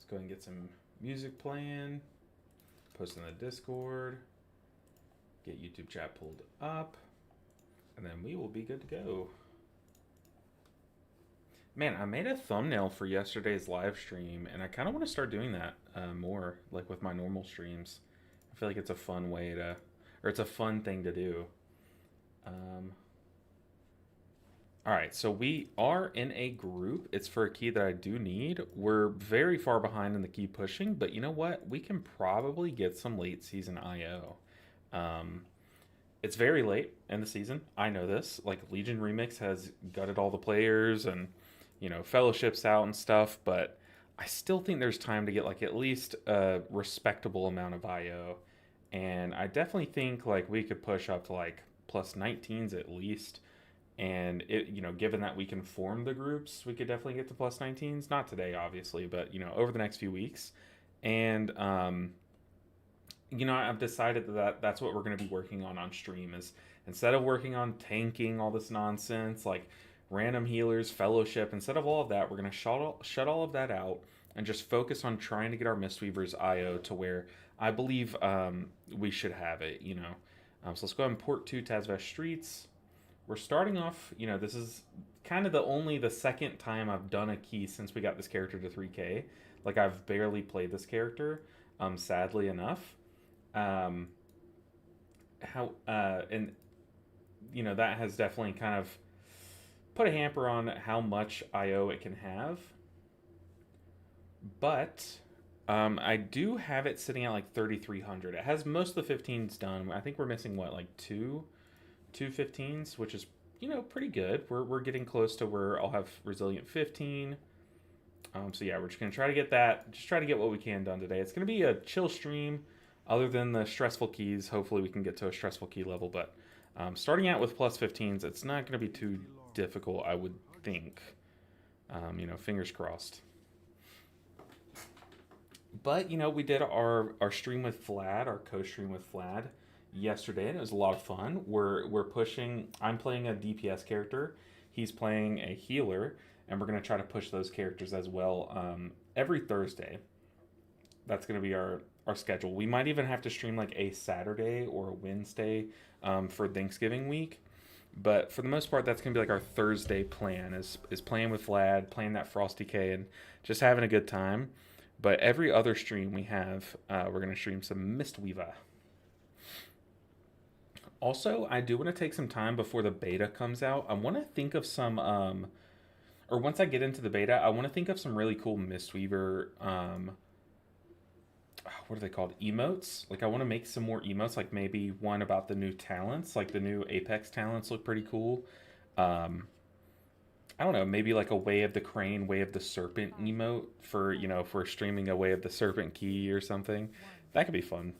go ahead and get some music playing. Post in the Discord. Get YouTube chat pulled up. And then we will be good to go. Man, I made a thumbnail for yesterday's live stream, and I kind of want to start doing that more, like with my normal streams. I feel like it's a fun way to, or it's a fun thing to do. All right, so we are in a group. It's for a key that I do need. We're very far behind in the key pushing, but you know what? We can probably get some late season IO. It's very late in the season. I know this. Like, Legion Remix has gutted all the players and, you know, Fellowship's out and stuff, but I still think there's time to get, like, at least a respectable amount of IO. And I definitely think, like, we could push up to, like, plus 19s at least. And, it, you know, given that we can form the groups, we could definitely get to plus 19s. Not today, obviously, but, you know, over the next few weeks. And, you know, I've decided that that's what we're going to be working on stream is instead of working on tanking all this nonsense, like random healers, fellowship, instead of all of that, we're going to shut all of that out and just focus on trying to get our Mistweaver's IO to where I believe we should have it, you know. So let's go ahead and port to Tazvesh Streets. We're starting off, you know, this is kind of the second time I've done a key since we got this character to 3K. Like, I've barely played this character, sadly enough. And you know, that has definitely kind of put a hamper on how much IO it can have. But I do have it sitting at like 3,300. It has most of the 15s done. I think we're missing what, like two 15s, which is, you know, pretty good. We're getting close to where I'll have resilient 15. So yeah, we're just gonna try to get that. Just try to get what we can done today. It's gonna be a chill stream. Other than the stressful keys, hopefully we can get to a stressful key level. But starting out with plus 15s, it's not going to be too difficult, I would think. You know, fingers crossed. But, you know, we did our stream with Vlad, our co-stream with Vlad yesterday, and it was a lot of fun. We're pushing, I'm playing a DPS character, he's playing a healer, and we're going to try to push those characters as well every Thursday. That's going to be our schedule. We might even have to stream like a Saturday or a Wednesday for Thanksgiving week. But for the most part, that's going to be like our Thursday plan is playing with Vlad, playing that Frosty K, and just having a good time. But every other stream we have, we're going to stream some Mistweaver. Also, I do want to take some time before the beta comes out. I want to think of some, or once I get into the beta, I want to think of some really cool Mistweaver, what are they called? Emotes. Like, I want to make some more emotes, like maybe one about the new talents, like the new Apex talents look pretty cool. I don't know, maybe like a Way of the Crane, Way of the Serpent emote for, you know, if we're streaming a Way of the Serpent key or something. That could be fun.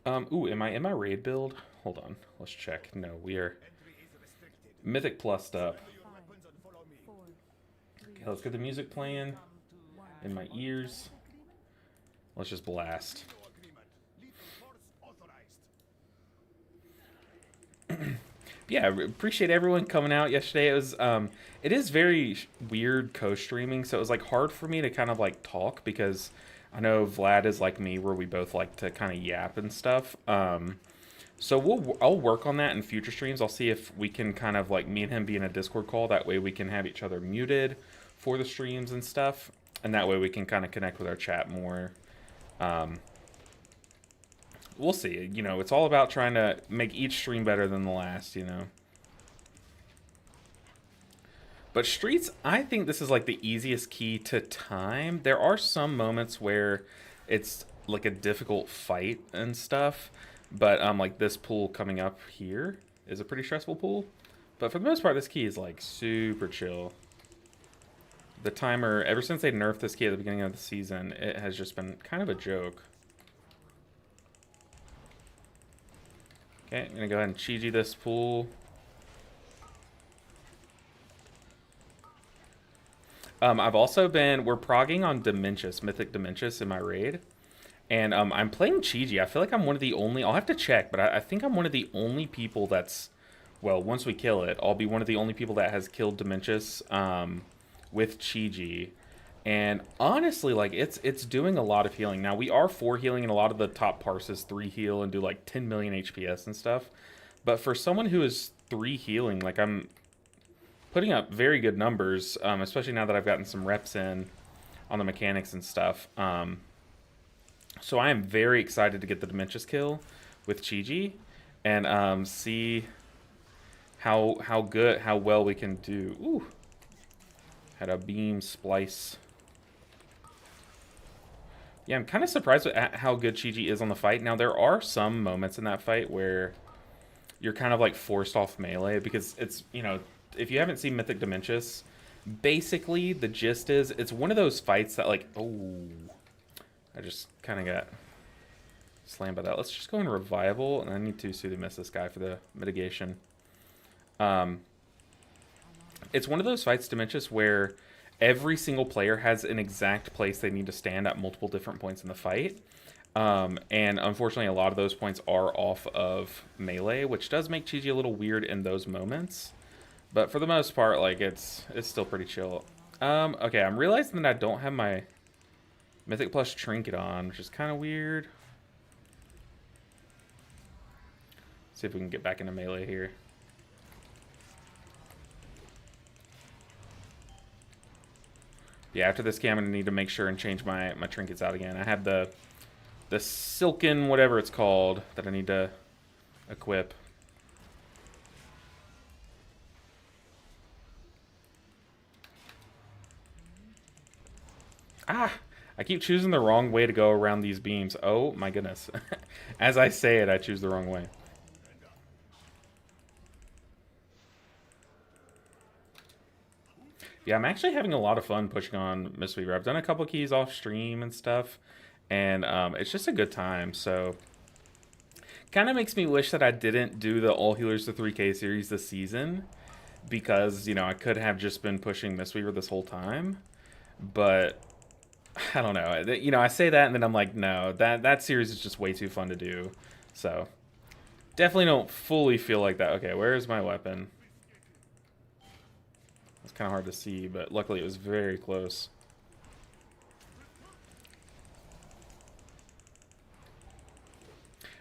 Ooh, am I in my raid build? Hold on, let's check. No, we are Mythic plussed up. Okay, let's get the music playing in my ears. Let's just blast. Yeah, I appreciate everyone coming out yesterday. It was, it is very weird co-streaming, so it was like hard for me to kind of like talk because I know Vlad is like me, where we both like to kind of yap and stuff. So I'll work on that in future streams. I'll see if we can kind of like me and him be in a Discord call. That way we can have each other muted for the streams and stuff, and that way we can kind of connect with our chat more. We'll see. You know, it's all about trying to make each stream better than the last, you know. But Streets, I think this is like the easiest key to time. There are some moments where it's like a difficult fight and stuff, but like this pool coming up here is a pretty stressful pool. But for the most part, this key is like super chill. The timer, ever since they nerfed this key at the beginning of the season, it has just been kind of a joke. Okay, I'm gonna go ahead and Chi-Ji this pool. I've also been, we're progging on Dementius, Mythic Dementius in my raid. And I'm playing Chi-Ji. I feel like I'm one of the only, I'll have to check, but I think I'm one of the only people that's, well, once we kill it, I'll be one of the only people that has killed Dementius with Chi-Ji. And honestly, like it's doing a lot of healing. Now we are 4 healing, and a lot of the top parses 3 heal and do like 10 million HPS and stuff. But for someone who is 3 healing, like I'm putting up very good numbers, especially now that I've gotten some reps in on the mechanics and stuff. So I am very excited to get the Dementious kill with Chi-Ji and see how well we can do. Ooh, had a beam splice. Yeah, I'm kind of surprised at how good Chi-Ji is on the fight. Now, there are some moments in that fight where you're kind of like forced off melee because it's, you know, if you haven't seen Mythic Dementious, basically the gist is it's one of those fights that like, oh, I just kind of got slammed by that. Let's just go in Revival, and I need to Soothing Mist this guy for the mitigation. It's one of those fights, Dementious, where every single player has an exact place they need to stand at multiple different points in the fight. And unfortunately, a lot of those points are off of melee, which does make Chi-Ji a little weird in those moments. But for the most part, like, it's still pretty chill. Okay, I'm realizing that I don't have my Mythic Plus Trinket on, which is kind of weird. See if we can get back into melee here. Yeah, after this game, I'm going to need to make sure and change my trinkets out again. I have the silken whatever it's called that I need to equip. Ah! I keep choosing the wrong way to go around these beams. Oh my goodness. As I say it, I choose the wrong way. Yeah, I'm actually having a lot of fun pushing on Mistweaver. I've done a couple keys off stream and stuff, and it's just a good time. So, kind of makes me wish that I didn't do the All Healers to 3K series this season, because, you know, I could have just been pushing Mistweaver this whole time. But I don't know. You know, I say that, and then I'm like, no, that series is just way too fun to do. So, definitely don't fully feel like that. Okay, where is my weapon? It's kind of hard to see, but luckily it was very close.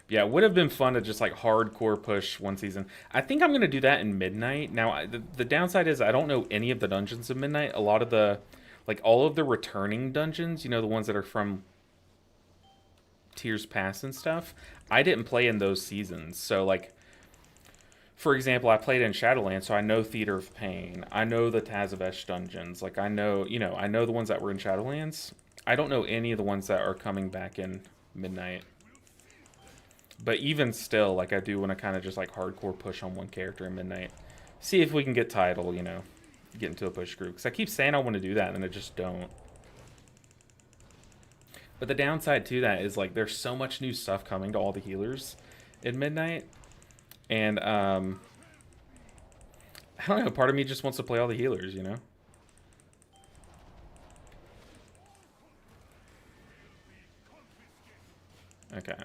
Yeah, it would have been fun to just like hardcore push one season. I think I'm going to do that in Midnight. Now, the downside is I don't know any of the dungeons in Midnight. A lot of the, like all of the returning dungeons, you know, the ones that are from Tiers Past and stuff, I didn't play in those seasons. So like, for example, I played in Shadowlands, so I know Theater of Pain. I know the Tazavesh dungeons. Like, I know, you know, I know the ones that were in Shadowlands. I don't know any of the ones that are coming back in Midnight. But even still, like, I do want to kind of just, like, hardcore push on one character in Midnight. See if we can get title, you know, get into a push group. Because I keep saying I want to do that, and then I just don't. But the downside to that is, like, there's so much new stuff coming to all the healers in Midnight. And, I don't know, part of me just wants to play all the healers, you know? Okay.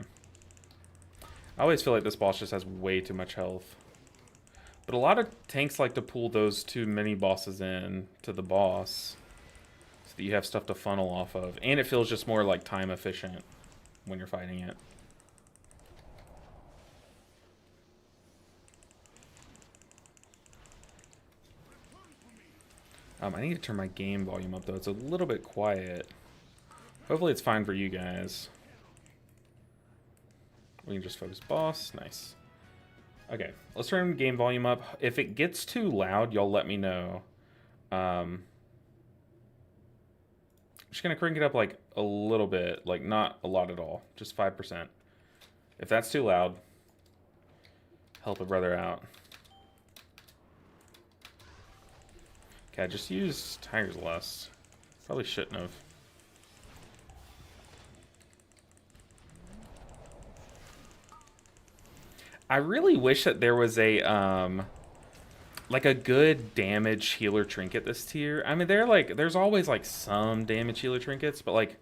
I always feel like this boss just has way too much health. But a lot of tanks like to pull those 2 mini bosses in to the boss, so that you have stuff to funnel off of. And it feels just more like time efficient when you're fighting it. I need to turn my game volume up, though. It's a little bit quiet. Hopefully it's fine for you guys. We can just focus boss. Nice. Okay, let's turn game volume up. If it gets too loud, y'all let me know. I'm just going to crank it up, like, a little bit. Like, not a lot at all. Just 5%. If that's too loud, help a brother out. Okay, I just used Tiger's Lust. Probably shouldn't have. I really wish that there was a, like a good damage healer trinket this tier. I mean, there's always like some damage healer trinkets, but like,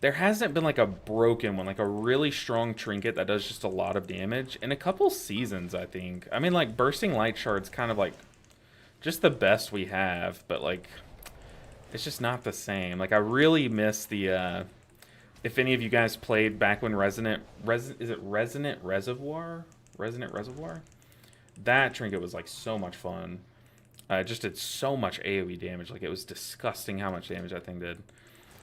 there hasn't been like a broken one, like a really strong trinket that does just a lot of damage in a couple seasons, I think. I mean, like, Bursting Light Shard's kind of like just the best we have, but like, It's just not the same. Like, I really miss the, if any of you guys played back when is it Resonant Reservoir? Resonant Reservoir? That trinket was, like, so much fun. It just did so much AoE damage. Like, it was disgusting how much damage that thing did.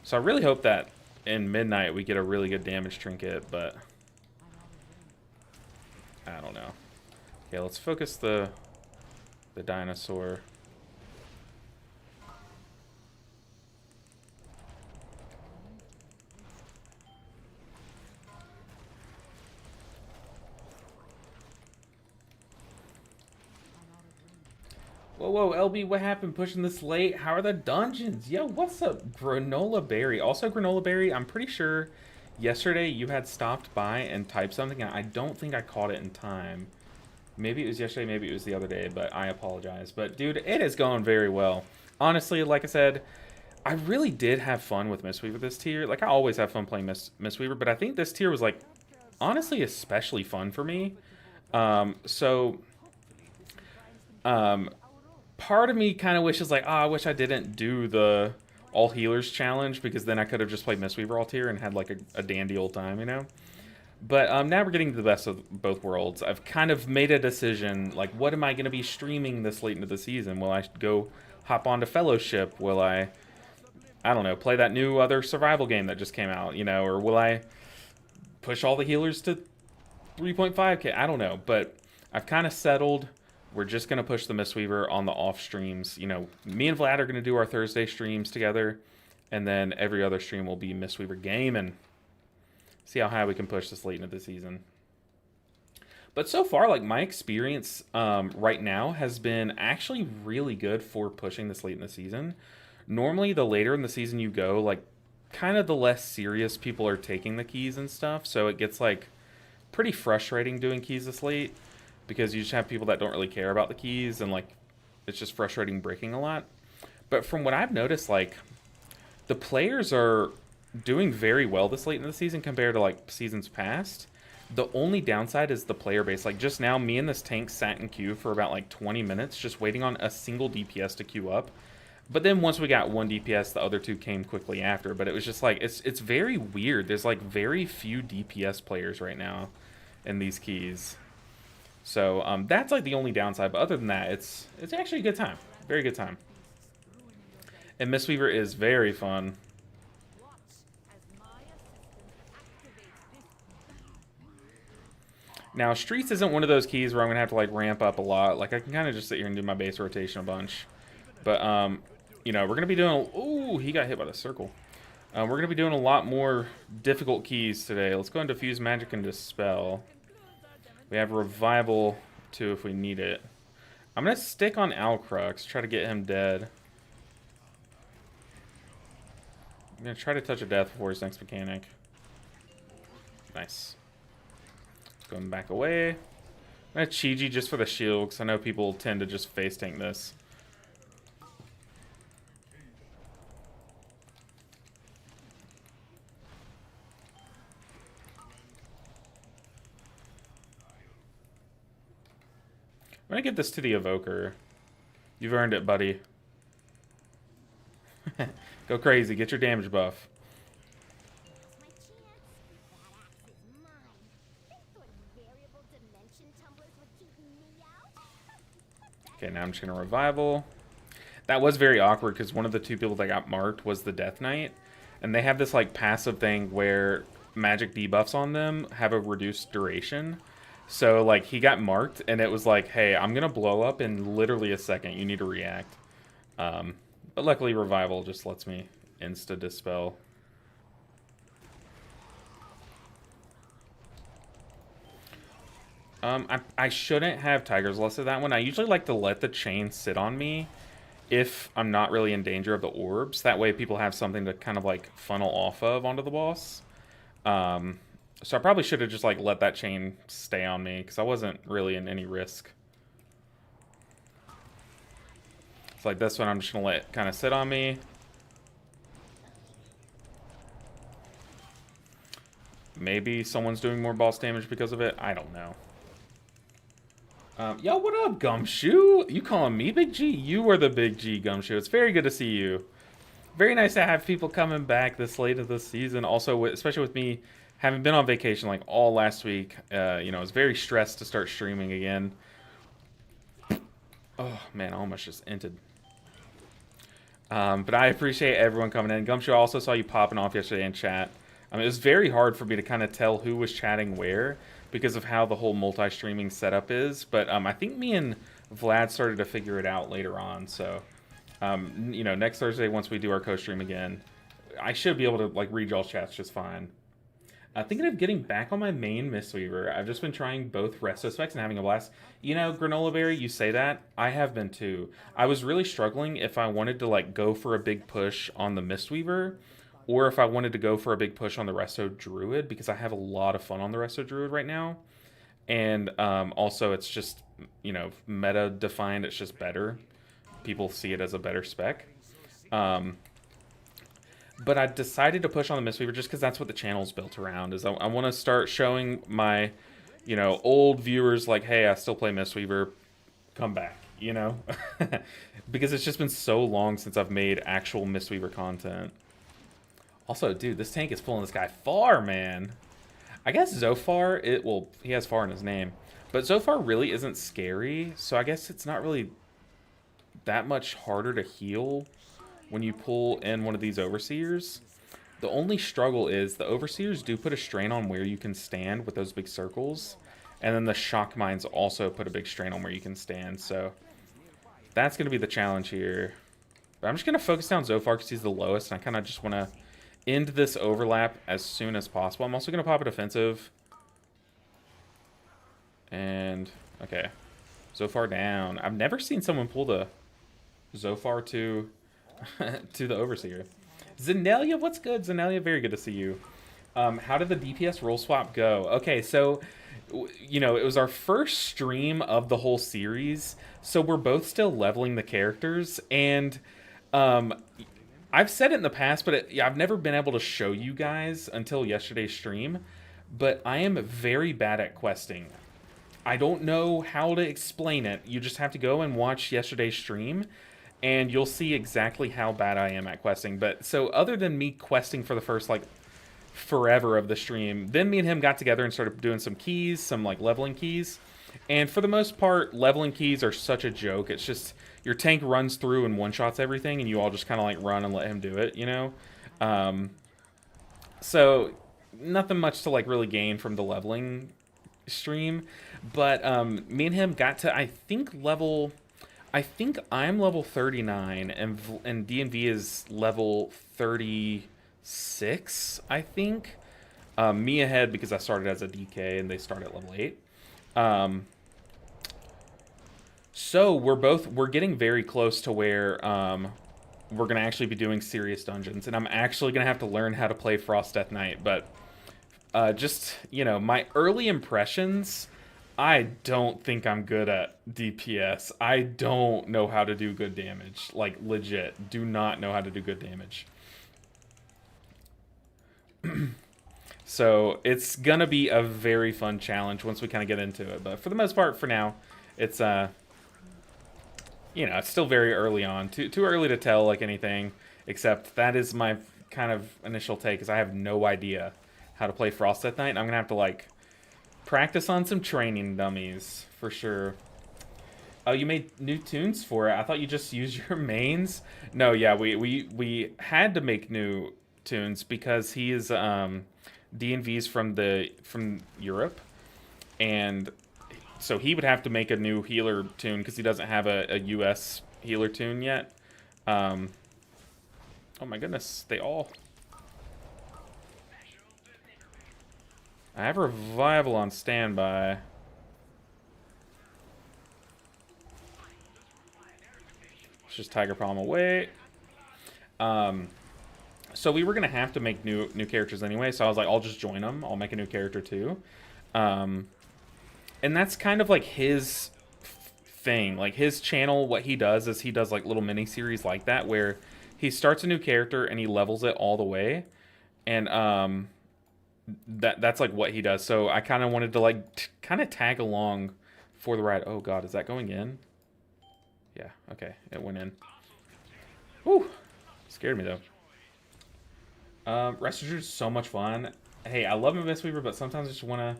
So I really hope that in Midnight we get a really good damage trinket, but I don't know. Okay, let's focus the dinosaur. Whoa, whoa, LB, what happened pushing this late? How are the dungeons? Yo, what's up, Granola Berry? Also, Granola Berry, I'm pretty sure yesterday you had stopped by and typed something, and I don't think I caught it in time. Maybe it was yesterday, maybe it was the other day, but I apologize. But, dude, it is going very well. Honestly, like I said, I really did have fun with Mistweaver this tier. Like, I always have fun playing Mistweaver, but I think this tier was, like, honestly especially fun for me. Part of me kind of wishes, like, oh, I wish I didn't do the all healers challenge, because then I could have just played Mistweaver all tier and had, like, a dandy old time, you know? But now we're getting to the best of both worlds. I've kind of made a decision, like, what am I going to be streaming this late into the season? Will I go hop onto Fellowship? Will I don't know, play that new other survival game that just came out, you know? Or will I push all the healers to 3.5k? I don't know, but I've kind of settled. We're just going to push the Mistweaver on the off streams. You know, me and Vlad are going to do our Thursday streams together, and then every other stream will be Mistweaver game, and see how high we can push this late into the season. But so far, like, my experience right now has been actually really good for pushing this late in the season. Normally, the later in the season you go, like, kind of the less serious people are taking the keys and stuff, so it gets, like, pretty frustrating doing keys this late, because you just have people that don't really care about the keys, and, like, it's just frustrating breaking a lot. But from what I've noticed, like, the players are doing very well this late in the season compared to, like, seasons past. The only downside is the player base. Like, just now, me and this tank sat in queue for about, like, 20 minutes just waiting on a single DPS to queue up. But then once we got one DPS, the other two came quickly after. But it was just, like, it's very weird. There's, like, very few DPS players right now in these keys. So that's, like, the only downside. But other than that, it's actually a good time. Very good time. And Mistweaver is very fun. Now, Streets isn't one of those keys where I'm going to have to, like, ramp up a lot. Like, I can kind of just sit here and do my base rotation a bunch. But, you know, we're going to be doing... Ooh, he got hit by the circle. We're going to be doing a lot more difficult keys today. Let's go into Diffuse Magic and Dispel. We have Revival, too, if we need it. I'm going to stick on Alcrux, try to get him dead. I'm going to try to touch a death before his next mechanic. Nice. Going back away. I'm going to Chi-Ji just for the shield, because I know people tend to just face tank this. I'm going to give this to the Evoker. You've earned it, buddy. Go crazy. Get your damage buff. Okay, now I'm just going to Revival. That was very awkward because one of the two people that got marked was the Death Knight. And they have this, like, passive thing where magic debuffs on them have a reduced duration. So, like, he got marked, and it was like, hey, I'm going to blow up in literally a second. You need to react. But luckily, Revival just lets me insta-dispel. I shouldn't have Tiger's Lust of that one. I usually like to let the chain sit on me if I'm not really in danger of the orbs. That way people have something to kind of, like, funnel off of onto the boss. So I probably should have just, like, let that chain stay on me, because I wasn't really in any risk. It's like this one I'm just going to let kind of sit on me. Maybe someone's doing more boss damage because of it. I don't know. Yo, what up, Gumshoe? You calling me Big G? You are the Big G, Gumshoe. It's very good to see you. Very nice to have people coming back this late of the season. Also, especially with me having been on vacation like all last week, you know, I was very stressed to start streaming again. Oh man, I almost just ended. But I appreciate everyone coming in. Gumshoe, I also saw you popping off yesterday in chat. I mean, it was very hard for me to kind of tell who was chatting where because of how the whole multi-streaming setup is. But I think me and Vlad started to figure it out later on. So, you know, next Thursday once we do our co-stream again, I should be able to like read y'all's chats just fine. Thinking of getting back on my main Mistweaver. I've just been trying both resto specs and having a blast. You know, Granola Berry, you say that. I have been too. I was really struggling if I wanted to like go for a big push on the Mistweaver or if I wanted to go for a big push on the Resto Druid because I have a lot of fun on the Resto Druid right now. And also it's just, you know, meta defined. It's just better. People see it as a better spec. But I decided to push on the Mistweaver just because that's what the channel's built around. Is I want to start showing my, you know, old viewers like, hey, I still play Mistweaver, come back, you know, because it's just been so long since I've made actual Mistweaver content. Also, dude, this tank is pulling this guy far, man. I guess Zophar, he has far in his name, but Zophar really isn't scary, so I guess it's not really that much harder to heal when you pull in one of these overseers. The only struggle is the overseers do put a strain on where you can stand with those big circles, and then the shock mines also put a big strain on where you can stand, so that's going to be the challenge here. But I'm just going to focus down Zophar because he's the lowest, and I kind of just want to end this overlap as soon as possible. I'm also going to pop a defensive. And, okay. Zophar down. I've never seen someone pull the Zophar to the Overseer. Zenelia, what's good? Zenelia, very good to see you. How did the DPS roll swap go? Okay, so, you know, it was our first stream of the whole series, so we're both still leveling the characters, and I've said it in the past, but I've never been able to show you guys until yesterday's stream, but I am very bad at questing. I don't know how to explain it. You just have to go and watch yesterday's stream, and you'll see exactly how bad I am at questing. But so other than me questing for the first like forever of the stream, then me and him got together and started doing some keys, some like leveling keys. And for the most part, leveling keys are such a joke. It's just your tank runs through and one-shots everything, and you all just kind of like run and let him do it, you know? So nothing much to like really gain from the leveling stream. But me and him got to, I think I'm level 39, and DNV is level 36, I think. Me ahead because I started as a DK and they start at level 8. So we're getting very close to where we're going to actually be doing serious dungeons. And I'm actually going to have to learn how to play Frost Death Knight. But just, you know, my early impressions, I don't think I'm good at DPS. I don't know how to do good damage. Like, legit. Do not know how to do good damage. So, it's gonna be a very fun challenge once we kind of get into it. But for the most part, for now, it's, you know, it's still very early on. Too early to tell, like, anything. Except that is my kind of initial take, is I have no idea how to play Frost Death Knight. And I'm gonna have to, like, practice on some training dummies, for sure. Oh, you made new tunes for it? I thought you just used your mains. No, yeah, we had to make new tunes because he is DNV's from Europe, and so he would have to make a new healer tune because he doesn't have a US healer tune yet. Oh my goodness, they all. I have Revival on standby. It's just Tiger Palm away. So we were gonna have to make new characters anyway, so I was like, I'll just join them. I'll make a new character too. And that's kind of like his thing. Like his channel, what he does is he does like little mini series like that where he starts a new character and he levels it all the way. And that's like what he does. So I kind of wanted to like kind of tag along for the ride. Oh god, is that going in? Yeah, okay, it went in. Whew. Scared me, though. Restorative is so much fun. Hey, I love my Mistweaver, but sometimes I just want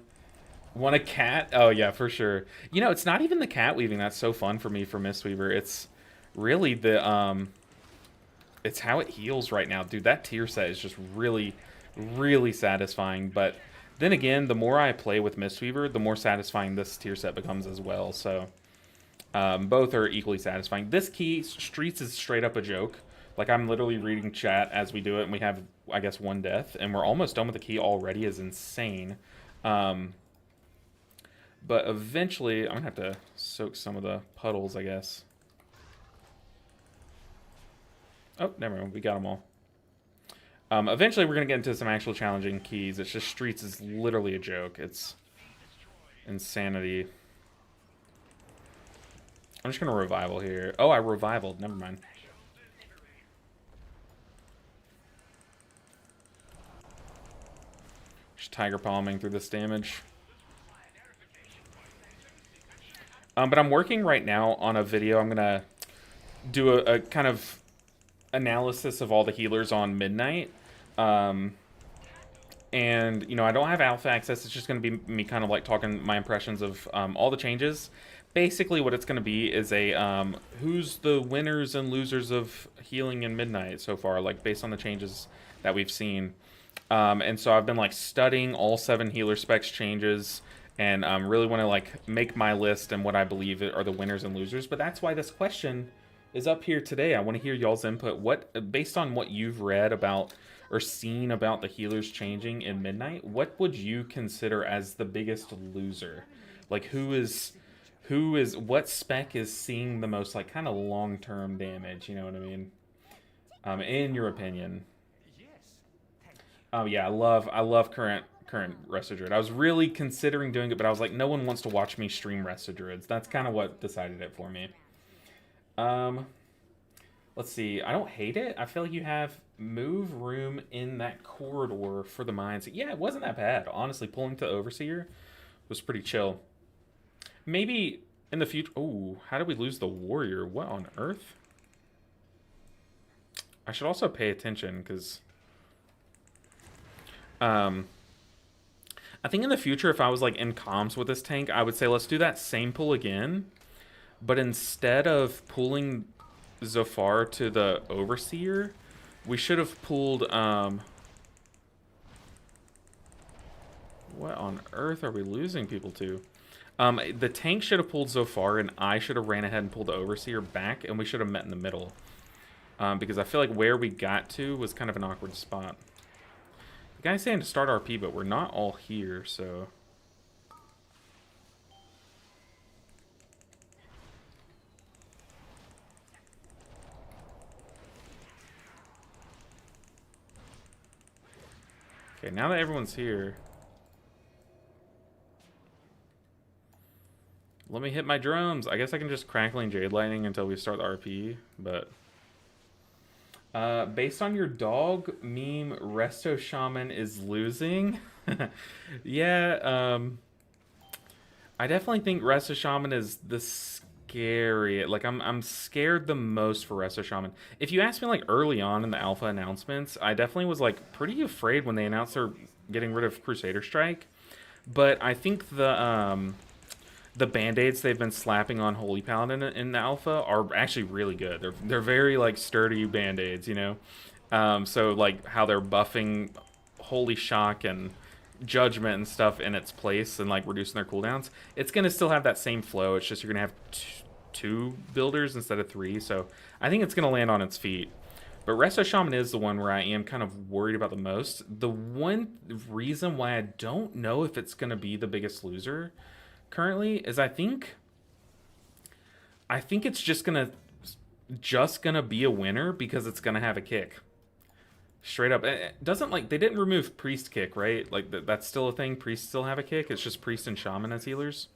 a cat. Oh yeah, for sure. You know, it's not even the cat weaving that's so fun for me for Mistweaver. It's really it's how it heals right now, dude. That tier set is just really, really satisfying. But then again, the more I play with Mistweaver, the more satisfying this tier set becomes as well. So both are equally satisfying. This key, Streets, is straight up a joke. Like, I'm literally reading chat as we do it, and we have, I guess, 1 death, and we're almost done with the key already. Is insane. But eventually, I'm gonna have to soak some of the puddles, I guess. Oh, never mind. We got them all. Eventually, we're gonna get into some actual challenging keys. It's just Streets is literally a joke. It's insanity. I'm just gonna revival here. Oh, I revivaled. Never mind. Just tiger palming through this damage. But I'm working right now on a video. I'm gonna do a kind of analysis of all the healers on Midnight. And, you know, I don't have alpha access. It's just going to be me kind of like talking my impressions of all the changes. Basically, what it's going to be is a who's the winners and losers of healing in Midnight so far, like based on the changes that we've seen. And so I've been like studying all 7 healer specs changes, and really want to like make my list and what I believe are the winners and losers. But that's why this question is up here today. I want to hear y'all's input. What, based on what you've read about or seen about the healers changing in Midnight, what would you consider as the biggest loser? Like, what spec is seeing the most like kind of long-term damage? You know what I mean? In your opinion. Oh yeah, I love current Resto Druid. I was really considering doing it, but I was like, no one wants to watch me stream Resto Druids. That's kind of what decided it for me. Let's see. I don't hate it. I feel like you have move room in that corridor for the mines. Yeah, it wasn't that bad. Honestly, pulling to Overseer was pretty chill. Maybe in the future... Oh, how did we lose the warrior? What on earth? I should also pay attention, because... I think in the future, if I was like in comms with this tank, I would say let's do that same pull again. But instead of pulling Zafar to the Overseer, we should have pulled... What on earth are we losing people to? The tank should have pulled Zafar, and I should have ran ahead and pulled the Overseer back, and we should have met in the middle. Because I feel like where we got to was kind of an awkward spot. The guy's saying to start RP, but we're not all here, so... Okay, now that everyone's here... Let me hit my drums. I guess I can just Crackling Jade Lightning until we start the RP, but... based on your dog meme, Resto Shaman is losing. Yeah, I definitely think Resto Shaman is the scary. Like, I'm scared the most for Resto Shaman. If you ask me, like, early on in the alpha announcements, I definitely was, like, pretty afraid when they announced they're getting rid of Crusader Strike. But I think the band-aids they've been slapping on Holy Paladin in the alpha are actually really good. They're very like sturdy band-aids, you know. So like how they're buffing Holy Shock and Judgment and stuff in its place and like reducing their cooldowns. It's gonna still have that same flow. It's just you're gonna have 2 builders instead of 3. So I think it's gonna land on its feet. But Resto Shaman is the one where I am kind of worried about the most. The one reason why I don't know if it's gonna be the biggest loser currently is I think it's just gonna be a winner because it's gonna have a kick. Straight up. It doesn't, like, they didn't remove Priest kick, right? Like, that's still a thing. Priests still have a kick. It's just Priest and Shaman as healers.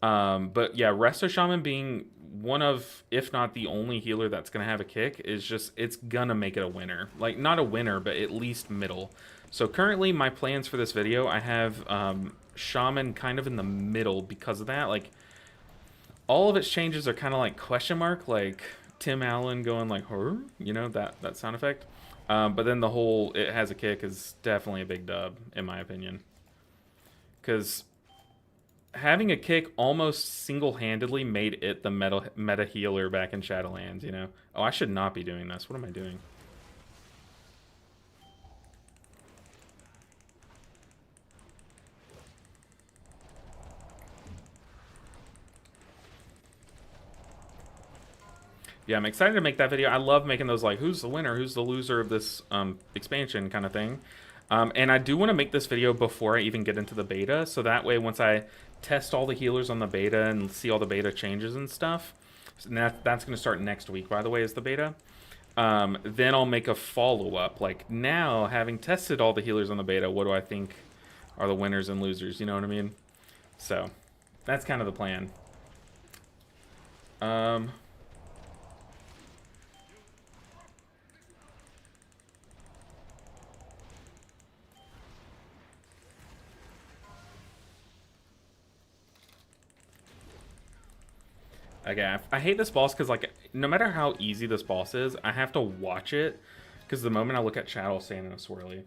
But yeah, Resto Shaman being one of, if not the only healer that's gonna have a kick, is just, it's gonna make it a winner. Like, not a winner, but at least middle. So currently, my plans for this video, I have Shaman kind of in the middle because of that. Like, all of its changes are kind of like question mark. Like, Tim Allen going like, her, you know, that sound effect. But then the whole it has a kick is definitely a big dub in my opinion, because having a kick almost single-handedly made it the meta healer back in Shadowlands. You know. Oh, I should not be doing this. What am I doing? Yeah, I'm excited to make that video. I love making those, like, who's the winner, who's the loser of this expansion kind of thing. And I do want to make this video before I even get into the beta, so that way once I test all the healers on the beta and see all the beta changes and stuff, and that's going to start next week, by the way, is the beta. Then I'll make a follow-up. Like, now, having tested all the healers on the beta, what do I think are the winners and losers, you know what I mean? So, that's kind of the plan. Okay, I hate this boss because, like, no matter how easy this boss is, I have to watch it because the moment I look at chat, I'll stand in a swirly.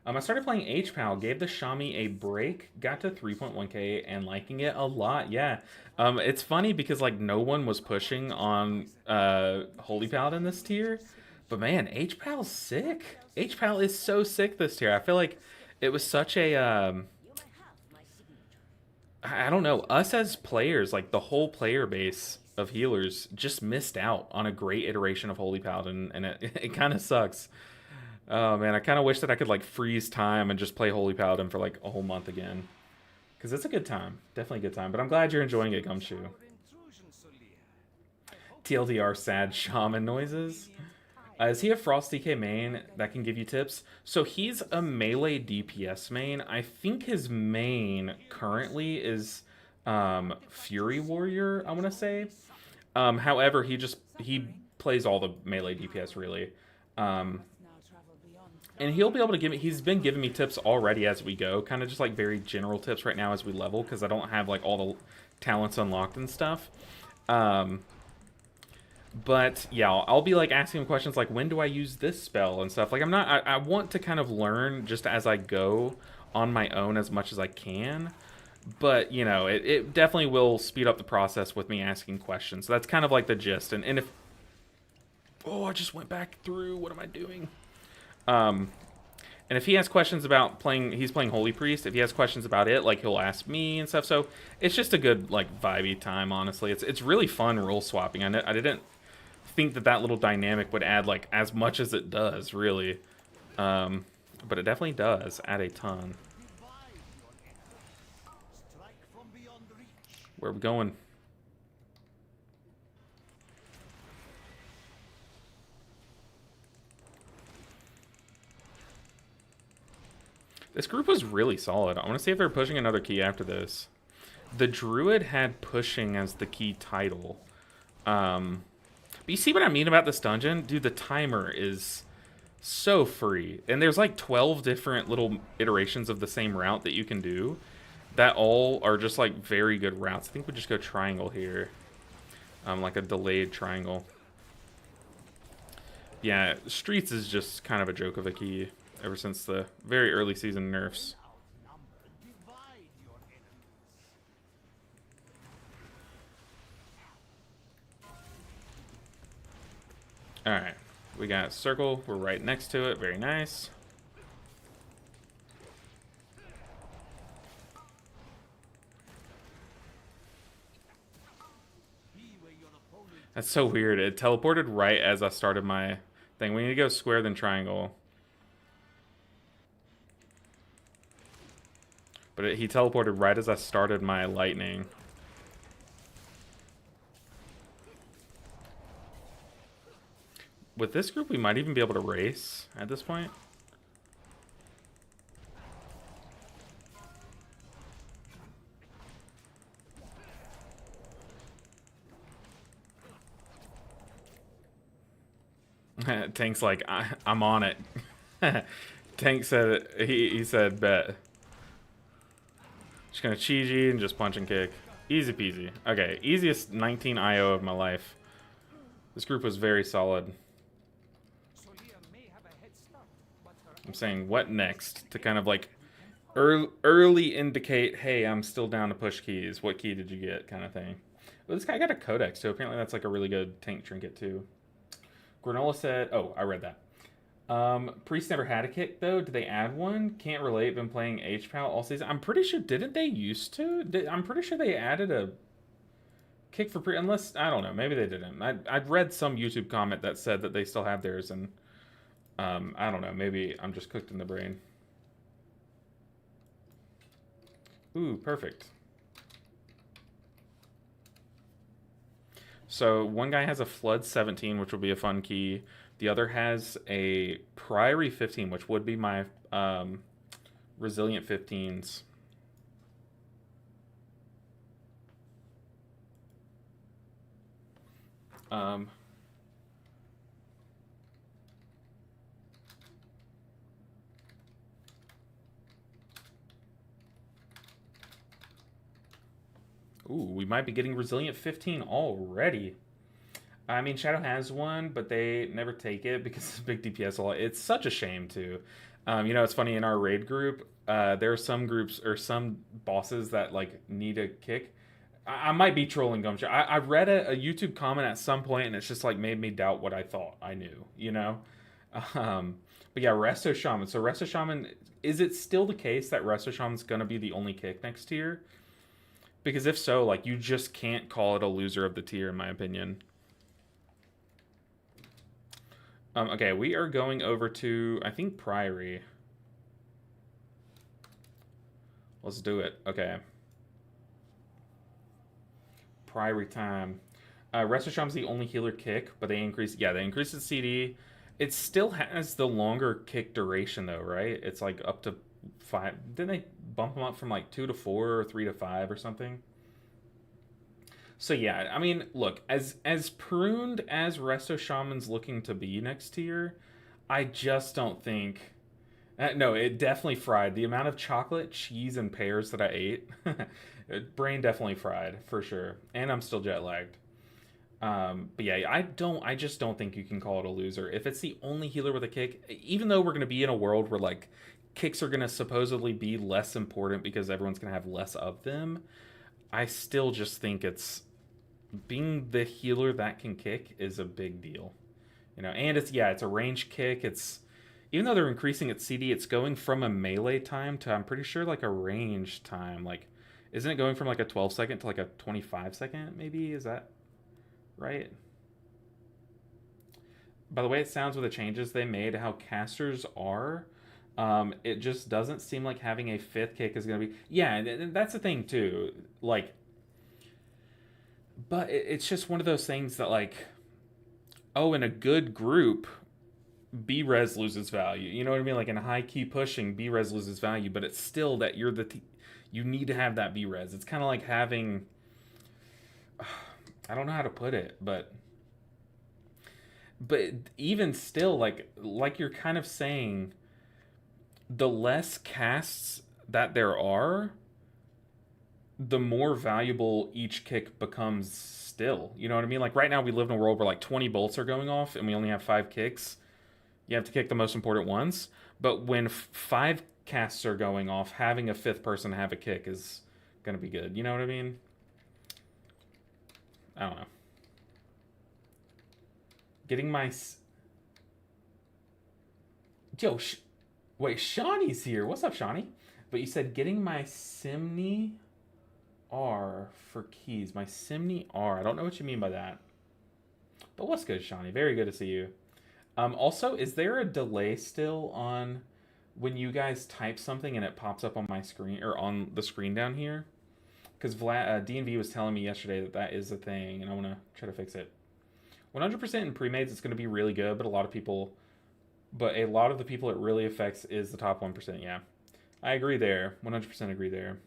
I started playing HPAL, gave the Shami a break, got to 3.1k and liking it a lot. Yeah, it's funny because, like, no one was pushing on Holy Paladin this tier, but man, HPAL's sick. HPAL is so sick this tier. I feel like it was such a I don't know, us as players, like the whole player base of healers just missed out on a great iteration of Holy Paladin, and it kind of sucks. Oh man, I kind of wish that I could like freeze time and just play Holy Paladin for like a whole month again. Because it's a good time. Definitely a good time. But I'm glad you're enjoying it, Gumshoe. TLDR sad shaman noises. Is he a Frost DK main that can give you tips? So he's a melee DPS main. I think his main currently is Fury Warrior, I want to say. However, he plays all the melee DPS really. And he'll be able to give me, he's been giving me tips already as we go, kind of just like very general tips right now as we level, because I don't have like all the talents unlocked and stuff. But yeah, I'll be like asking him questions like, when do I use this spell and stuff. Like I want to kind of learn just as I go on my own as much as I can. But, you know, it definitely will speed up the process with me asking questions. So that's kind of like the gist. And if, oh, I just went back through, what am I doing? And if he has questions about he's playing Holy Priest, if he has questions about it, like, he'll ask me and stuff. So it's just a good, like, vibey time, honestly. It's really fun role swapping. I didn't think that little dynamic would add, like, as much as it does, really. But it definitely does add a ton. Where are we going? This group was really solid. I want to see if they're pushing another key after this. The Druid had pushing as the key title. But you see what I mean about this dungeon? Dude, the timer is so free. And there's like 12 different little iterations of the same route that you can do. That all are just like very good routes. I think we just go triangle here. Like a delayed triangle. Yeah, Streets is just kind of a joke of a key ever since the very early season nerfs. Alright, we got circle, we're right next to it, very nice. That's so weird, it teleported right as I started my thing. We need to go square then triangle. But he teleported right as I started my lightning. With this group, we might even be able to race at this point. Tank's like, I'm on it. Tank said, he said, bet. Just gonna Chi-Ji and just punch and kick. Easy peasy. Okay, easiest 19 IO of my life. This group was very solid. I'm saying what next to kind of like early indicate, hey, I'm still down to push keys. What key did you get, kind of thing. Well, this guy got a codex, so apparently that's like a really good tank trinket too. Granola said, oh, I read that. Priest never had a kick though. Did they add one? Can't relate. Been playing HPAL all season. I'm pretty sure. Didn't they used to? I'm pretty sure they added a kick for pre. Unless I don't know. Maybe they didn't. I've read some YouTube comment that said that they still have theirs, and I don't know. Maybe I'm just cooked in the brain. Ooh, perfect. So one guy has a Flood 17, which will be a fun key. The other has a Priory 15, which would be my Resilient 15s. Ooh, we might be getting Resilient 15 already. I mean, Shadow has one, but they never take it because it's big DPS. It's such a shame, too. You know, it's funny, in our raid group, there are some groups or some bosses that, like, need a kick. I might be trolling Gumshoe. I read a YouTube comment at some point, and it's just, like, made me doubt what I thought I knew, you know? Um, but yeah, Resto Shaman. So Resto Shaman, is it still the case that Resto Shaman's going to be the only kick next tier? Because if so, like, you just can't call it a loser of the tier, in my opinion. Okay, we are going over to, I think, Priory. Let's do it. Okay. Priory time. Restasham's the only healer kick, but they increase, yeah, they increase the CD. It still has the longer kick duration, though, right? It's like up to 5. Didn't they bump them up from like 2 to 4 or 3 to 5 or something? So yeah, I mean, look, as pruned as Resto Shaman's looking to be next tier, I just don't think. No, it definitely fried. The amount of chocolate, cheese, and pears that I ate, brain definitely fried for sure. And I'm still jet lagged. But yeah, I just don't think you can call it a loser if it's the only healer with a kick. Even though we're gonna be in a world where like kicks are gonna supposedly be less important because everyone's gonna have less of them, I still just think it's being the healer that can kick is a big deal. You know, and it's yeah, it's a range kick. It's even though they're increasing its CD, it's going from a melee time to I'm pretty sure like a range time. Like, isn't it going from like a 12-second to like a 25-second? Maybe is that right? By the way, it sounds with the changes they made, how casters are. It just doesn't seem like having a fifth kick is going to be. Yeah, and that's the thing too. Like, but it's just one of those things that like, oh, in a good group, B res loses value. You know what I mean? Like in high key pushing, B res loses value, but it's still that you're you need to have that B res. It's kind of like having. I don't know how to put it, but even still, like you're kind of saying, the less casts that there are, the more valuable each kick becomes still. You know what I mean? Like right now we live in a world where like 20 bolts are going off and we only have 5 kicks. You have to kick the most important ones. But when 5 casts are going off, having a fifth person have a kick is going to be good. You know what I mean? I don't know. Getting my... Yo, wait, Shawnee's here. What's up, Shawnee? But you said getting my Simney R for keys. My Simney R. I don't know what you mean by that. But what's good, Shawnee? Very good to see you. Also, is there a delay still on when you guys type something and it pops up on my screen or on the screen down here? Because DNV was telling me yesterday that that is a thing, and I want to try to fix it. 100% in pre-mades, it's going to be really good, but a lot of the people it really affects is the top 1%. Yeah, I agree there. 100% agree there.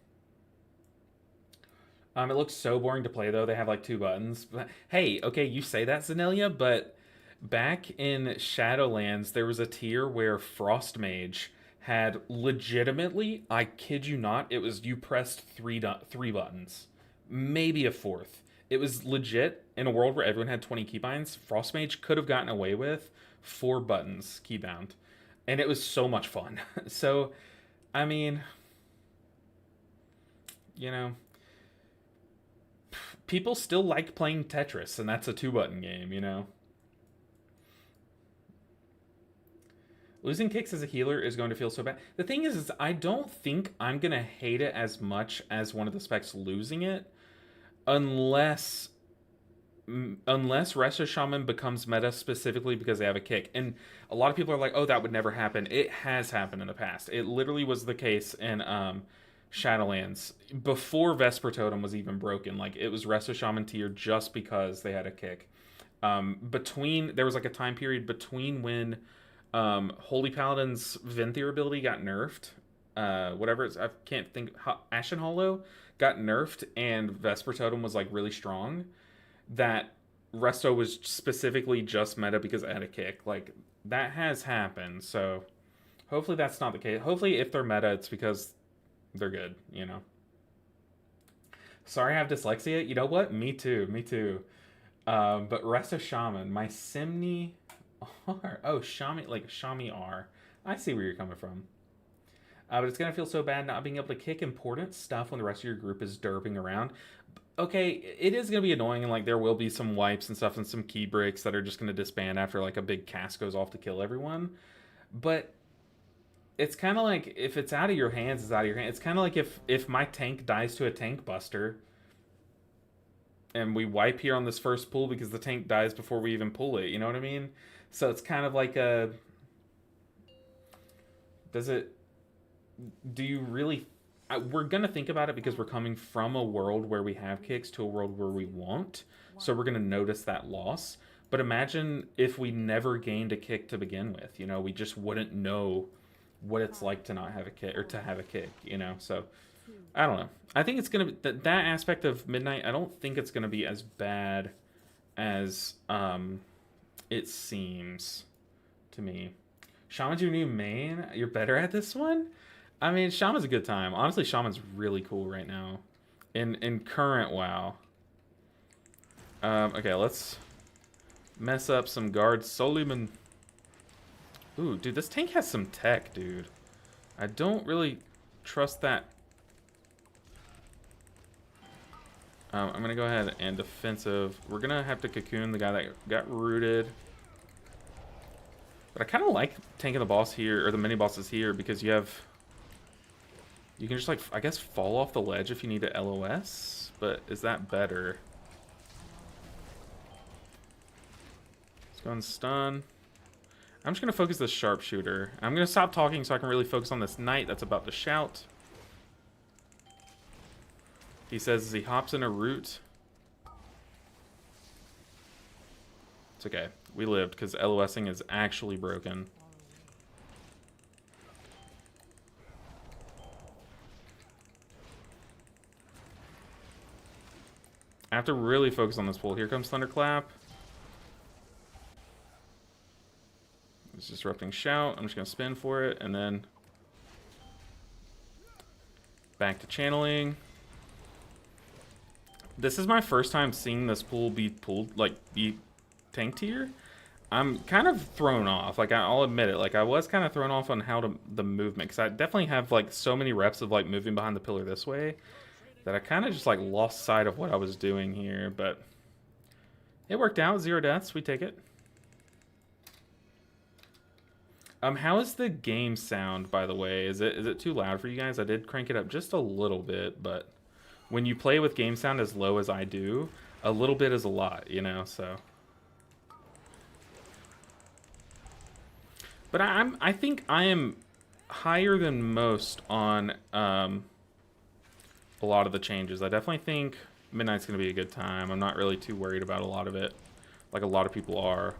It looks so boring to play though. They have like 2 buttons. But, hey, okay, you say that, Zanelia, but back in Shadowlands, there was a tier where Frost Mage had legitimately, I kid you not, it was you pressed three buttons, maybe a fourth. It was legit in a world where everyone had 20 keybinds. Frostmage could have gotten away with 4 buttons keybound, and it was so much fun. So, I mean, you know, people still like playing Tetris, and that's a 2 button game, you know? Losing kicks as a healer is going to feel so bad. The thing is I don't think I'm going to hate it as much as one of the specs losing it, unless Resto Shaman becomes meta specifically because they have a kick. And a lot of people are like, oh, that would never happen. It has happened in the past. It literally was the case in Shadowlands before Vesper Totem was even broken. Like, it was Resto Shaman tier just because they had a kick. There was like a time period between when Holy Paladin's Venthyr ability got nerfed. Whatever it's, I can't think. Ashen Hollow got nerfed, and Vesper Totem was like really strong. That Resto was specifically just meta because it had a kick. Like, that has happened. So hopefully that's not the case. Hopefully, if they're meta, it's because they're good. You know. Sorry, I have dyslexia. You know what? Me too. Me too. But Resto Shaman, my Simni R. Oh, Shami, like Shami R. I see where you're coming from. But it's going to feel so bad not being able to kick important stuff when the rest of your group is derping around. Okay, it is going to be annoying, and like there will be some wipes and stuff and some key breaks that are just going to disband after like a big cast goes off to kill everyone. But it's kind of like if it's out of your hands, it's out of your hands. It's kind of like if my tank dies to a tank buster and we wipe here on this first pull because the tank dies before we even pull it. You know what I mean? So it's kind of like a... Do you really... we're going to think about it because we're coming from a world where we have kicks to a world where we won't. So we're going to notice that loss. But imagine if we never gained a kick to begin with. You know, we just wouldn't know what it's like to not have a kick, or to have a kick, you know? So, I don't know. I think it's going to be... That aspect of Midnight, I don't think it's going to be as bad as it seems to me. Shaman's your new main? You're better at this one? I mean, Shaman's a good time. Honestly, Shaman's really cool right now. In current WoW. Okay, let's mess up some guards. Soliman. Ooh, dude, this tank has some tech, dude. I don't really trust that. I'm going to go ahead and defensive. We're going to have to cocoon the guy that got rooted. But I kind of like tanking the boss here, or the mini bosses here, because you have... You can just, like, I guess, fall off the ledge if you need to LOS. But is that better? Let's go and stun. I'm just going to focus this sharpshooter. I'm going to stop talking so I can really focus on this knight that's about to shout. He says as he hops in a root. It's okay. We lived because LOSing is actually broken. I have to really focus on this pull. Here comes Thunderclap. It's disrupting shout. I'm just going to spin for it, and then back to channeling. This is my first time seeing this pool be pulled, like, be tanked here. I'm kind of thrown off. Like, I'll admit it. Like, I was kind of thrown off on how the movement, because I definitely have, like, so many reps of, like, moving behind the pillar this way that I kind of just, like, lost sight of what I was doing here. But it worked out. 0 deaths. We take it. How is the game sound, by the way? Is it too loud for you guys? I did crank it up just a little bit, but when you play with game sound as low as I do, a little bit is a lot, you know, so. But I think I am higher than most on a lot of the changes. I definitely think Midnight's going to be a good time. I'm not really too worried about a lot of it, like a lot of people are.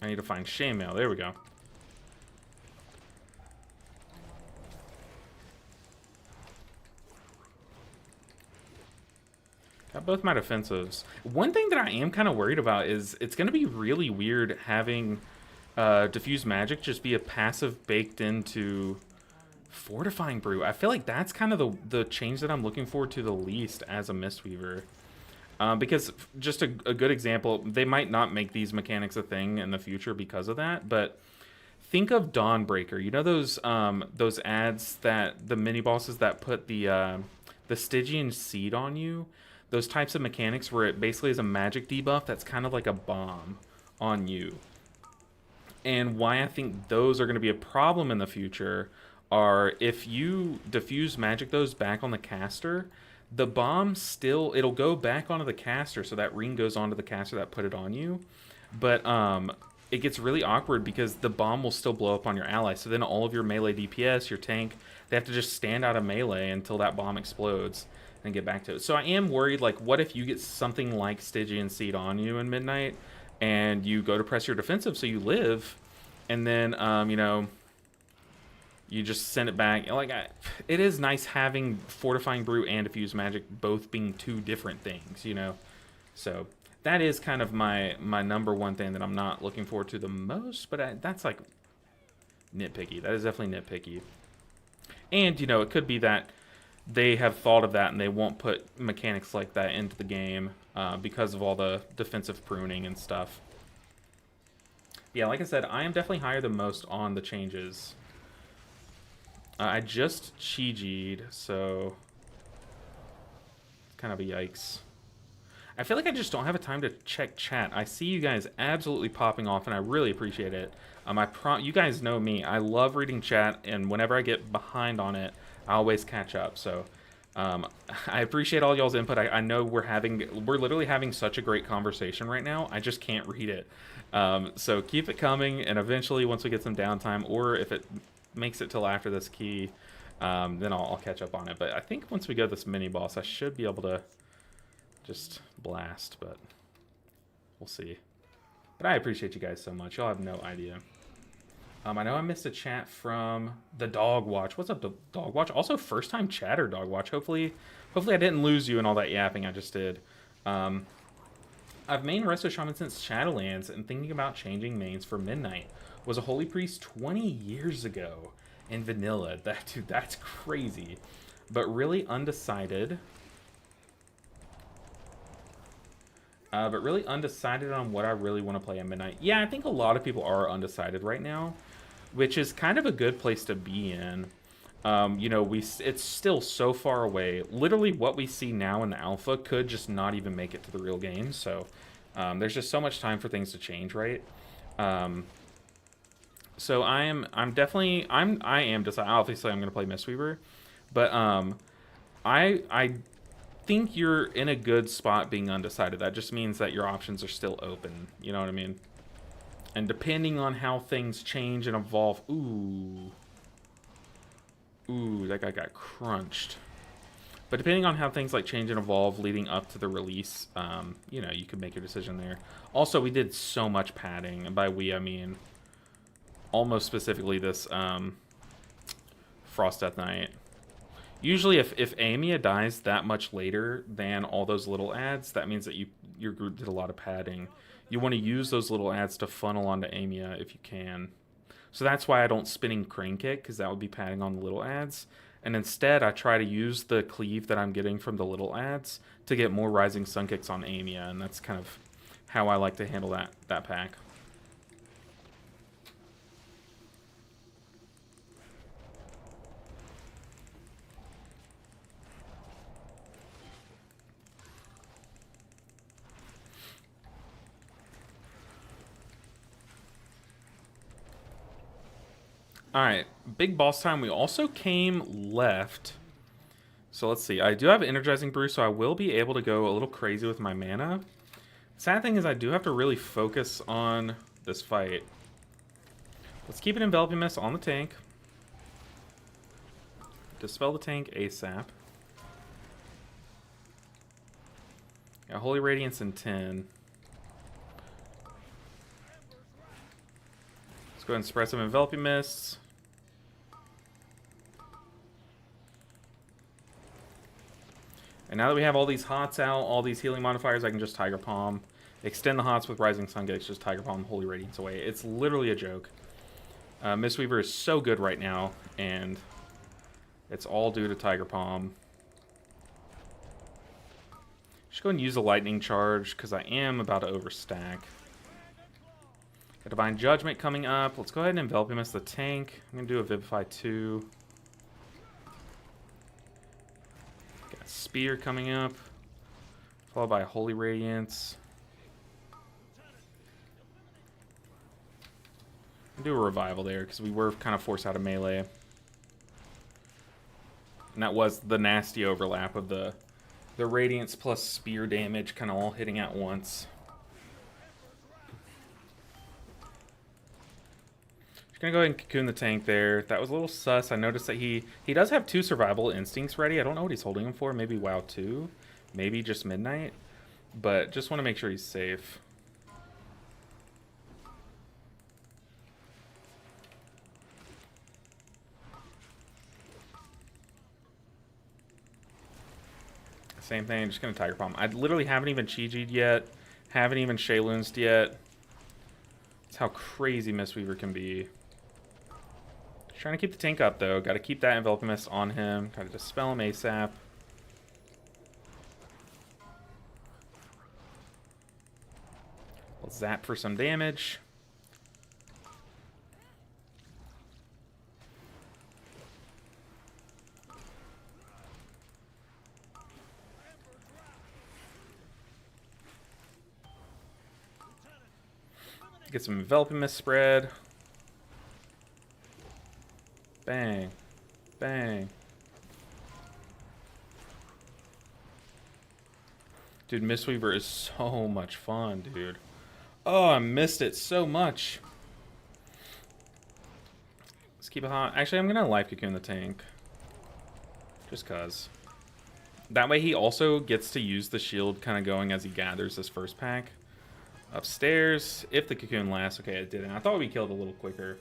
I need to find Shaymail. There we go. Got both my defensives. One thing that I am kind of worried about is it's going to be really weird having diffuse magic just be a passive baked into fortifying brew. I feel like that's kind of the change that I'm looking forward to the least as a Mistweaver. Because just a good example, they might not make these mechanics a thing in the future because of that, but think of Dawnbreaker. You know those ads that the mini bosses that put the Stygian seed on you? Those types of mechanics where it basically is a magic debuff that's kind of like a bomb on you. And why I think those are going to be a problem in the future are if you diffuse magic those back on the caster, the bomb still, it'll go back onto the caster, so that ring goes onto the caster that put it on you. But it gets really awkward because the bomb will still blow up on your ally. So then all of your melee DPS, your tank, they have to just stand out of melee until that bomb explodes and get back to it. So I am worried, like, what if you get something like Stygian Seed on you in Midnight and you go to press your defensive so you live, and then, you know, you just send it back. Like, it is nice having Fortifying Brew and Diffuse Magic both being two different things, you know? So that is kind of my number one thing that I'm not looking forward to the most, but that's, like, nitpicky. That is definitely nitpicky. And, you know, it could be that they have thought of that and they won't put mechanics like that into the game because of all the defensive pruning and stuff. Yeah, like I said, I am definitely higher than most on the changes. I just Chi-G'd, so it's kind of a yikes. I feel like I just don't have a time to check chat. I see you guys absolutely popping off, and I really appreciate it. You guys know me. I love reading chat, and whenever I get behind on it, I always catch up. So I appreciate all y'all's input. I know we're literally having such a great conversation right now. I just can't read it. So keep it coming, and eventually, once we get some downtime, or if it makes it till after this key, then I'll catch up on it. But I think once we go this mini boss, I should be able to just blast, but we'll see. But I appreciate you guys so much. Y'all have no idea. I know I missed a chat from the Dog Watch. What's up, Dog Watch? Also, first time chatter, Dog Watch. Hopefully I didn't lose you in all that yapping I just did. I've mained Resto Shaman since Shadowlands and thinking about changing mains for Midnight. Was a Holy Priest 20 years ago in vanilla. Dude, that's crazy. But really undecided. On what I really want to play at Midnight. Yeah, I think a lot of people are undecided right now, which is kind of a good place to be in. You know, it's still so far away. Literally, what we see now in the alpha could just not even make it to the real game. So there's just so much time for things to change, right? So I am decided. Obviously, I'm going to play Mistweaver, but I think you're in a good spot being undecided. That just means that your options are still open. You know what I mean? And depending on how things change and evolve, ooh, that guy got crunched. But depending on how things like change and evolve leading up to the release, you know, you could make your decision there. Also, we did so much padding, and by we I mean almost specifically this Frost Death Knight. Usually, if Amia dies that much later than all those little ads, that means that your group did a lot of padding. You want to use those little ads to funnel onto Amia if you can. So that's why I don't spinning Crane Kick, because that would be padding on the little ads. And instead, I try to use the cleave that I'm getting from the little ads to get more Rising Sun Kicks on Amia, and that's kind of how I like to handle that pack. Alright, big boss time. We also came left. So let's see. I do have Energizing Brew, so I will be able to go a little crazy with my mana. Sad thing is I do have to really focus on this fight. Let's keep an Enveloping Mist on the tank. Dispel the tank ASAP. Got Holy Radiance in 10. Let's go ahead and spread some Enveloping Mists. And now that we have all these hots out, all these healing modifiers, I can just Tiger Palm. Extend the hots with Rising Sun Gates, just Tiger Palm, Holy Radiance away. It's literally a joke. Mistweaver is so good right now, and it's all due to Tiger Palm. Just go and use a Lightning Charge, because I am about to overstack. A Divine Judgment coming up. Let's go ahead and envelop him as the tank. I'm going to do a Vivify 2. Got Spear coming up, followed by Holy Radiance. Do a revival there because we were kind of forced out of melee. And that was the nasty overlap of the Radiance plus Spear damage kind of all hitting at once. Just gonna go ahead and cocoon the tank there. That was a little sus. I noticed that he does have 2 survival instincts ready. I don't know what he's holding him for. Maybe WoW 2. Maybe just Midnight. But just want to make sure he's safe. Same thing, just gonna Tiger Palm. I literally haven't even Chi-Chi'd yet. Haven't even Shayluns'd yet. That's how crazy Mistweaver can be. Just trying to keep the tank up though. Gotta keep that Enveloping Mist on him. Gotta dispel him ASAP. We'll zap for some damage. Get some Enveloping Mist spread. Bang. Bang. Dude, Mistweaver is so much fun, dude. Oh, I missed it so much. Let's keep it hot. Actually, I'm going to Life Cocoon the tank. Just cuz. That way he also gets to use the shield kind of going as he gathers this first pack. Upstairs, if the cocoon lasts. Okay, it didn't. I thought we killed a little quicker.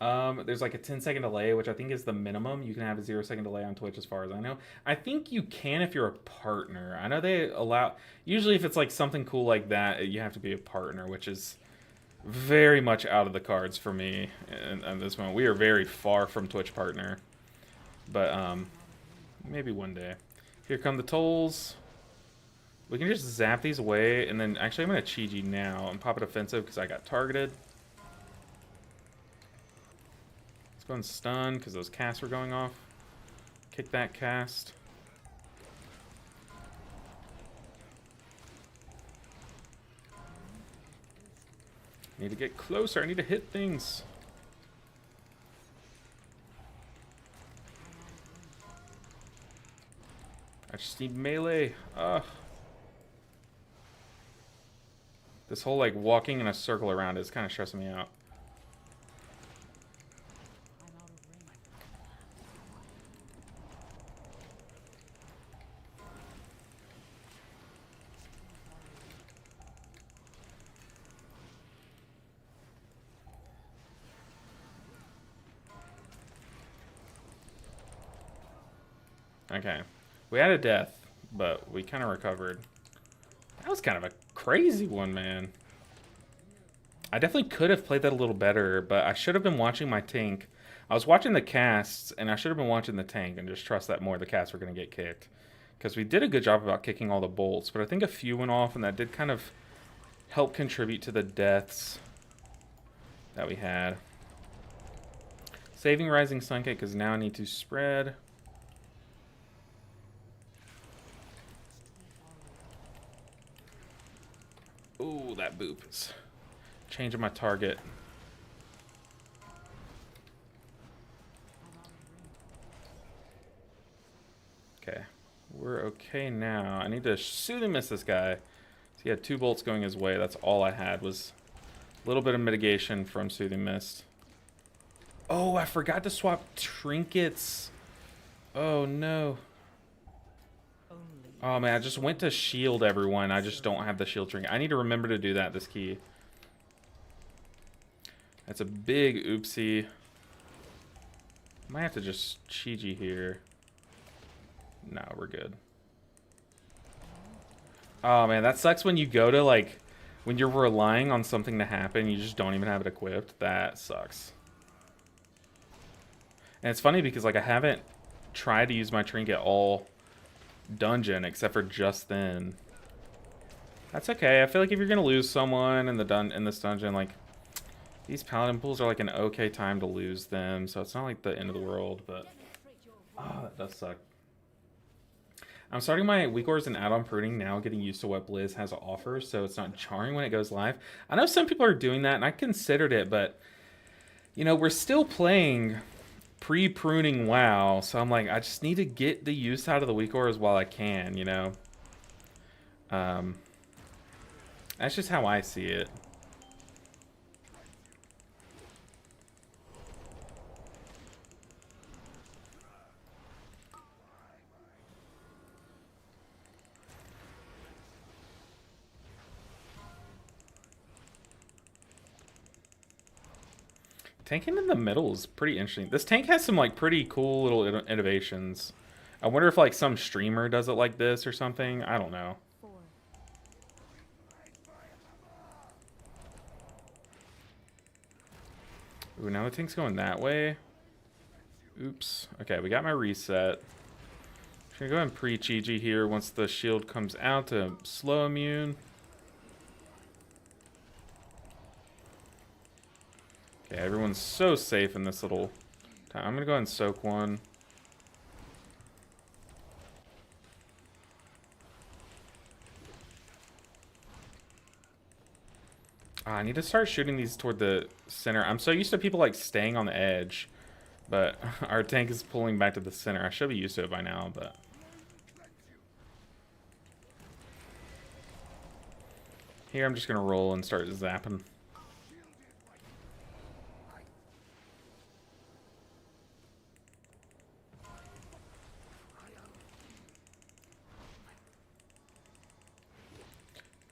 There's like a 10-second delay, which I think is the minimum. You can have a 0-second delay on Twitch as far as I know. I think you can if you're a partner. I know they allow... Usually if it's like something cool like that, you have to be a partner, which is very much out of the cards for me at this moment. We are very far from Twitch partner. But, maybe one day. Here come the tolls. We can just zap these away, and then actually I'm going to Chi-Chi now and pop it offensive because I got targeted. Let's go and stun because those casts were going off. Kick that cast. Need to get closer. I need to hit things. I just need melee. Ugh. This whole, like, walking in a circle around is kind of stressing me out. Okay. We had a death, but we kind of recovered. That was kind of a crazy one, man. I definitely could have played that a little better, but I should have been watching my tank. I was watching the casts, and I should have been watching the tank and just trust that more the casts were going to get kicked. Because we did a good job about kicking all the bolts, but I think a few went off, and that did kind of help contribute to the deaths that we had. Saving Rising Sun Gate, because now I need to spread. Ooh, that boop is changing my target. Okay, we're okay now. I need to Soothing Mist this guy. So he had 2 bolts going his way. That's all I had was a little bit of mitigation from Soothing Mist. Oh, I forgot to swap trinkets. Oh, no. Oh, man, I just went to shield everyone. I just don't have the shield trinket. I need to remember to do that this key. That's a big oopsie. Might have to just Chi-Chi here. No, we're good. Oh man, that sucks when you go to like when you're relying on something to happen, you just don't even have it equipped. That sucks. And it's funny because like I haven't tried to use my trinket all dungeon except for just then. That's okay. I feel like if you're gonna lose someone in the in this dungeon, like these paladin pools are like an okay time to lose them, so it's not like the end of the world. But oh, that does suck. I'm starting my weak ores and add-on pruning now, getting used to what Blizz has to offer, so it's not jarring when it goes live. I know some people are doing that, and I considered it, but you know we're still playing pre-pruning WoW, so I'm like, I just need to get the use out of the weak ores while I can, you know. Um, that's just how I see it. Tanking in the middle is pretty interesting. This tank has some like pretty cool little innovations. I wonder if like some streamer does it like this or something. I don't know. Ooh, now the tank's going that way. Oops. Okay, we got my reset. I'm gonna go ahead and pre-Chi here once the shield comes out to slow immune. Okay, everyone's so safe in this little time. I'm gonna go ahead and soak one. I need to start shooting these toward the center. I'm so used to people like staying on the edge, but our tank is pulling back to the center. I should be used to it by now, but here I'm just gonna roll and start zapping.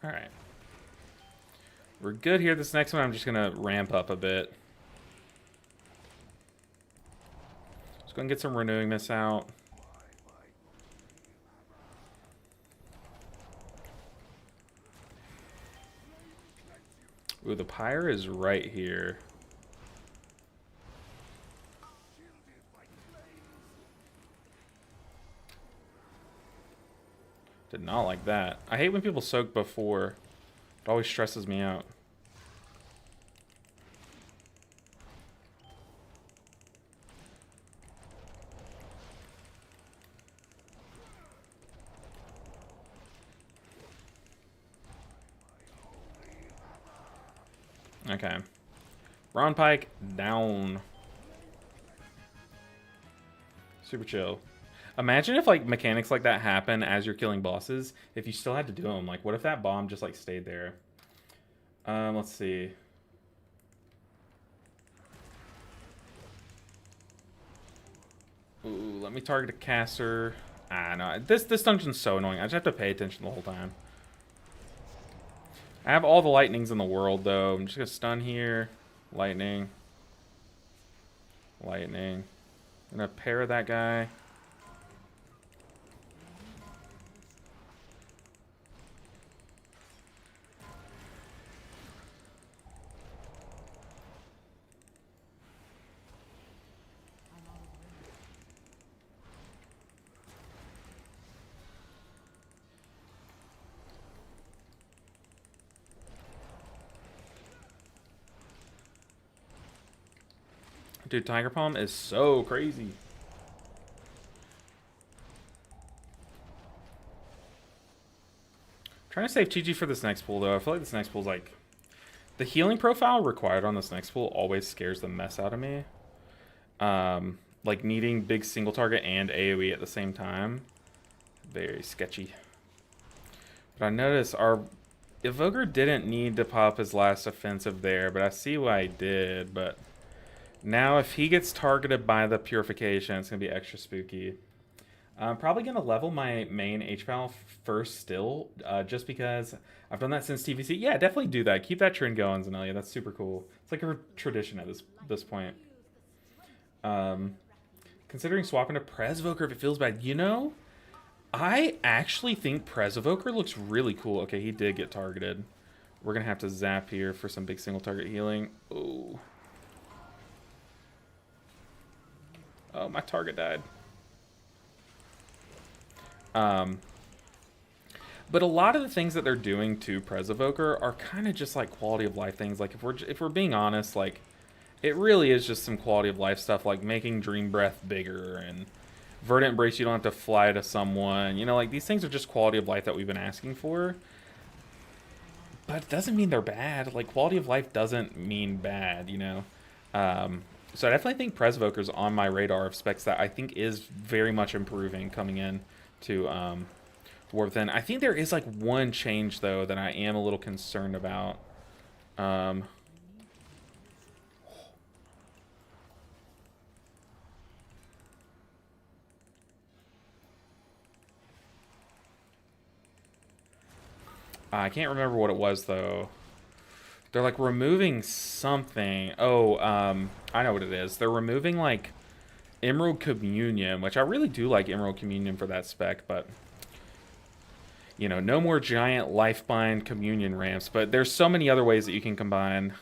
All right. We're good here. This next one I'm just gonna ramp up a bit. Let's go and get some renewing this out. Ooh, the pyre is right here. Did not like that. I hate when people soak before. It always stresses me out. Okay. Ron Pike down. Super chill. Imagine if like mechanics like that happen as you're killing bosses. If you still had to do them, like what if that bomb just like stayed there? Let's see. Ooh, let me target a caster. Ah, no, this dungeon's so annoying. I just have to pay attention the whole time. I have all the lightnings in the world, though. I'm just gonna stun here. Lightning. Lightning. I'm gonna pair that guy. Dude, Tiger Palm is so crazy. Trying to save TG for this next pool, though. I feel like this next pool's like... The healing profile required on this next pool always scares the mess out of me. Like needing big single target and AoE at the same time. Very sketchy. But I noticed our Evoker didn't need to pop his last offensive there, but I see why he did, but... Now, if he gets targeted by the Purification, it's going to be extra spooky. I'm probably going to level my main HPAL first still, just because I've done that since TVC. Yeah, definitely do that. Keep that trend going, Zenelia. That's super cool. It's like a tradition at this point. Considering swapping to Presvoker if it feels bad. You know, I actually think Presovoker looks really cool. Okay, he did get targeted. We're going to have to zap here for some big single target healing. Oh. Oh, my target died. But a lot of the things that they're doing to Presovoker are kind of just like quality of life things. Like if we're being honest, like it really is just some quality of life stuff, like making Dream Breath bigger and Verdant Embrace. You don't have to fly to someone. You know, like these things are just quality of life that we've been asking for. But it doesn't mean they're bad. Like quality of life doesn't mean bad. You know. So I definitely think Presovoker's on my radar of specs that I think is very much improving coming in to War Within. I think there is like one change though that I am a little concerned about. I can't remember what it was though. They're like removing something. Oh, I know what it is. They're removing like Emerald Communion, which I really do like Emerald Communion for that spec, but you know, no more giant Lifebind Communion ramps. But there's so many other ways that you can combine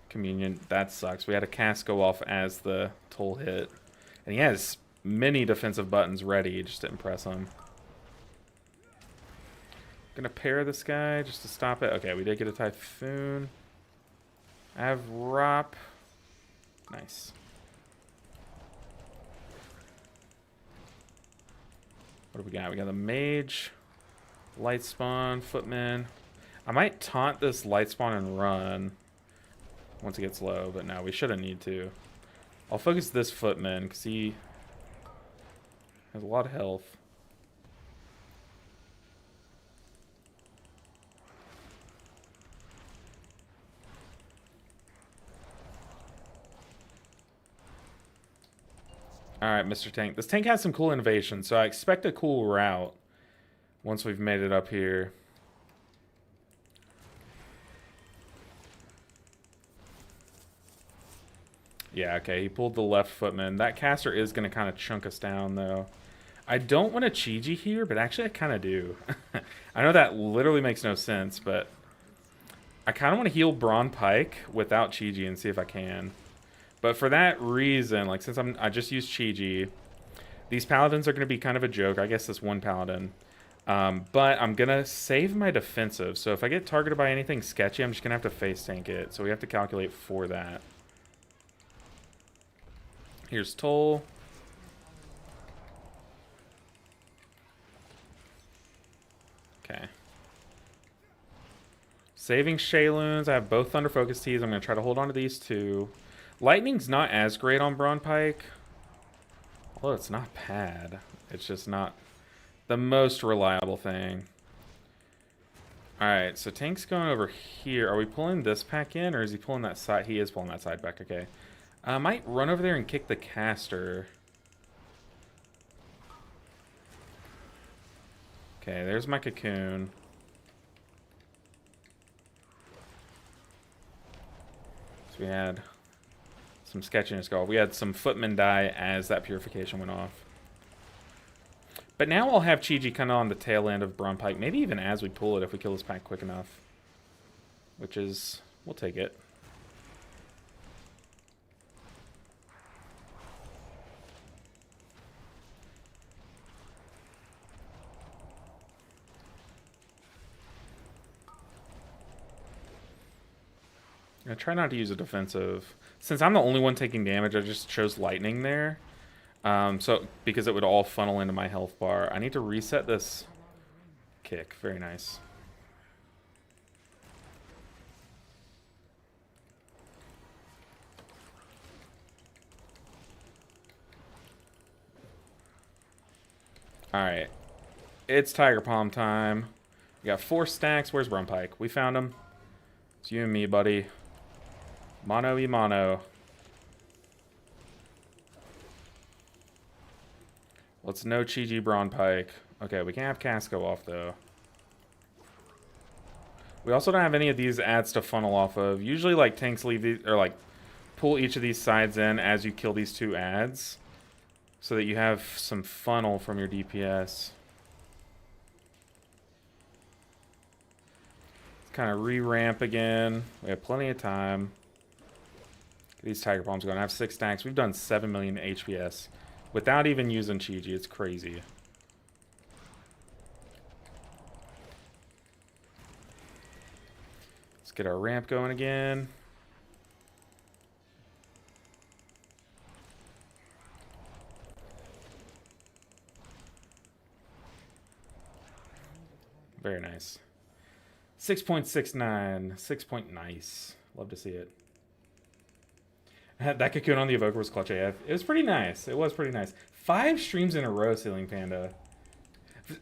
Communion. That sucks. We had a cast go off as the toll hit, and he has many defensive buttons ready just to impress him. Gonna pair this guy just to stop it. Okay, we did get a Typhoon. I have Rop. Nice. What do we got? We got the Mage, Light Spawn, Footman. I might taunt this Light Spawn and run once it gets low, but no, we shouldn't need to. I'll focus this Footman because he has a lot of health. Alright, Mr. Tank. This tank has some cool innovations, so I expect a cool route once we've made it up here. Yeah, okay, he pulled the left Footman. That caster is going to kind of chunk us down, though. I don't want a Chi-Ji here, but actually I kind of do. I know that literally makes no sense, but I kind of want to heal Braun Pike without Chi-Ji and see if I can. But for that reason, like since I just used Chi-Ji, these paladins are going to be kind of a joke. I guess this one paladin. But I'm going to save my defensive. So if I get targeted by anything sketchy, I'm just going to have to face tank it. So we have to calculate for that. Here's Toll. Okay. Saving Shayloons. I have both Thunder Focus Teas. I'm going to try to hold on to these two. Lightning's not as great on Braun Pike. Although it's not bad. It's just not the most reliable thing. Alright, so Tank's going over here. Are we pulling this pack in, or is he pulling that side? He is pulling that side back, okay. I might run over there and kick the caster. Okay, there's my Cocoon. So we had some sketchiness go off. We had some Footmen die as that purification went off. But now I'll have Chi-Ji kind of on the tail end of Braun Pike. Maybe even as we pull it if we kill this pack quick enough. Which is, we'll take it. I try not to use a defensive. Since I'm the only one taking damage, I just chose Lightning there. So because it would all funnel into my health bar. I need to reset this kick. Very nice. Alright. It's Tiger Palm time. We got 4 stacks. Where's Braun Pike? We found him. It's you and me, buddy. Mono y mono. Let's no Chi-Ji Braun Pike. Okay, we can't have Casco off, though. We also don't have any of these ads to funnel off of. Usually, like, tanks leave these, or, like, pull each of these sides in as you kill these 2 ads. So that you have some funnel from your DPS. kind of re-ramp again. We have plenty of time. Get these Tiger Bombs going. I have 6 stacks. We've done 7 million HPS without even using Chi-Ji. It's crazy. Let's get our ramp going again. Very nice. 6.69. 6 point nice. Love to see it. That cocoon on the Evoker was clutch AF. It was pretty nice. It was pretty nice. 5 streams in a row, Ceiling Panda.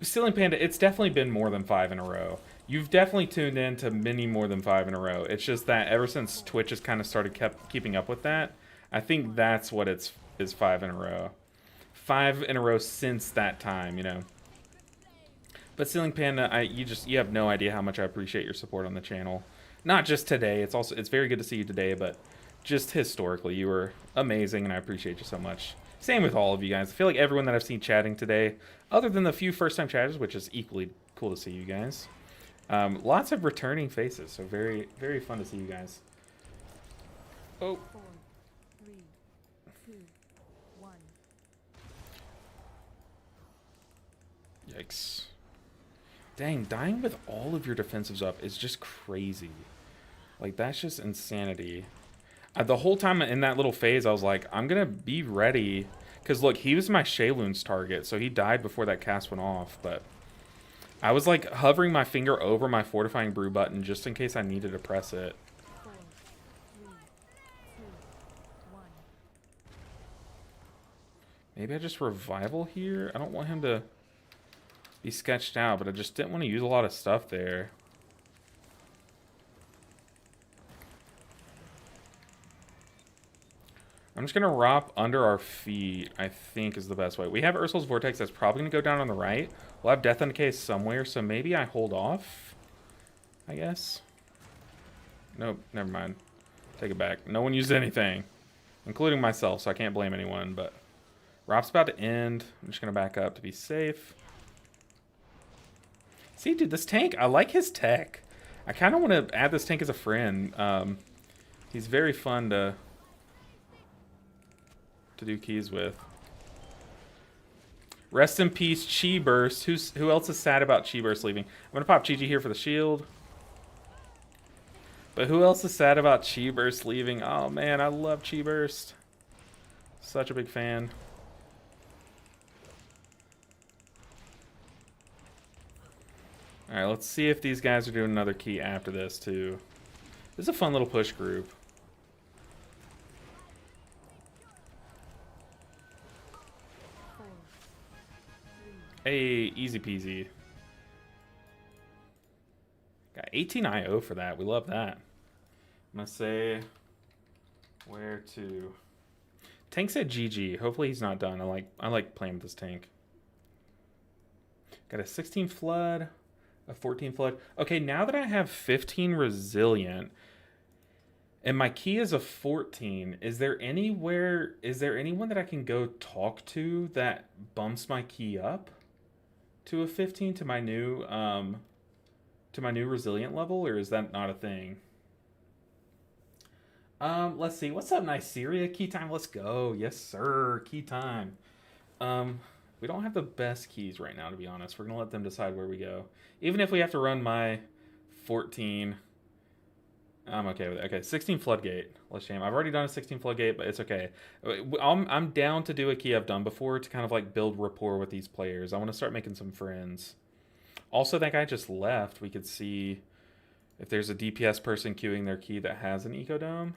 Ceiling Panda, it's definitely been more than 5 in a row. You've definitely tuned in to many more than 5 in a row. It's just that ever since Twitch has kind of started keeping up with that, I think that's what is 5 in a row. 5 in a row since that time, you know. But Ceiling Panda, you have no idea how much I appreciate your support on the channel. Not just today. It's very good to see you today, but just historically, you were amazing, and I appreciate you so much. Same with all of you guys. I feel like everyone that I've seen chatting today, other than the few first-time chatters, which is equally cool to see you guys. Lots of returning faces, so very, very fun to see you guys. Oh. 4, 3, 2, 1. Yikes. Dang, dying with all of your defensives up is just crazy. Like, that's just insanity. The whole time in that little phase, I was like, I'm going to be ready. Because, look, he was my Shayloon's target, so he died before that cast went off. But I was, like, hovering my finger over my Fortifying Brew button just in case I needed to press it. 4, 3, 2, 1. Maybe I just Revival here? I don't want him to be sketched out, but I just didn't want to use a lot of stuff there. I'm just going to ROP under our feet, I think is the best way. We have Ursul's Vortex that's probably going to go down on the right. We'll have Death and Decay somewhere, so maybe I hold off, I guess. Nope, never mind. Take it back. No one used anything, including myself, so I can't blame anyone, but ROP's about to end. I'm just going to back up to be safe. See, dude, this tank, I like his tech. I kind of want to add this tank as a friend. He's very fun to do keys with. Rest in peace, Chi Burst. Who else is sad about Chi Burst leaving? I'm gonna pop Chi here for the shield. But who else is sad about Chi Burst leaving? Oh man, I love Chi Burst. Such a big fan. Alright, let's see if these guys are doing another key after this too. This is a fun little push group. Hey, easy peasy. Got 18 IO for that. We love that. I'm gonna say where to. Tank said GG. Hopefully he's not done. I like playing with this tank. Got a 16 flood, a 14 flood. Okay, now that I have 15 resilient and my key is a 14, is there anyone that I can go talk to that bumps my key up to a 15 to my new resilient level, or is that not a thing? Let's see. What's up, Nigeria? Key time. Let's go. Yes, sir. Key time. We don't have the best keys right now, to be honest. We're gonna let them decide where we go. Even if we have to run my 14, I'm okay with it. Okay, 16 Floodgate. Let's jam. I've already done a 16 Floodgate, but it's okay. I'm down to do a key I've done before to kind of like build rapport with these players. I want to start making some friends. Also, that guy just left. We could see if there's a DPS person queuing their key that has an Ecodome.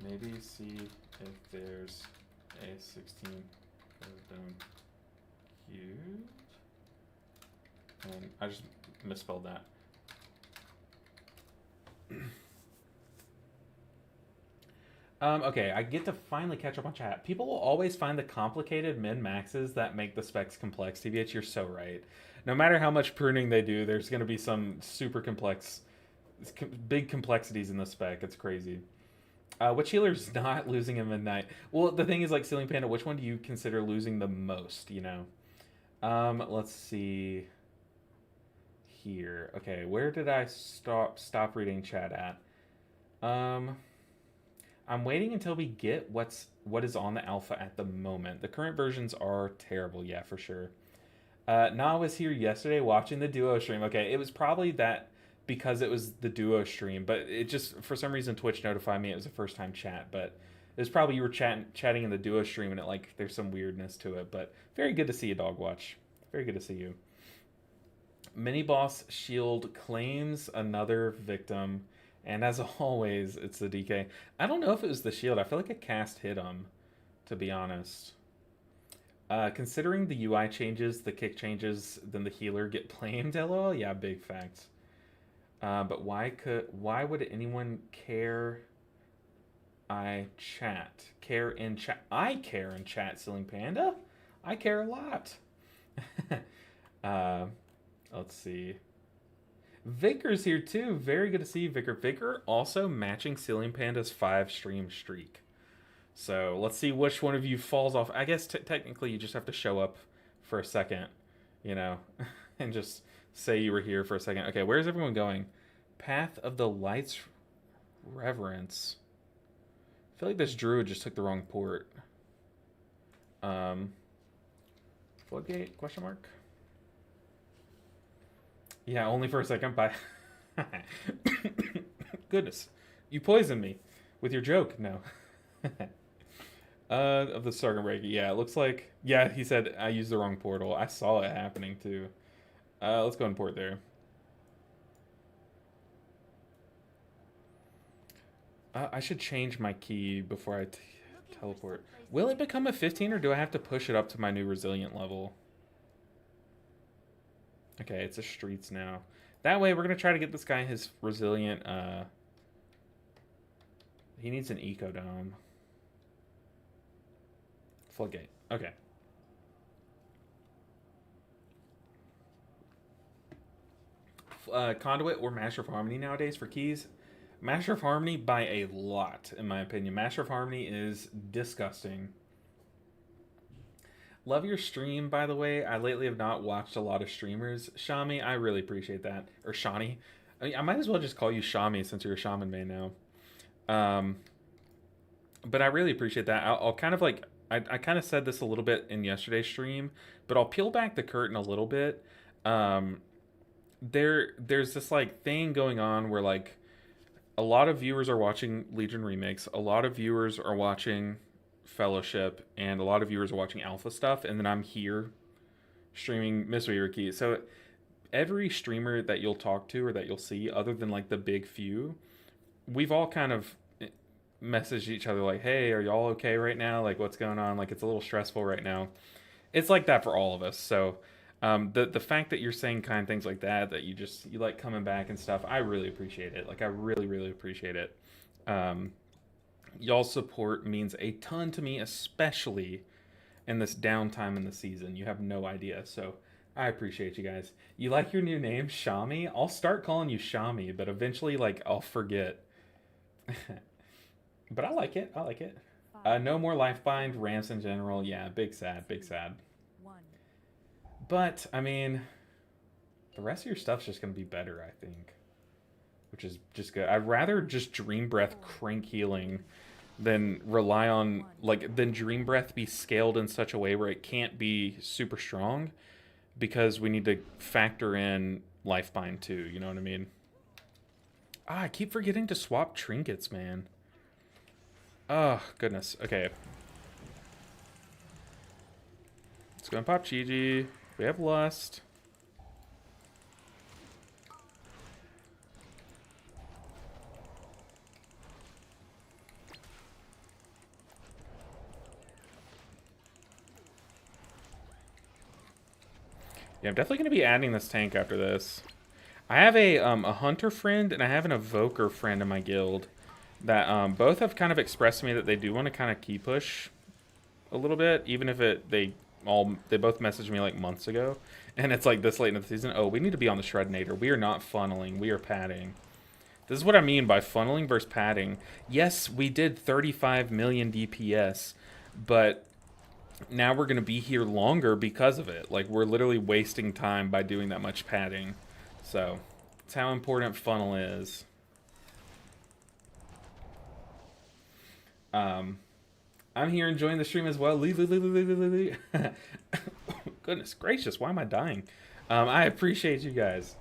Maybe see if there's a 16 Ecodome queued. And I just misspelled that. Okay, I get to finally catch up on chat. People will always find the complicated min-maxes that make the specs complex. TBH, you're so right. No matter how much pruning they do, there's going to be some super complex, big complexities in the spec. It's crazy. Which healer's not losing in Midnight? Well, the thing is, like, Ceiling Panda, which one do you consider losing the most, you know? Let's see here. Okay, where did I stop reading chat at? Um, I'm waiting until we get what is on the alpha at the moment. The current versions are terrible, yeah, for sure. Na was here yesterday watching the duo stream. Okay, it was probably that because it was the duo stream, but it just for some reason Twitch notified me it was a first time chat. But it was probably you were chatting in the duo stream and it like there's some weirdness to it. But very good to see you, Dog Watch. Very good to see you. Mini boss shield claims another victim, and as always, it's the DK. I don't know if it was the shield. I feel like a cast hit him, to be honest. Considering the UI changes, the kick changes, then the healer get claimed. LOL, yeah, big facts. But why would anyone care? Care in chat. I care in chat, Ceiling Panda. I care a lot. Let's see. Vicar's here too. Very good to see you, Vicar. Vicar also matching Ceiling Panda's 5-stream streak. So let's see which one of you falls off. I guess technically you just have to show up for a second, you know, and just say you were here for a second. Okay, where's everyone going? Path of the Light's Reverence. I feel like this druid just took the wrong port. Floodgate, question mark? Yeah, only for a second. Bye. Goodness. You poisoned me with your joke. No. Of the Sargon Reiki. Yeah, it looks like... Yeah, he said I used the wrong portal. I saw it happening, too. Let's go and port there. I should change my key before I teleport. Will it become a 15, or do I have to push it up to my new resilient level? Okay, it's a streets now. That way, we're going to try to get this guy his resilient... He needs an ecodome. Floodgate. Okay. Conduit or Master of Harmony nowadays for keys? Master of Harmony by a lot, in my opinion. Master of Harmony is disgusting. Love your stream, by the way. I lately have not watched a lot of streamers. Shami, I really appreciate that. Or Shani. I mean, I might as well just call you Shami since you're a shaman main now. But I really appreciate that. I'll kind of like... I kind of said this a little bit in yesterday's stream, but I'll peel back the curtain a little bit. There's this like thing going on where like a lot of viewers are watching Legion remakes, a lot of viewers are watching Fellowship, and a lot of viewers are watching Alpha stuff, and then I'm here streaming Mistweaver Key. So every streamer that you'll talk to or that you'll see, other than like the big few, we've all kind of messaged each other like, hey, are y'all okay right now? Like, what's going on? Like, it's a little stressful right now. It's like that for all of us. So the fact that you're saying kind things like that you like coming back and stuff, I really appreciate it. Like, I really, really appreciate it. Y'all's support means a ton to me, especially in this downtime in the season. You have no idea. So I appreciate you guys. You like your new name, Shami? I'll start calling you Shami, but eventually, like, I'll forget. But I like it. I like it. No more Lifebind, ramps in general. Yeah, big sad, big sad. But, I mean, the rest of your stuff's just going to be better, I think. Which is just good. I'd rather just Dream Breath crank healing than rely on, like, than Dream Breath be scaled in such a way where it can't be super strong because we need to factor in Lifebind too, you know what I mean? I keep forgetting to swap trinkets, man. Oh, goodness. Okay. Let's go and pop Chi-Chi. We have Lust. Yeah, I'm definitely going to be adding this tank after this. I have a hunter friend and I have an evoker friend in my guild that both have kind of expressed to me that they do want to kind of key push a little bit, even if they both messaged me like months ago, and it's like this late in the season. Oh, we need to be on the Shredinator. We are not funneling. We are padding. This is what I mean by funneling versus padding. Yes, we did 35 million DPS, but now we're going to be here longer because of it. Like, we're literally wasting time by doing that much padding. So, it's how important funnel is. I'm here enjoying the stream as well. Goodness gracious, why am I dying? I appreciate you guys.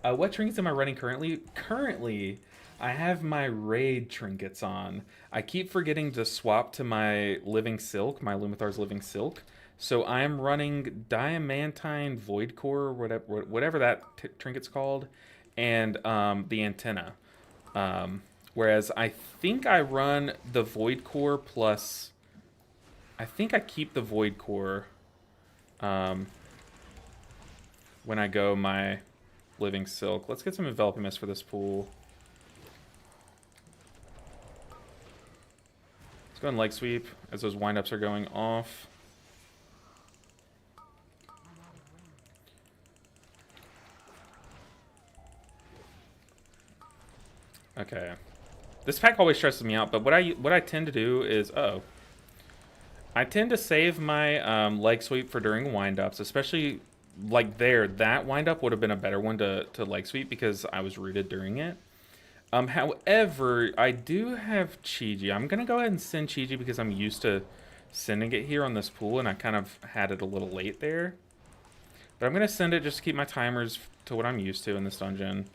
What trinkets am I running currently? Currently, I have my raid trinkets on. I keep forgetting to swap to my living silk, my Lumithar's living silk. So I am running diamantine void core, whatever that trinket's called, and the antenna. Whereas I think I run the void core plus. I think I keep the void core when I go my living silk. Let's get some enveloping mist for this pool. Let's go and leg sweep as those windups are going off. Okay. This pack always stresses me out, but what I tend to do is I tend to save my leg sweep for during windups, especially like there. That windup would have been a better one to leg sweep because I was rooted during it. However, I do have Chi-Ji. I'm going to go ahead and send Chi-Ji because I'm used to sending it here on this pool, and I kind of had it a little late there. But I'm going to send it just to keep my timers to what I'm used to in this dungeon.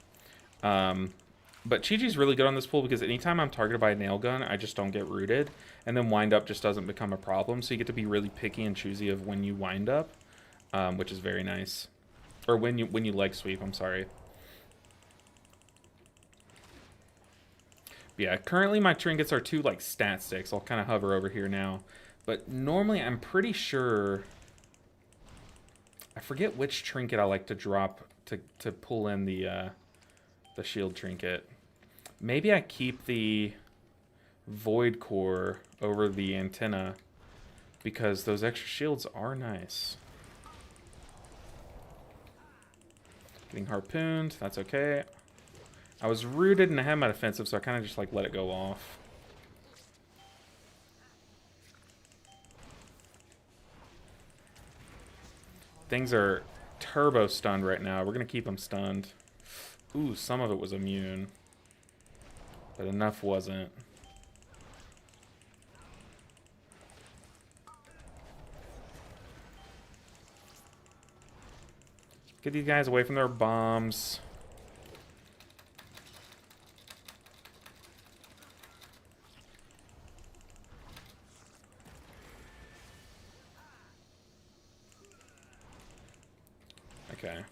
But Chi-Ji's really good on this pool because anytime I'm targeted by a nail gun, I just don't get rooted. And then wind up just doesn't become a problem. So you get to be really picky and choosy of when you wind up, which is very nice. Or when you leg sweep, I'm sorry. But yeah, currently my trinkets are 2 like stat sticks. I'll kind of hover over here now. But normally I'm pretty sure... I forget which trinket I like to drop to pull in the shield trinket. Maybe I keep the void core over the antenna because those extra shields are nice. Getting harpooned, that's okay. I was rooted and I had my defensive, so I kind of just like let it go off. Things are turbo stunned right now. We're gonna keep them stunned. Ooh, some of it was immune, but enough wasn't. Get these guys away from their bombs. Okay.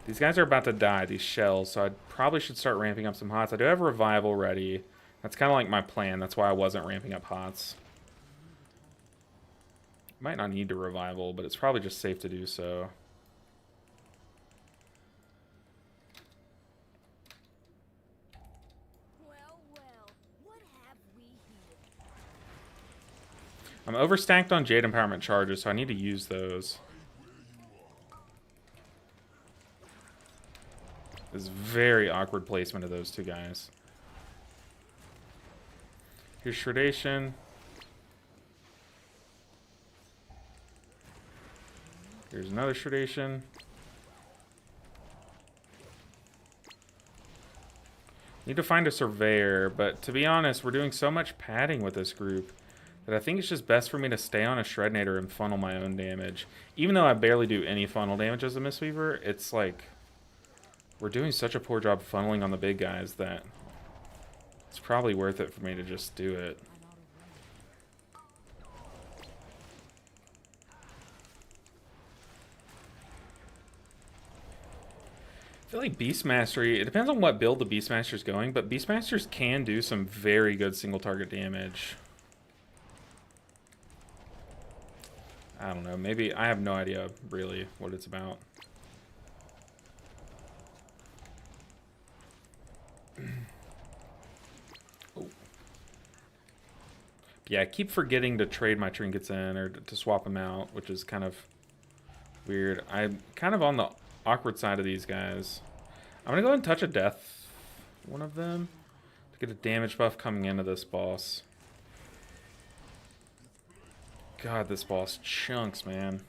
These guys are about to die, these shells, so I probably should start ramping up some hots. I do have revival ready. That's kind of like my plan. That's why I wasn't ramping up hots. Might not need to revival, but it's probably just safe to do so. What have we here? I'm overstacked on Jade Empowerment charges, so I need to use those. This is very awkward placement of those 2 guys. Here's Shredation. Here's another Shredation. Need to find a Surveyor, but to be honest, we're doing so much padding with this group that I think it's just best for me to stay on a Shrednator and funnel my own damage. Even though I barely do any funnel damage as a Mistweaver, it's like... we're doing such a poor job funneling on the big guys that it's probably worth it for me to just do it. I feel like Beast Mastery, it depends on what build the Beastmaster's going, but Beastmasters can do some very good single target damage. I don't know, maybe, I have no idea really what it's about. Oh. Yeah, I keep forgetting to trade my trinkets in or to swap them out, which is kind of weird. I'm kind of on the awkward side of these guys. I'm gonna go ahead and touch a death one of them to get a damage buff coming into this boss. God, this boss chunks, man.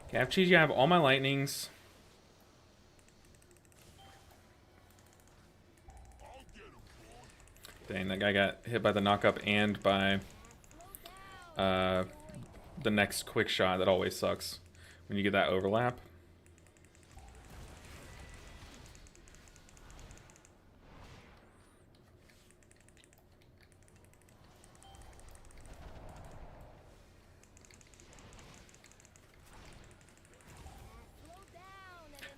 Okay, I have Chi-Ji, I have all my lightnings. Dang, that guy got hit by the knockup and by uh, the next quick shot. That always sucks when you get that overlap.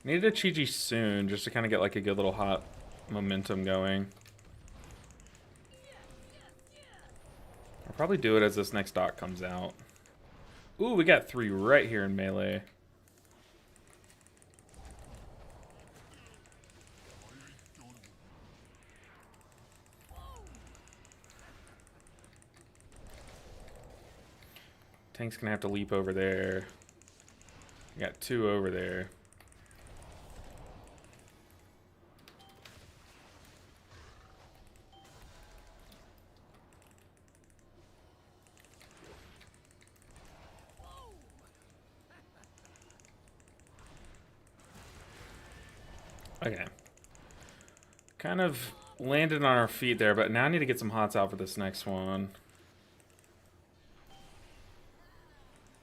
Needed a Chi-Ji soon just to kind of get like a good little hot momentum going. I'll probably do it as this next dot comes out. Ooh, we got 3 right here in melee. Tank's gonna have to leap over there. We got 2 over there. Okay. Kind of landed on our feet there, but now I need to get some hots out for this next one.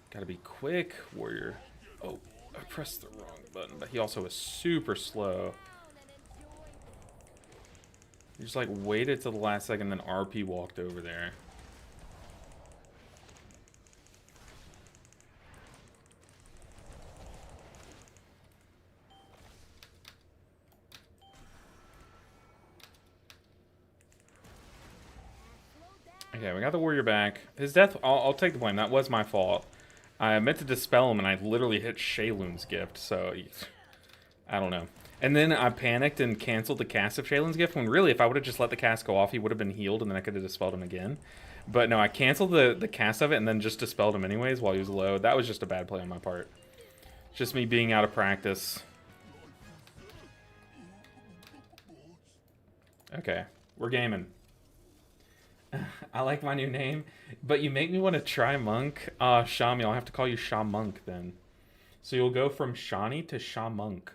Gotta be quick, warrior. Oh, I pressed the wrong button, but he also is super slow. He just like waited till the last second, then RP walked over there. Okay, we got the warrior back. His death, I'll take the blame. That was my fault. I meant to dispel him, and I literally hit Shaylun's gift, so I don't know. And then I panicked and canceled the cast of Shaylun's gift, when really, if I would have just let the cast go off, he would have been healed, and then I could have dispelled him again. But no, I canceled the cast of it, and then just dispelled him anyways while he was low. That was just a bad play on my part. Just me being out of practice. Okay, we're gaming. I like my new name, but you make me want to try Monk. Shami, I'll have to call you Sha Monk then. So you'll go from Shani to Sha Monk,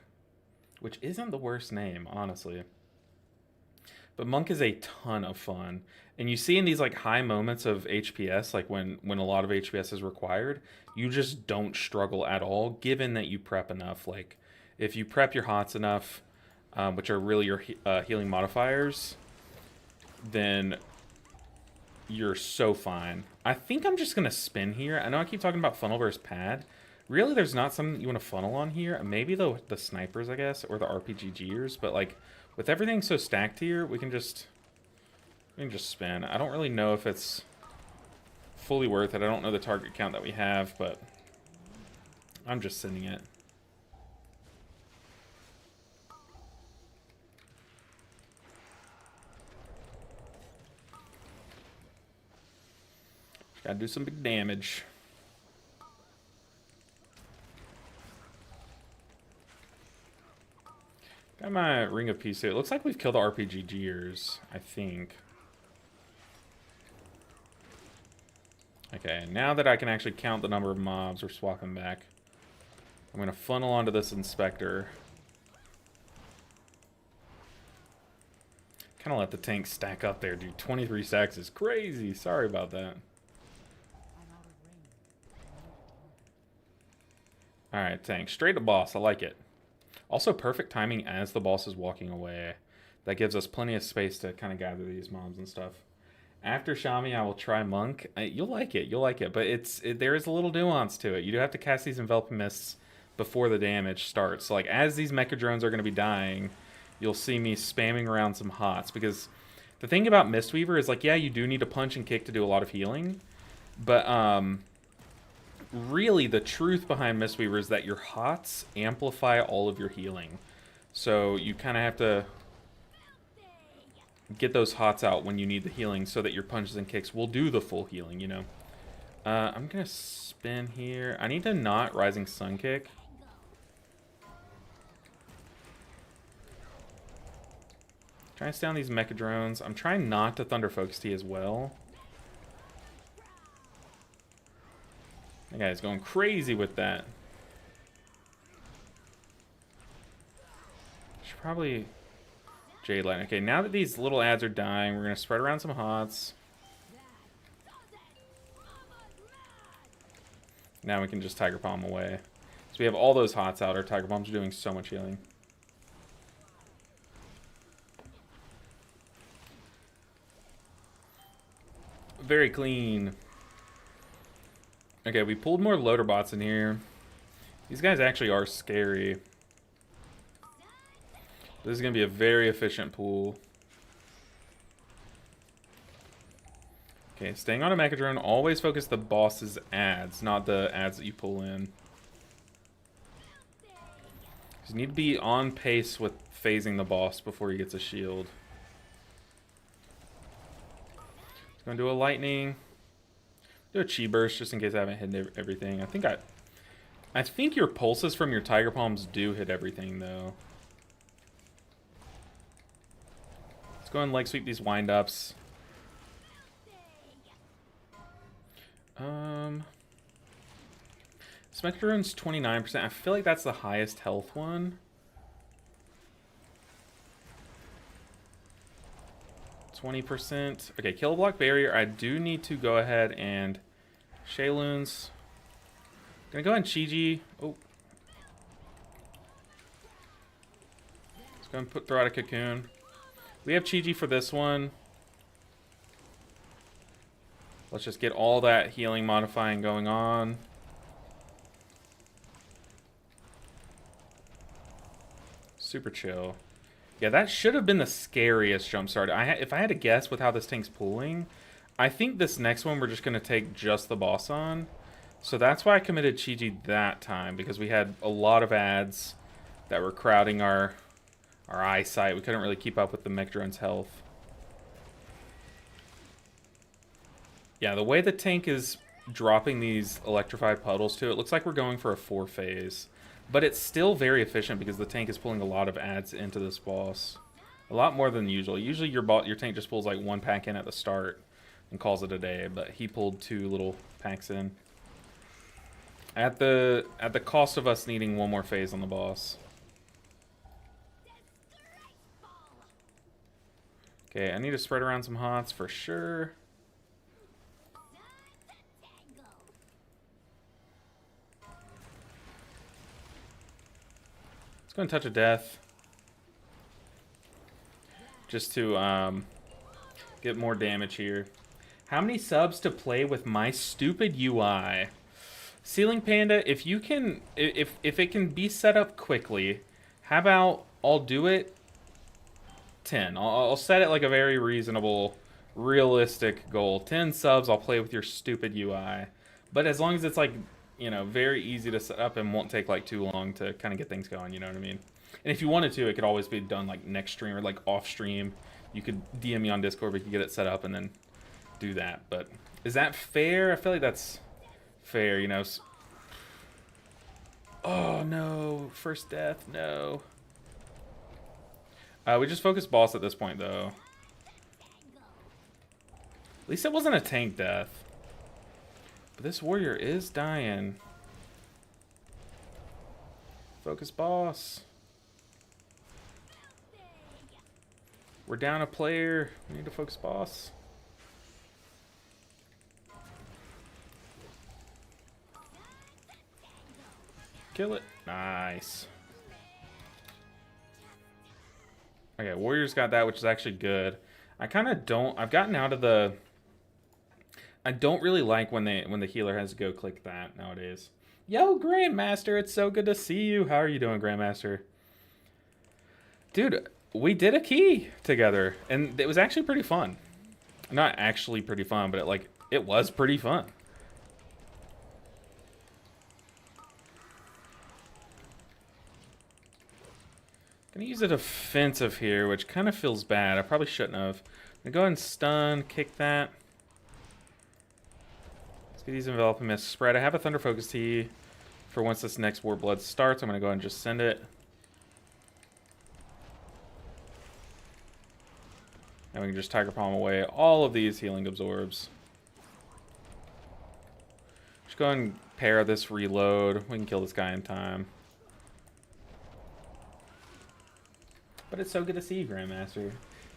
which isn't the worst name, honestly. But Monk is a ton of fun. And you see in these like high moments of HPS, like when a lot of HPS is required, you just don't struggle at all, given that you prep enough. Like, if you prep your hots enough, which are really your healing modifiers, then you're so fine. I think I'm just going to spin here. I know I keep talking about funnel versus pad. Really, there's not something you want to funnel on here. Maybe the snipers, I guess, or the RPGers. But, like, with everything so stacked here, we can just spin. I don't really know if it's fully worth it. I don't know the target count that we have, but I'm just sending it. Gotta do some big damage. Got my Ring of Peace here. It looks like we've killed the RPGers, I think. Okay, now that I can actually count the number of mobs, we're swapping back. I'm gonna funnel onto this inspector. Kind of let the tank stack up there, dude. 23 stacks is crazy. Sorry about that. Alright, tank. Straight to boss. I like it. Also, perfect timing as the boss is walking away. That gives us plenty of space to kind of gather these mobs and stuff. After Shami, I will try Monk. You'll like it. You'll like it. But there is a little nuance to it. You do have to cast these enveloping mists before the damage starts. So, like, as these mecha drones are going to be dying, you'll see me spamming around some hots. Because the thing about Mistweaver is, like, yeah, you do need to punch and kick to do a lot of healing. But, really, the truth behind Mistweaver is that your hots amplify all of your healing. So you kind of have to get those hots out when you need the healing so that your punches and kicks will do the full healing, you know. I'm going to spin here. I need to not Rising Sun Kick. Trying to stay on these mecha drones. I'm trying not to Thunder Focus Tea as well. That guy's going crazy with that. Should probably Jade Light. Okay, now that these little ads are dying, we're gonna spread around some hots. Now we can just Tiger Palm away. So we have all those hots out. Our Tiger Palms are doing so much healing. Very clean. Okay, we pulled more loader bots in here. These guys actually are scary. This is going to be a very efficient pool. Okay, staying on a Mecha Drone. Always focus the boss's ads, not the ads that you pull in. You need to be on pace with phasing the boss before he gets a shield. Gonna do a lightning. Do a chi burst just in case I haven't hit everything. I think your pulses from your Tiger Palms do hit everything though. Let's go and leg sweep these wind-ups. Spectre's 29%. I feel like that's the highest health one. 20%. Okay, kill block barrier. I do need to go ahead and Shayloons. Gonna go ahead and Chi-Ji. Oh. Let's go and throw out a cocoon. We have Chi-Ji for this one. Let's just get all that healing modifying going on. Super chill. Yeah, that should have been the scariest jump start. If I had to guess with how this tank's pulling, I think this next one we're just going to take just the boss on. So that's why I committed Chi-Ji that time, because we had a lot of ads that were crowding our eyesight. We couldn't really keep up with the Mech Drone's health. Yeah, the way the tank is dropping these electrified puddles to it, looks like we're going for a 4-phase. But it's still very efficient because the tank is pulling a lot of ads into this boss. A lot more than usual. Usually your tank just pulls like one pack in at the start and calls it a day, but he pulled 2 little packs in. At the cost of us needing one more phase on the boss. Okay, I need to spread around some hots for sure. Let's go and touch a death. Just to get more damage here. How many subs to play with my stupid UI? Ceiling Panda, if you can, if it can be set up quickly, how about I'll do it 10. I'll set it like a very reasonable, realistic goal. 10 subs, I'll play with your stupid UI. But as long as it's like, you know, very easy to set up and won't take like too long to kind of get things going, you know what I mean? And if you wanted to, it could always be done like next stream or like off stream. You could DM me on Discord, we could get it set up and then do that. But is that fair? I feel like that's fair, you know. Oh no, first death, no. We just focused boss at this point though. At least it wasn't a tank death. But this warrior is dying. Focus boss. We're down a player. We need to focus boss. Kill it. Nice. Okay, warrior's got that, which is actually good. I kind of don't... I've gotten out of the... I don't really like when the healer has to go click that nowadays. Yo, Grandmaster, it's so good to see you. How are you doing, Grandmaster? Dude, we did a key together, and it was actually pretty fun. Not actually pretty fun, but it was pretty fun. Gonna use a defensive here, which kind of feels bad. I probably shouldn't have. I'm gonna go ahead and stun, kick that. Let's get these enveloping mist spread. I have a Thunder Focus Tea for once this next War Blood starts. I'm gonna go ahead and just send it. And we can just Tiger Palm away all of these healing absorbs. Just go ahead and pair this reload. We can kill this guy in time. But it's so good to see you, Grandmaster.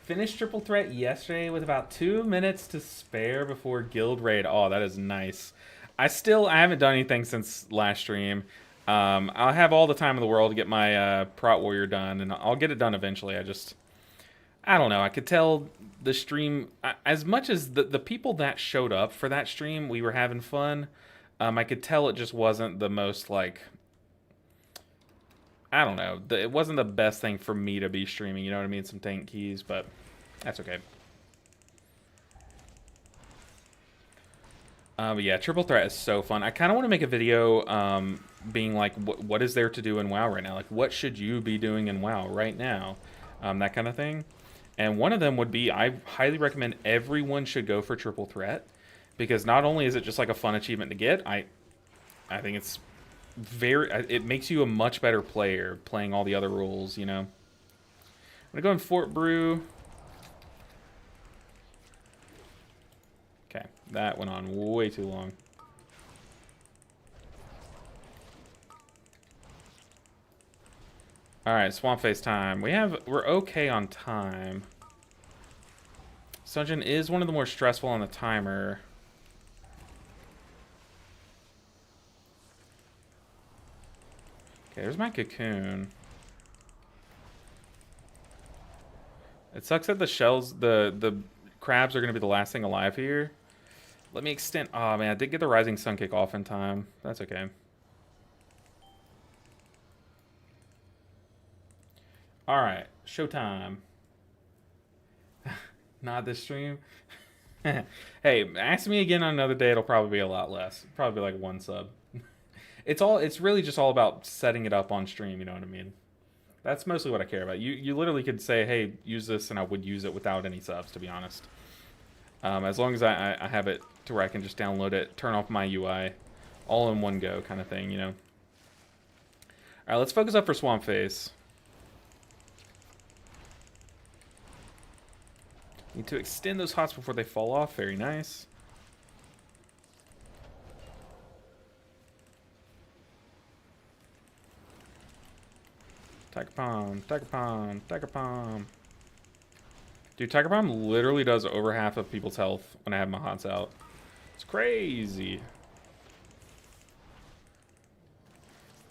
Finished triple threat yesterday with about 2 minutes to spare before guild raid. Oh, that is nice. I haven't done anything since last stream. I'll have all the time in the world to get my Prot Warrior done, and I'll get it done eventually. I don't know. I could tell the stream, as much as the people that showed up for that stream, we were having fun. I could tell it just wasn't the most, like, I don't know. It wasn't the best thing for me to be streaming, you know what I mean? Some tank keys, but that's okay. But yeah, triple threat is so fun. I kind of want to make a video being like, what is there to do in WoW right now? Like, what should you be doing in WoW right now? That kind of thing. And one of them would be, I highly recommend everyone should go for triple threat, because not only is it just like a fun achievement to get, I think it's it makes you a much better player playing all the other roles, you know. I'm gonna go in Fort Brew. Okay, that went on way too long. Alright, Swamp Face time. We're okay on time. Dungeon is one of the more stressful on the timer. Okay, there's my cocoon. It sucks that the shells, the crabs are going to be the last thing alive here. Let me extend. Oh, man, I did get the Rising Sun kick off in time. That's okay. All right, showtime. Not this stream. Hey, ask me again on another day. It'll probably be a lot less. Probably like 1 sub. It's really just all about setting it up on stream. You know what I mean? That's mostly what I care about. You literally could say, hey, use this, and I would use it without any subs, to be honest. As long as I have it to where I can just download it, turn off my UI, all in one go kind of thing, you know? All right, let's focus up for Swamp Face. Need to extend those hots before they fall off. Very nice. Tiger Palm, Tiger Palm, Tiger Palm. Dude, Tiger Palm literally does over half of people's health when I have my hots out. It's crazy.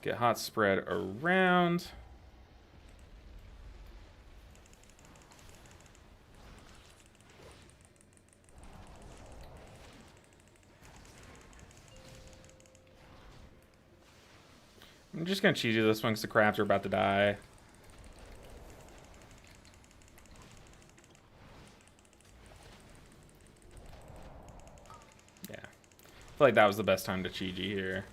Get hot spread around. I'm just gonna cheese you this one because the crabs are about to die. Yeah. I feel like that was the best time to cheese you here.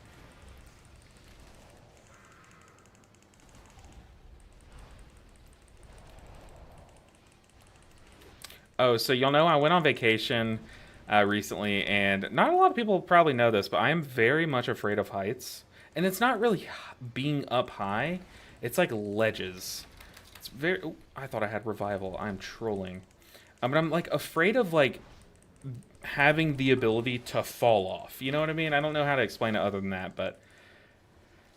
Oh, so y'all know I went on vacation recently, and not a lot of people probably know this, but I am very much afraid of heights. And it's not really being up high. It's like ledges. It's very... Oh, I thought I had revival. I'm trolling. But I'm like afraid of like having the ability to fall off. You know what I mean? I don't know how to explain it other than that, but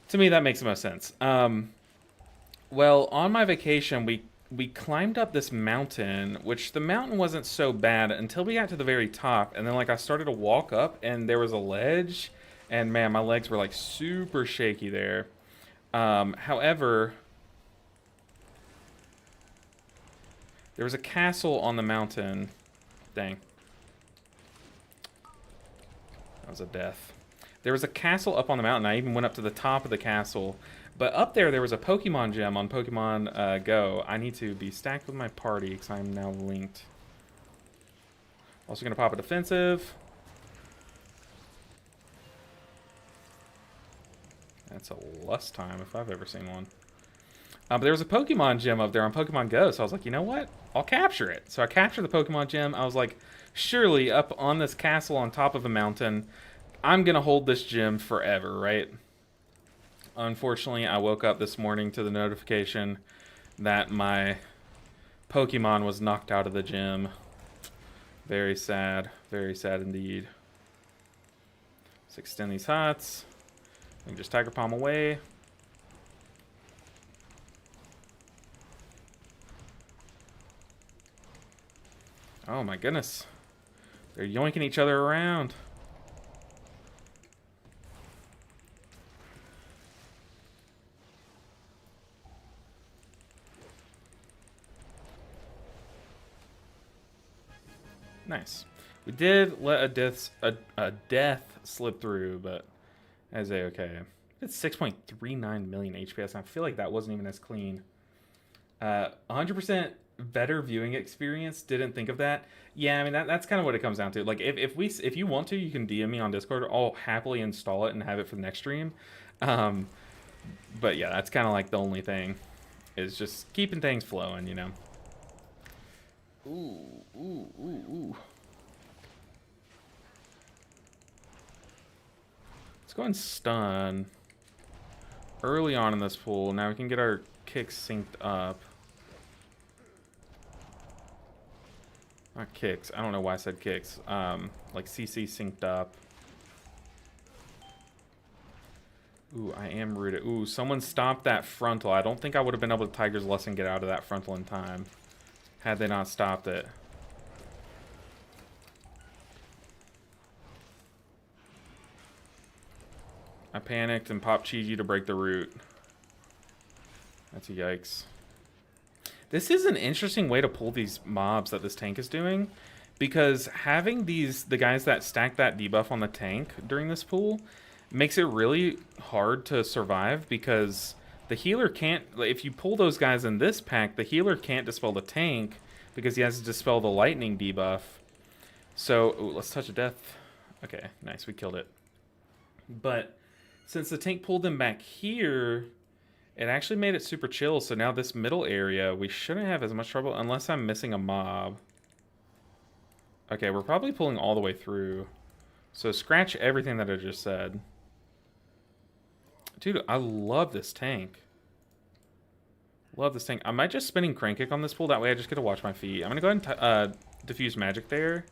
to me that makes the most sense. Well, on my vacation, we climbed up this mountain, which the mountain wasn't so bad until we got to the very top, and then like I started to walk up, and there was a ledge. And man, my legs were like super shaky there. However, there was a castle on the mountain. Dang. That was a death. There was a castle up on the mountain. I even went up to the top of the castle. But up there was a Pokemon gem on Pokemon Go. I need to be stacked with my party because I'm now linked. Also going to pop a defensive. That's a lust time if I've ever seen one. But there was a Pokemon gem up there on Pokemon Go, so I was like, you know what? I'll capture it. So I captured the Pokemon gem. I was like, surely up on this castle on top of a mountain, I'm going to hold this gem forever, right? Unfortunately, I woke up this morning to the notification that my Pokemon was knocked out of the gym. Very sad indeed. Let's extend these hots. We can just Tiger Palm away. Oh my goodness. They're yoinking each other around. Nice. We did let a death slip through, but as okay. It's 6.39 million HPS, and I feel like that wasn't even as clean. 100% better viewing experience. Didn't think of that. Yeah, I mean that's kind of what it comes down to. Like if you want to, you can DM me on Discord. I'll happily install it and have it for the next stream. Um, but yeah, that's kind of like the only thing is just keeping things flowing, you know. Ooh, ooh, ooh, ooh. Let's go and stun early on in this pool. Now we can get our kicks synced up. Not kicks. I don't know why I said kicks. Like CC synced up. Ooh, I am rooted. Ooh, someone stopped that frontal. I don't think I would have been able to Tiger's Lesson get out of that frontal in time had they not stopped it. I panicked and popped Chi-Ji to break the root. That's a yikes. This is an interesting way to pull these mobs that this tank is doing, because having the guys that stack that debuff on the tank during this pool makes it really hard to survive, because the healer can't, if you pull those guys in this pack, the healer can't dispel the tank because he has to dispel the lightning debuff. So, ooh, let's touch a death. Okay, nice, we killed it. But since the tank pulled them back here, it actually made it super chill. So now this middle area, we shouldn't have as much trouble unless I'm missing a mob. Okay, we're probably pulling all the way through. So scratch everything that I just said. Dude, I love this tank. Love this tank. I might just spinning crank kick on this pool. That way I just get to watch my feet. I'm going to go ahead and diffuse magic there.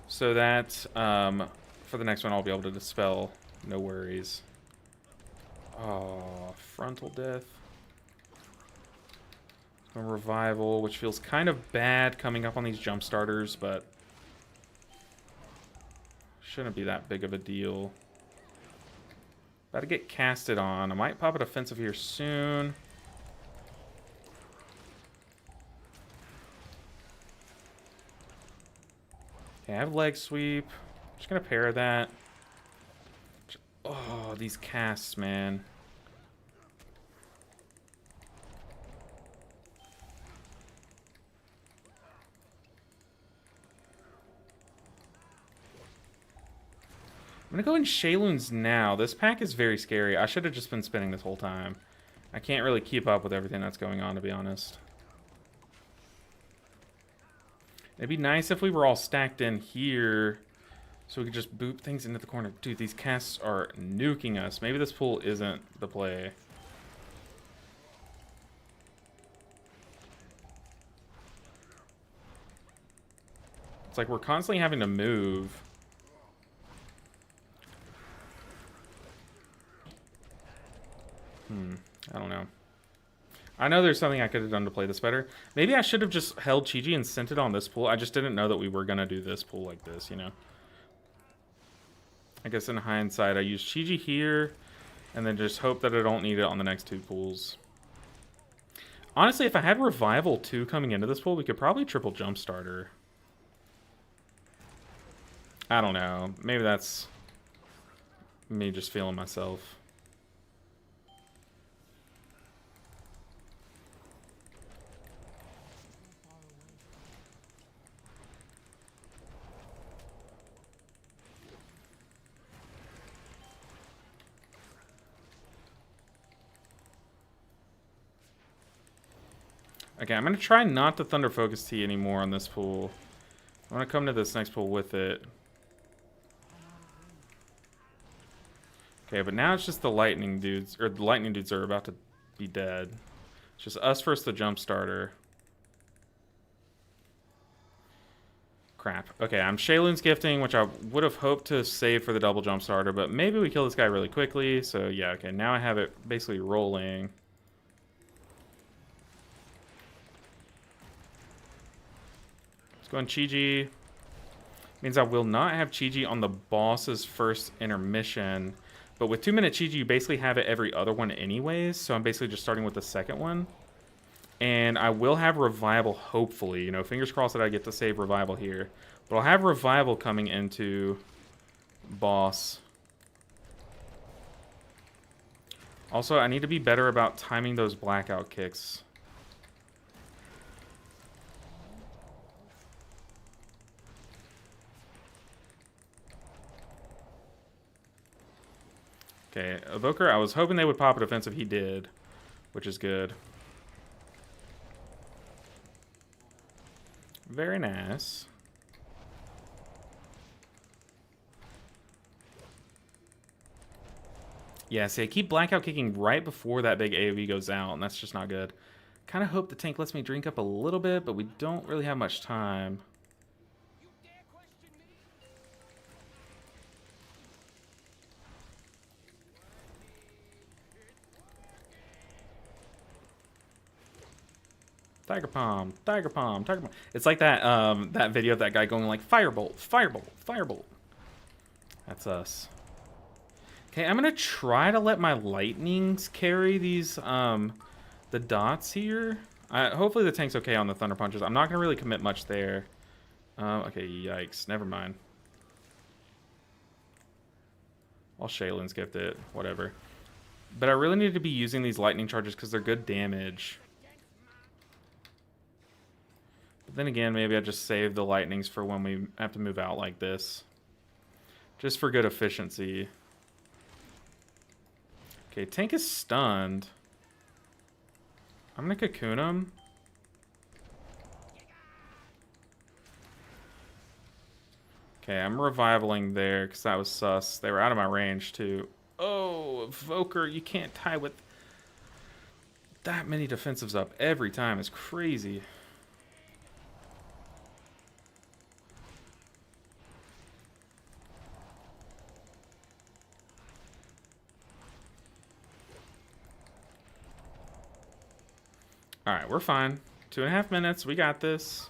So that for the next one I'll be able to dispel. No worries. Oh, frontal death. A revival, which feels kind of bad coming up on these jump starters, but shouldn't be that big of a deal. About to get casted on. I might pop a defensive here soon. Okay, I have leg sweep. Just gonna pair that. Oh, these casts, man. I'm gonna go in Shayloons now. This pack is very scary. I should have just been spinning this whole time. I can't really keep up with everything that's going on, to be honest. It'd be nice if we were all stacked in here so we could just boop things into the corner. Dude, these casts are nuking us. Maybe this pool isn't the play. It's like we're constantly having to move. I don't know. I know there's something I could have done to play this better. Maybe I should have just held Chi-Ji and sent it on this pool. I just didn't know that we were going to do this pool like this, you know? I guess in hindsight, I used Chi-Ji here, and then just hope that I don't need it on the next two pools. Honestly, if I had Revival 2 coming into this pool, we could probably triple Jump Starter. I don't know. Maybe that's me just feeling myself. Okay, I'm going to try not to Thunder Focus Tea anymore on this pool. I want to come to this next pool with it. Okay, but now it's just the lightning dudes, or the lightning dudes are about to be dead. It's just us versus the jump starter. Crap. Okay, I'm Shayloon's gifting, which I would have hoped to save for the double jump starter, but maybe we kill this guy really quickly. So yeah, okay, now I have it basically rolling. Going Chi-Ji. Means I will not have Chi-Ji on the boss's first intermission. But with 2-minute Chi-Ji, you basically have it every other one anyways. So I'm basically just starting with the second one. And I will have Revival, hopefully. You know, fingers crossed that I get to save Revival here. But I'll have Revival coming into boss. Also, I need to be better about timing those blackout kicks. Okay, Evoker, I was hoping they would pop a defensive. He did, which is good. Very nice. Yeah, see, I keep blackout kicking right before that big AoE goes out, and that's just not good. Kind of hope the tank lets me drink up a little bit, but we don't really have much time. Tiger Palm, Tiger Palm, Tiger Palm. It's like that that video of that guy going like Firebolt, Firebolt, Firebolt. That's us. Okay, I'm gonna try to let my lightnings carry these the dots here. Hopefully the tank's okay on the Thunder Punches. I'm not gonna really commit much there. Okay, yikes. Never mind. I'll Shaylin's gift it. Whatever. But I really need to be using these lightning charges because they're good damage. But then again, maybe I just save the lightnings for when we have to move out like this. Just for good efficiency. Okay, tank is stunned. I'm gonna cocoon him. Okay, I'm revivaling there because that was sus. They were out of my range too. Oh, Evoker, you can't tie with that many defensives up every time. It's crazy. Alright, we're fine. 2.5 minutes. We got this.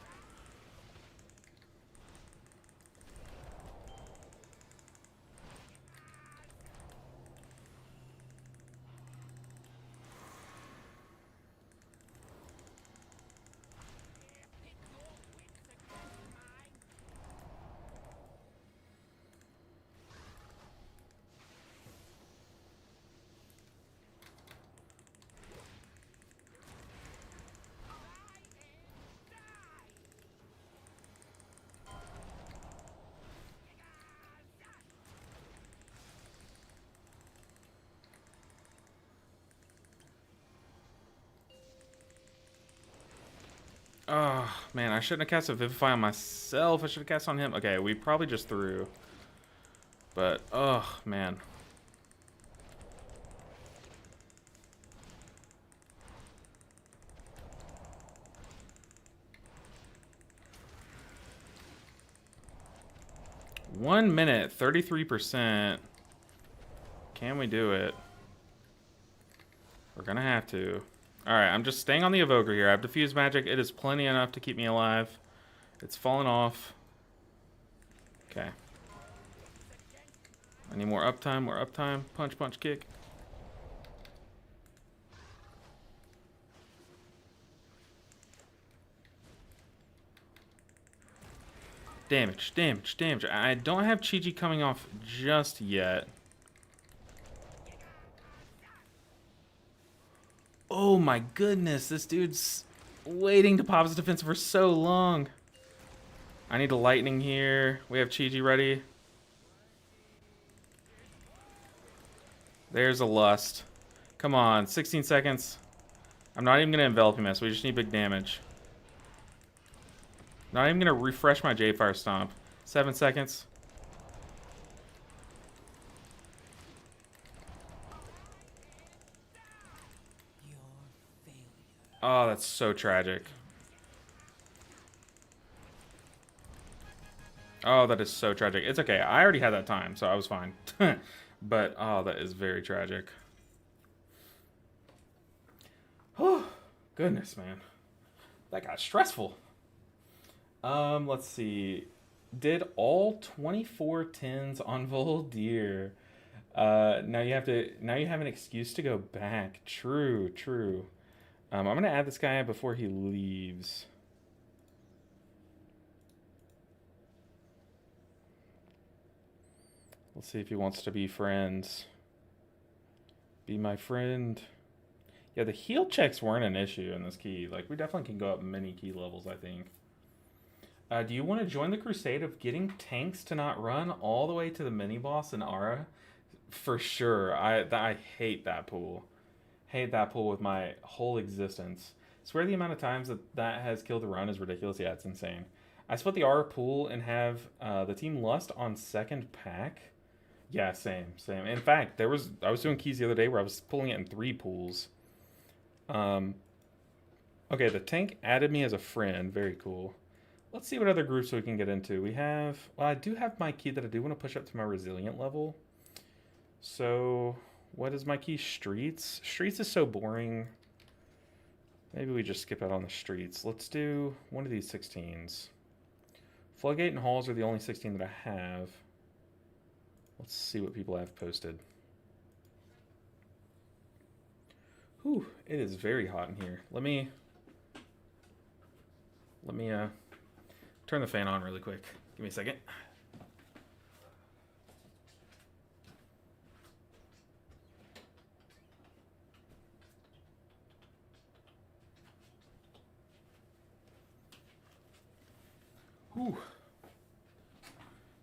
Oh, man, I shouldn't have cast a Vivify on myself. I should have cast on him. Okay, we probably just threw. But, oh, man. One minute, 33%. Can we do it? We're gonna have to. Alright, I'm just staying on the Evoker here. I have Diffuse Magic. It is plenty enough to keep me alive. It's fallen off. Okay. I need more uptime, more uptime. Punch, punch, kick. Damage, damage, damage. I don't have Chi-Ji coming off just yet. Oh my goodness, this dude's waiting to pop his defensive for so long. I need a lightning here. We have Chi-Ji ready. There's a lust. Come on, 16 seconds. I'm not even going to envelop him, so we just need big damage. Not even going to refresh my J-Fire Stomp. 7 seconds. Oh, that's so tragic. Oh, that is so tragic. It's okay. I already had that time, so I was fine. But, oh, that is very tragic. Oh, goodness, man. That got stressful. Let's see. Did all 24 tens on Voldir. Now you have an excuse to go back. True, true. I'm gonna add this guy before he leaves. Let's see if he wants to be friends. Be my friend. Yeah, the heal checks weren't an issue in this key. Like, we definitely can go up many key levels, I think. Do you want to join the crusade of getting tanks to not run all the way to the mini boss in Ara? For sure. I hate that pool. Hate that pool with my whole existence. Swear the amount of times that has killed the run is ridiculous. Yeah, it's insane. I split the Ara pool and have the team Lust on second pack. Yeah, same, same. In fact, I was doing keys the other day where I was pulling it in 3 pools. Um, okay, the tank added me as a friend. Very cool. Let's see what other groups we can get into. We have, well, I do have my key that I do want to push up to my resilient level. So, what is my key? Streets. Streets is so boring. Maybe we just skip out on the streets. Let's do one of these 16s. Floodgate and halls are the only 16 that I have. Let's see what people have posted. Whew, it is very hot in here. Let me turn the fan on really quick. Give me a second. Whew.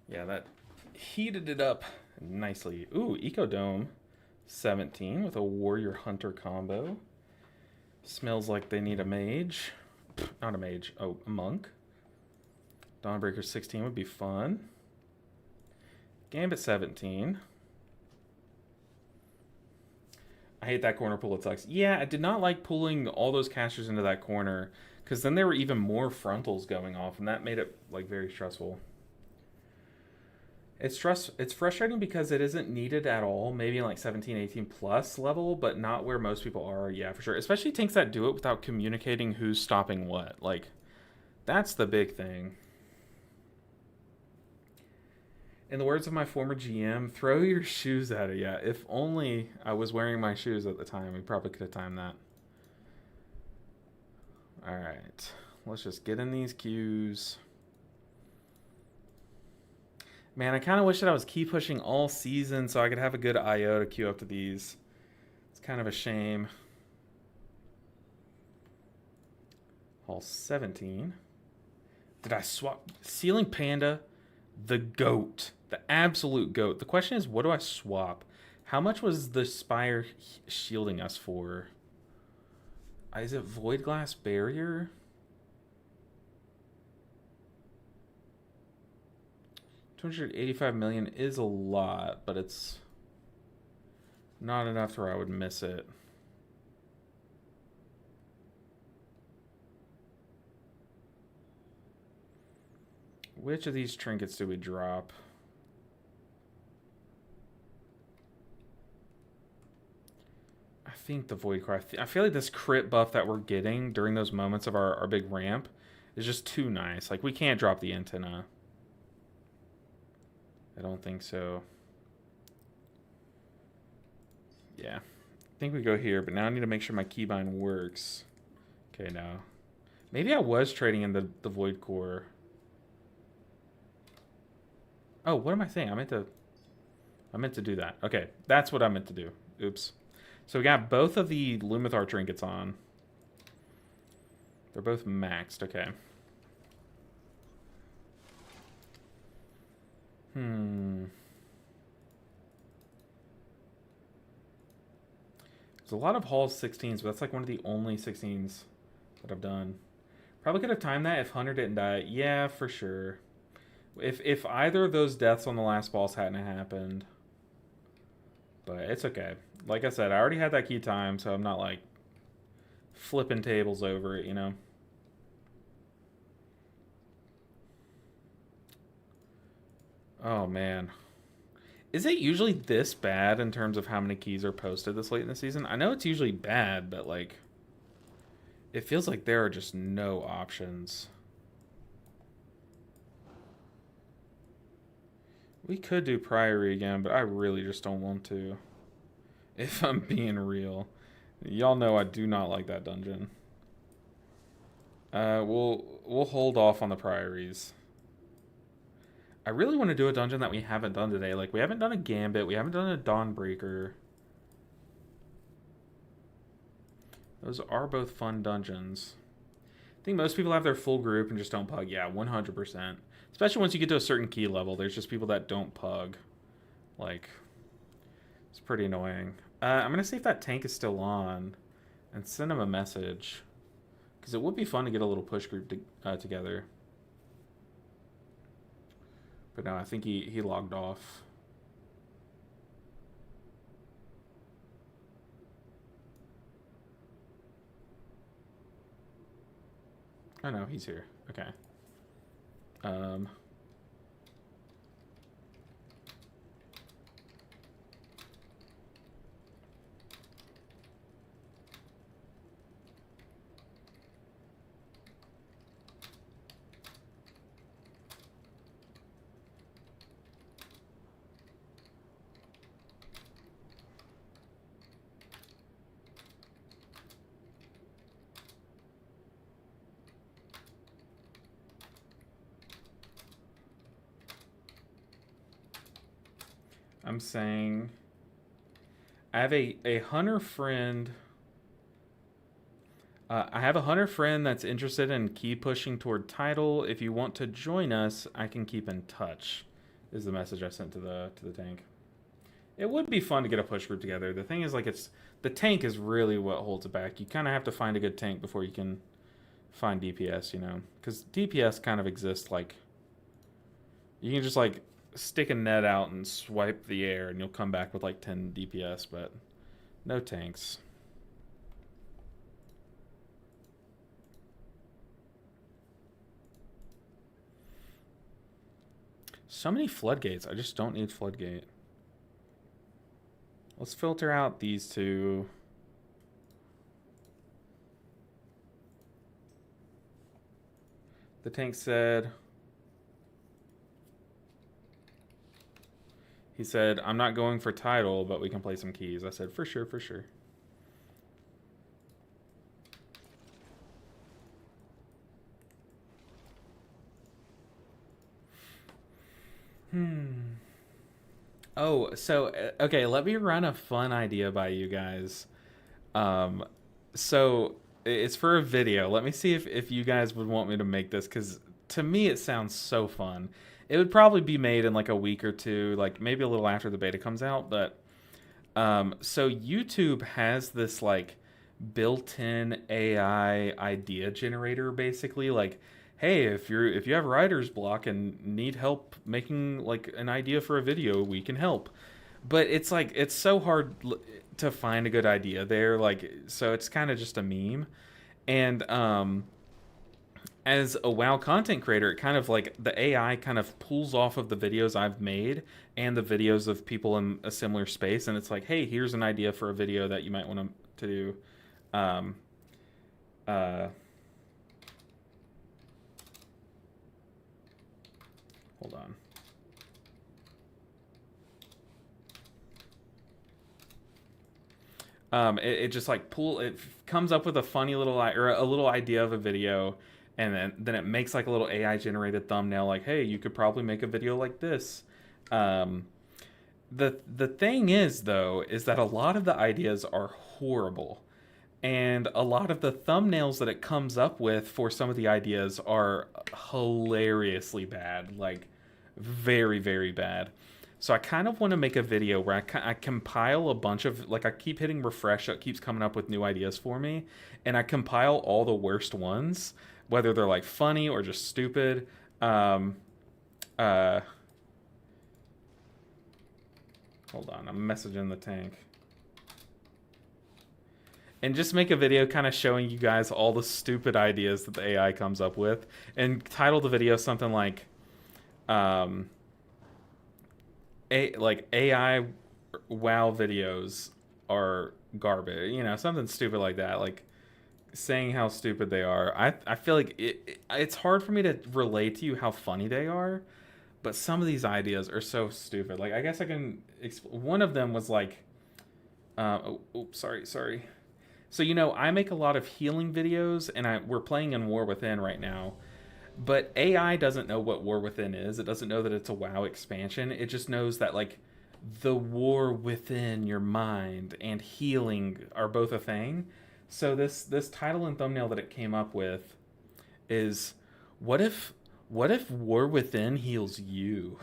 Yeah, that heated it up nicely. Ooh, Ecodome 17 with a Warrior Hunter combo. Smells like they need a mage. Not a mage, oh, a monk. Dawnbreaker 16 would be fun. Gambit 17. I hate that corner pull, it sucks. Yeah, I did not like pulling all those casters into that corner, because then there were even more frontals going off, and that made it like very stressful. It's frustrating because it isn't needed at all, maybe in like 17, 18 plus level, but not where most people are, yeah, for sure. Especially tanks that do it without communicating who's stopping what. Like, that's the big thing. In the words of my former GM, throw your shoes at it. Yeah, if only I was wearing my shoes at the time, we probably could have timed that. Alright, let's just get in these queues. Man, I kind of wish that I was key pushing all season so I could have a good IO to queue up to these. It's kind of a shame. Hall 17. Did I swap? Ceiling Panda, the GOAT. The absolute GOAT. The question is, what do I swap? How much was the Spire shielding us for? Is it Void Glass Barrier? 285 million is a lot, but it's not enough where I would miss it. Which of these trinkets do we drop? I think the Void Core. I feel like this crit buff that we're getting during those moments of our big ramp is just too nice. Like, we can't drop the antenna. I don't think so. Yeah. I think we go here, but now I need to make sure my keybind works. Okay, now. Maybe I was trading in the Void Core. Oh, what am I saying? I meant to do that. Okay, that's what I meant to do. Oops. So we got both of the Lumithar trinkets on. They're both maxed. Okay. There's a lot of Hall 16s, but that's like one of the only 16s that I've done. Probably could have timed that if Hunter didn't die. Yeah, for sure. If either of those deaths on the last boss hadn't happened. But it's okay. Like I said, I already had that key time, so I'm not like flipping tables over it, you know? Oh, man. Is it usually this bad in terms of how many keys are posted this late in the season? I know it's usually bad, but like, it feels like there are just no options. We could do Priory again, but I really just don't want to. If I'm being real. Y'all know I do not like that dungeon. We'll hold off on the Priories. I really want to do a dungeon that we haven't done today. Like, we haven't done a Gambit. We haven't done a Dawnbreaker. Those are both fun dungeons. I think most people have their full group and just don't pug. Yeah, 100%. Especially once you get to a certain key level. There's just people that don't pug. Like, it's pretty annoying. I'm going to see if that tank is still on and send him a message. Because it would be fun to get a little push group together. But no, I think he logged off. Oh no, he's here. Okay. I'm saying I have a hunter friend. I have a hunter friend that's interested in key pushing toward title. If you want to join us, I can keep in touch. Is the message I sent to the tank. It would be fun to get a push group together. The thing is, like, it's the tank is really what holds it back. You kind of have to find a good tank before you can find DPS, you know, because DPS kind of exists like you can just like stick a net out and swipe the air and you'll come back with like 10 DPS, but no tanks. So many floodgates. I just don't need floodgate. Let's filter out these two. The tank said... He said, I'm not going for title, but we can play some keys. I said, for sure, for sure. Oh, so, okay, let me run a fun idea by you guys. So, it's for a video. Let me see if you guys would want me to make this, because to me it sounds so fun. It would probably be made in like a week or two, like maybe a little after the beta comes out, but so YouTube has this like built-in AI idea generator basically, like hey, if you have writer's block and need help making like an idea for a video, we can help. But it's like it's so hard to find a good idea there, like so it's kind of just a meme. And as a WoW content creator, it kind of like the AI kind of pulls off of the videos I've made and the videos of people in a similar space, and it's like, hey, here's an idea for a video that you might want to do. Um, uh, hold on. It just like it comes up with a funny little or a little idea of a video, and then it makes like a little AI generated thumbnail like, hey, you could probably make a video like this. The thing is though is that a lot of the ideas are horrible, and a lot of the thumbnails that it comes up with for some of the ideas are hilariously bad, like very very bad. So I kind of want to make a video where I compile a bunch of, like, I keep hitting refresh, it keeps coming up with new ideas for me, and I compile all the worst ones, whether they're, like, funny or just stupid. Hold on, I'm messaging the tank. And just make a video kind of showing you guys all the stupid ideas that the AI comes up with, and title the video something like, like AI WoW videos are garbage, you know, something stupid like that, like saying how stupid they are. I feel like it's hard for me to relate to you how funny they are, But some of these ideas are so stupid. Like, I guess I can. One of them was like, sorry. So I make a lot of healing videos, and we're playing in War Within right now. But AI doesn't know what War Within is. It doesn't know that it's a WoW expansion. It just knows that like the war within your mind and healing are both a thing. So this title and thumbnail that it came up with is what if War Within heals you?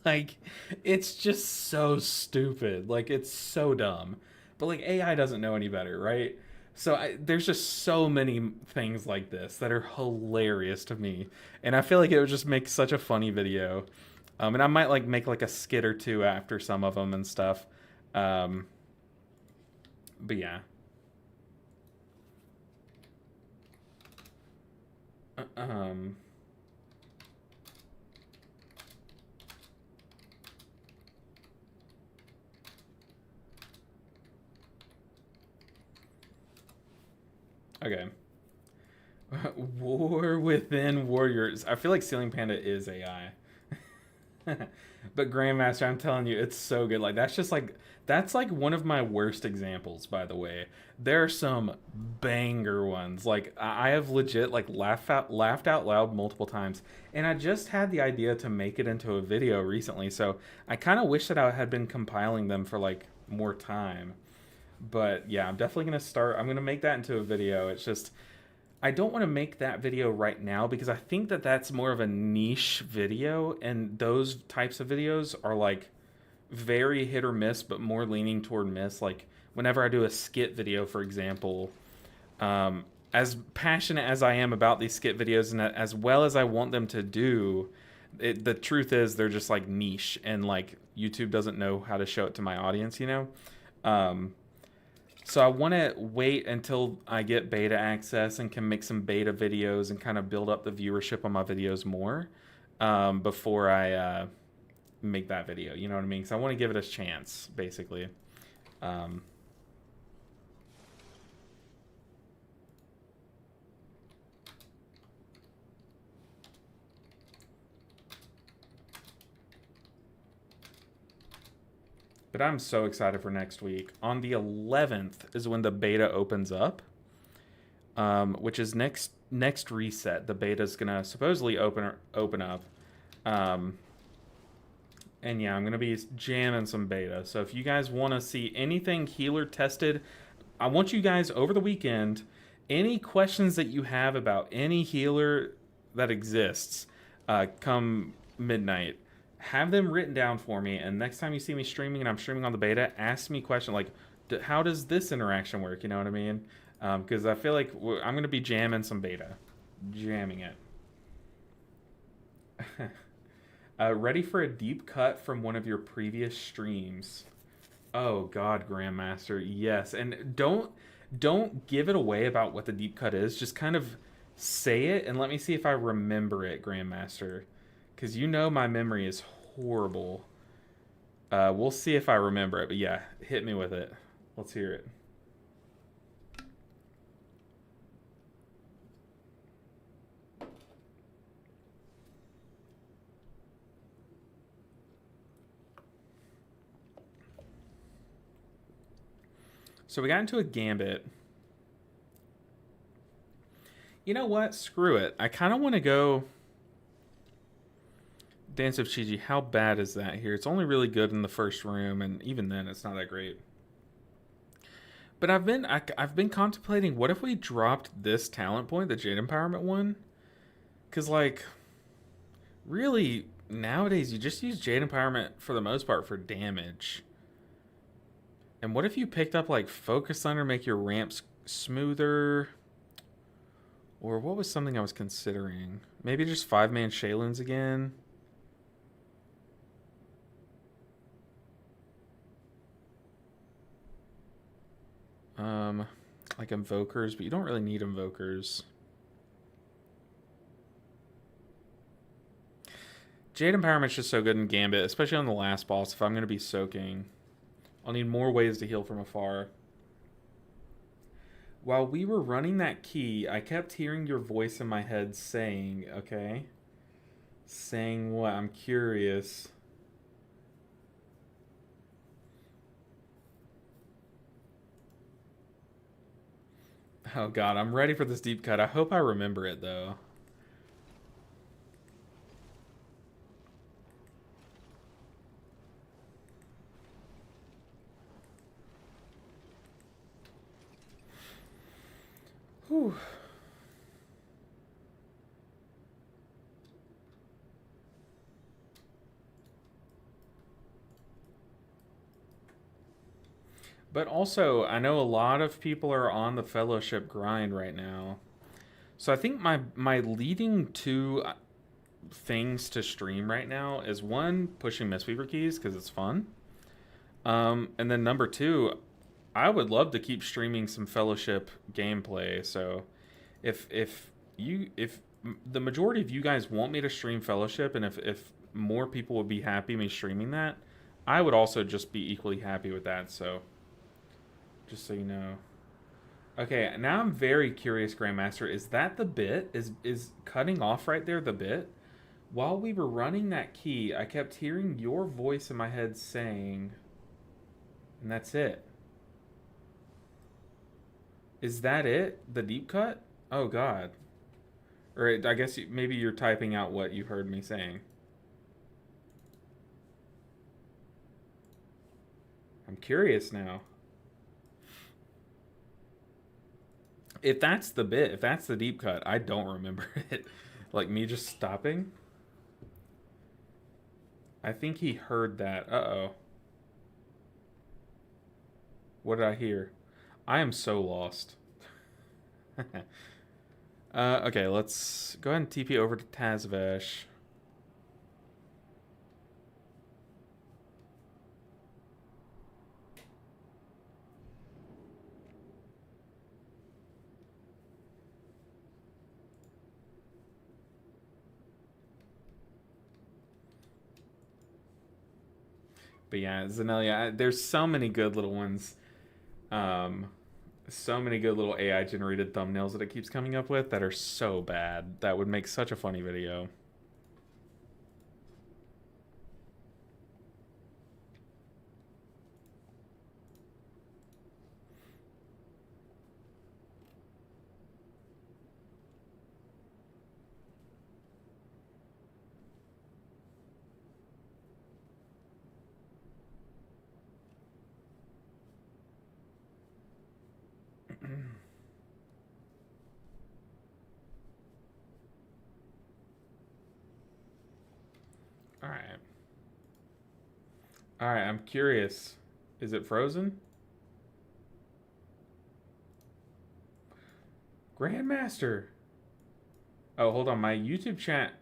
Like, it's just so stupid. Like, it's so dumb. But like AI doesn't know any better, right? So there's just so many things like this that are hilarious to me, and I feel like it would just make such a funny video. And I might like make like a skit or two after some of them and stuff. Um, but yeah. Uh, Um, okay. War Within Warriors. I feel like Ceiling Panda is AI. But Grandmaster, I'm telling you, it's so good. Like that's like one of my worst examples, by the way. There are some banger ones. Like I have legit like laughed out loud multiple times. And I just had the idea to make it into a video recently, so I kind of wish that I had been compiling them for like more time. But yeah, I'm definitely gonna start. I'm gonna make that into a video. It's just I don't want to make that video right now because I think that that's more of a niche video, and those types of videos are like very hit or miss, but more leaning toward miss. Like whenever I do a skit video, for example, as passionate as I am about these skit videos and as well as I want them to do, the truth is they're just like niche, and like YouTube doesn't know how to show it to my audience, you know? Um, so I want to wait until I get beta access and can make some beta videos and kind of build up the viewership on my videos more before I make that video. You know what I mean? Because I want to give it a chance, basically. Um, but I'm so excited for next week. On the 11th is when the beta opens up, which is next reset. The beta is gonna supposedly open up. Um, And yeah, I'm going to be jamming some beta. So if you guys want to see anything healer tested, I want you guys over the weekend, any questions that you have about any healer that exists come midnight, have them written down for me. And next time you see me streaming and I'm streaming on the beta, ask me questions like, how does this interaction work? You know what I mean? Because I feel like I'm going to be jamming some beta. Jamming it. Ready for a deep cut from one of your previous streams. Oh God, Grandmaster, yes. And don't give it away about what the deep cut is. Just kind of say it and let me see if I remember it, Grandmaster. Because you know my memory is horrible. We'll see if I remember it. But yeah, hit me with it. Let's hear it. So we got into a gambit. You know what? Screw it. I kind of want to go Dance of Chiji. How bad is that here? It's only really good in the first room, and even then, it's not that great. But I've been contemplating. What if we dropped this talent point, the Jade Empowerment one? Because like, really nowadays you just use Jade Empowerment for the most part for damage. And what if you picked up like Focus Thunder, make your ramps smoother? Or what was something I was considering? Maybe just 5-man Shayluns again? Like Invokers, but you don't really need Invokers. Jade Empowerment's just so good in Gambit, especially on the last boss if I'm going to be soaking. I'll need more ways to heal from afar. While we were running that key, I kept hearing your voice in my head saying, okay? Saying what? I'm curious. Oh god, I'm ready for this deep cut. I hope I remember it though. Whew. But also, I know a lot of people are on the fellowship grind right now. So I think my leading two things to stream right now is one, pushing Mistweaver keys because it's fun. And then number two, I would love to keep streaming some fellowship gameplay. So if the majority of you guys want me to stream fellowship, and if more people would be happy me streaming that, I would also just be equally happy with that. So just so you know. Okay, now I'm very curious, Grandmaster. Is that the bit? Is cutting off right there the bit? While we were running that key, I kept hearing your voice in my head saying, and that's it. Is that it? The deep cut? Oh God. Or I guess maybe you're typing out what you heard me saying. I'm curious now. If that's the bit, if that's the deep cut, I don't remember it. Like me just stopping. I think he heard that. Uh-oh. What did I hear? I am so lost. Okay, let's go ahead and TP over to Tazvesh. But yeah, Zanelia, there's so many good little ones. Um, so many good little AI generated thumbnails that it keeps coming up with that are so bad. That would make such a funny video. All right. All right, I'm curious. Is it frozen? Grandmaster. Oh, hold on. My YouTube chat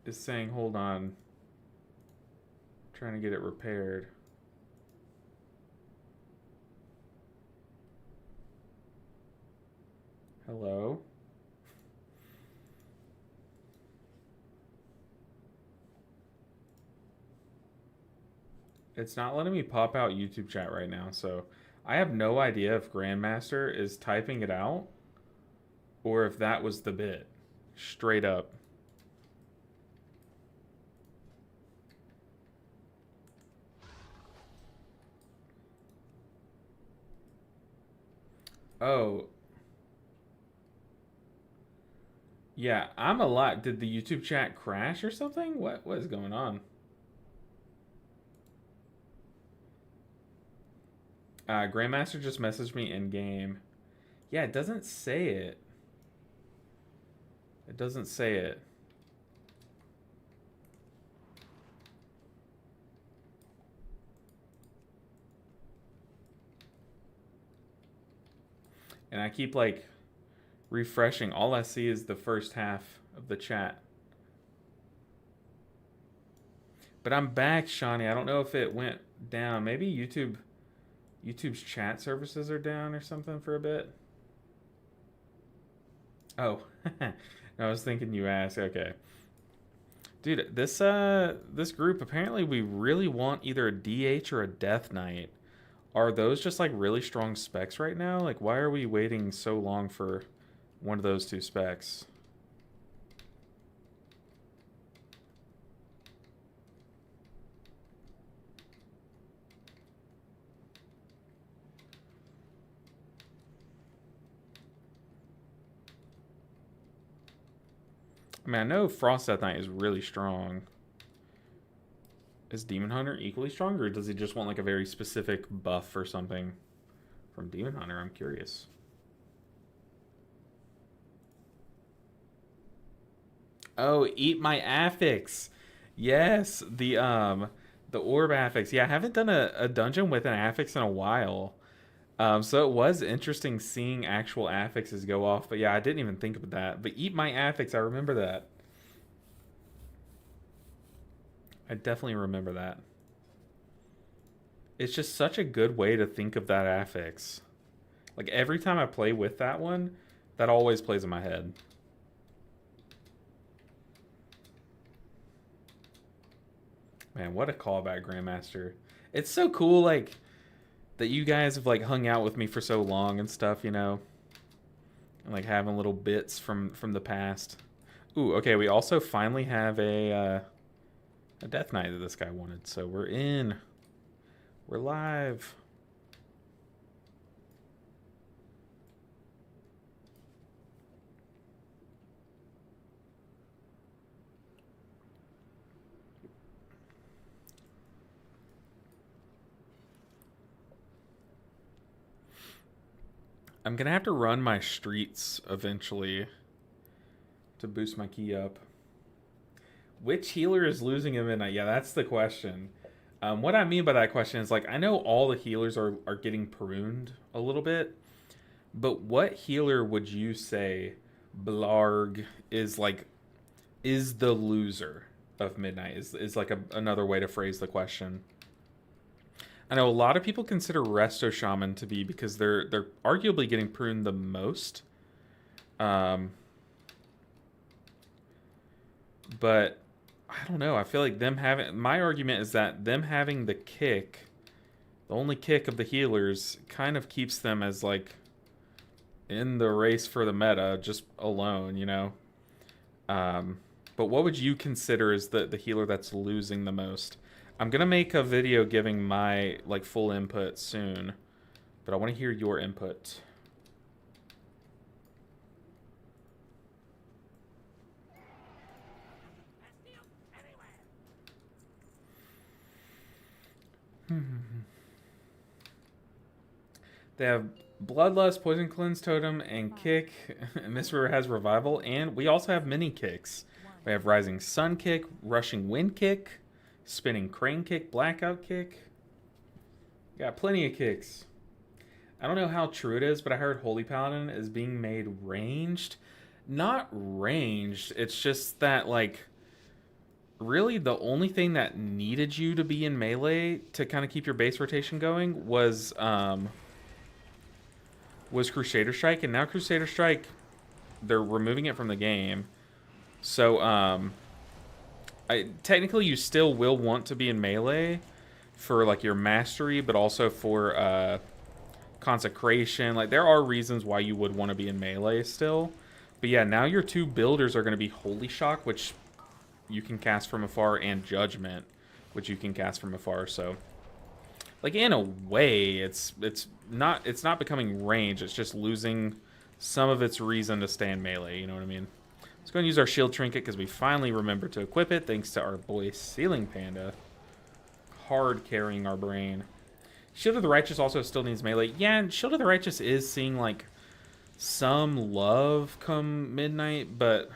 is saying, hold on. I'm trying to get it repaired. Hello? It's not letting me pop out YouTube chat right now, so I have no idea if Grandmaster is typing it out or if that was the bit. Straight up. Oh. Yeah, I'm a lot. Did the YouTube chat crash or something? What is going on? Grandmaster just messaged me in game. Yeah, it doesn't say it. It doesn't say it. And I keep like refreshing. All I see is the first half of the chat. But I'm back, Shawnee. I don't know if it went down. Maybe YouTube's chat services are down or something for a bit. Oh, I was thinking you asked. Okay, dude, this group apparently we really want either a DH or a Death Knight. Are those just like really strong specs right now? Like, why are we waiting so long for one of those two specs? I mean, I know Frost Death Knight is really strong. Is Demon Hunter equally strong, or does he just want like a very specific buff or something from Demon Hunter? I'm curious. Oh, eat my affix. Yes, the orb affix. Yeah, I haven't done a dungeon with an affix in a while. So it was interesting seeing actual affixes go off, but yeah, I didn't even think of that. But eat my affix, I remember that. I definitely remember that. It's just such a good way to think of that affix. Like every time I play with that one, that always plays in my head. Man, what a callback, Grandmaster. It's so cool, like, that you guys have, like, hung out with me for so long and stuff, you know? And, like, having little bits from the past. Ooh, okay, we also finally have a Death Knight that this guy wanted. So we're in. We're live. I'm gonna have to run my streets eventually to boost my key up. Which healer is losing at midnight? Yeah, that's the question. What I mean by that question is like I know all the healers are getting pruned a little bit, but what healer would you say Blarg is the loser of midnight? Is like another way to phrase the question. I know a lot of people consider Resto Shaman to be because they're arguably getting pruned the most. Um, but I don't know. I feel like them having my argument is that them having the kick, the only kick of the healers, kind of keeps them as like in the race for the meta just alone, you know. But what would you consider as the healer that's losing the most? I'm gonna make a video giving my like full input soon, but I want to hear your input. They have Bloodlust, Poison Cleanse Totem, and Kick. Mistweaver has Revival, and we also have mini kicks. We have Rising Sun Kick, Rushing Wind Kick, Spinning Crane Kick, Blackout Kick. Got plenty of kicks. I don't know how true it is, but I heard Holy Paladin is being made ranged. Not ranged, it's just that, like, really the only thing that needed you to be in melee to kind of keep your base rotation going was Crusader Strike, and now Crusader Strike, they're removing it from the game. So, technically you still will want to be in melee for, like, your mastery, but also for, consecration. Like, there are reasons why you would want to be in melee still. But yeah, now your two builders are going to be Holy Shock, which you can cast from afar, and Judgment, which you can cast from afar. So, like, in a way, it's not becoming range. It's just losing some of its reason to stay in melee. You know what I mean? Let's go and use our shield trinket because we finally remembered to equip it thanks to our boy Ceiling Panda. Hard carrying our brain. Shield of the Righteous also still needs melee. Yeah, and Shield of the Righteous is seeing, like, some love come midnight, but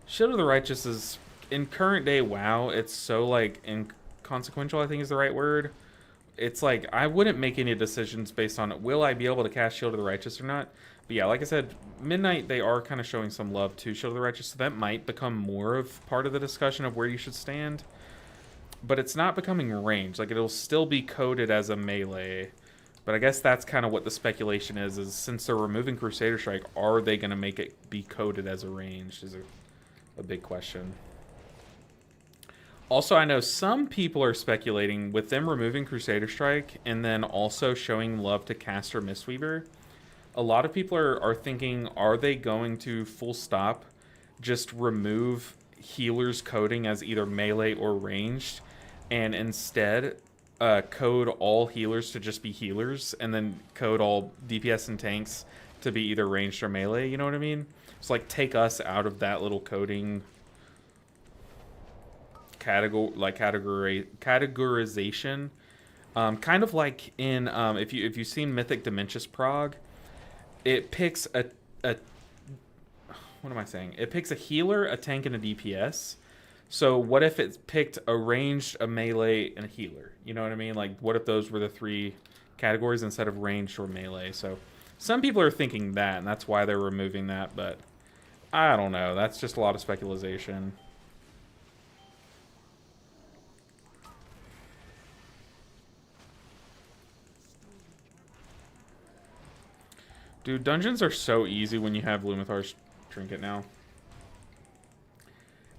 Shield of the Righteous is, in current day WoW, it's so, like, inconsequential, I think is the right word. It's like, I wouldn't make any decisions based on, will I be able to cast Shield of the Righteous or not? But yeah, like I said, midnight, they are kind of showing some love to Shield of the Righteous, so that might become more of part of the discussion of where you should stand. But it's not becoming range. Like, it'll still be coded as a melee. But I guess that's kind of what the speculation is since they're removing Crusader Strike, are they going to make it be coded as a range is a big question. Also, I know some people are speculating with them removing Crusader Strike and then also showing love to Caster Mistweaver. A lot of people are thinking, are they going to full stop just remove healers coding as either melee or ranged and instead code all healers to just be healers and then code all DPS and tanks to be either ranged or melee, you know what I mean? It's like take us out of that little coding categorization. Kind of like in if you've seen Mythic Dimensions Prog, it picks a what am I saying? It picks a healer, a tank, and a DPS. So what if it picked a ranged, a melee, and a healer? You know what I mean? Like what if those were the three categories instead of ranged or melee? So some people are thinking that, and that's why they're removing that, but I don't know. That's just a lot of speculation. Dude, dungeons are so easy when you have Lumithar's Trinket now.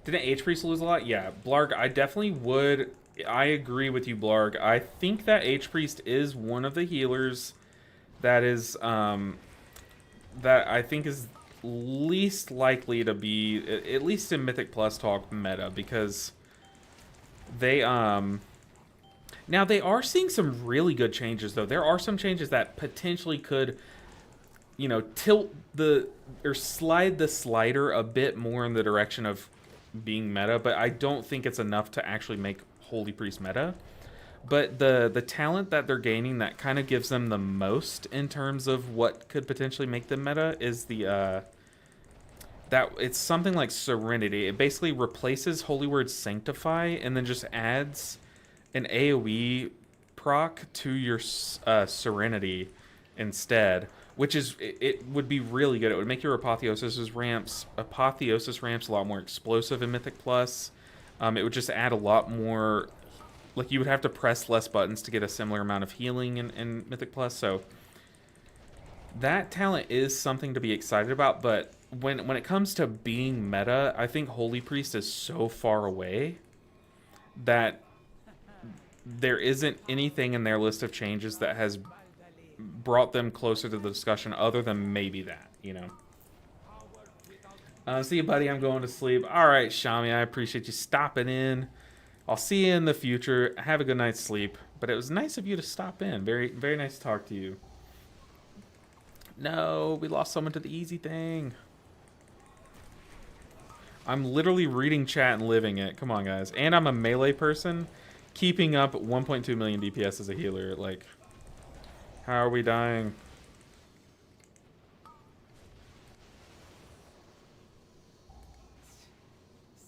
Didn't H-Priest lose a lot? Yeah, Blarg, I definitely would. I agree with you, Blarg. I think that H-Priest is one of the healers that is, that I think is least likely to be, at least in Mythic Plus talk, meta, because they, now they are seeing some really good changes, though. There are some changes that potentially could, you know, tilt the, or slide the slider a bit more in the direction of being meta, but I don't think it's enough to actually make Holy Priest meta. But the talent that they're gaining that kind of gives them the most in terms of what could potentially make them meta is the that it's something like Serenity. It basically replaces Holy Word Sanctify and then just adds an AoE proc to your Serenity instead, which is, it would be really good. It would make your Apotheosis ramps a lot more explosive in Mythic Plus. It would just add a lot more, like you would have to press less buttons to get a similar amount of healing in Mythic Plus. So that talent is something to be excited about, but when it comes to being meta, I think Holy Priest is so far away that there isn't anything in their list of changes that has brought them closer to the discussion other than maybe that, you know. See you, buddy. I'm going to sleep. All right, Shami, I appreciate you stopping in. I'll see you in the future. Have a good night's sleep. But it was nice of you to stop in. Very, very nice to talk to you. No, we lost someone to the easy thing. I'm literally reading chat and living it. Come on, guys. And I'm a melee person. Keeping up 1.2 million DPS as a healer. Like, how are we dying?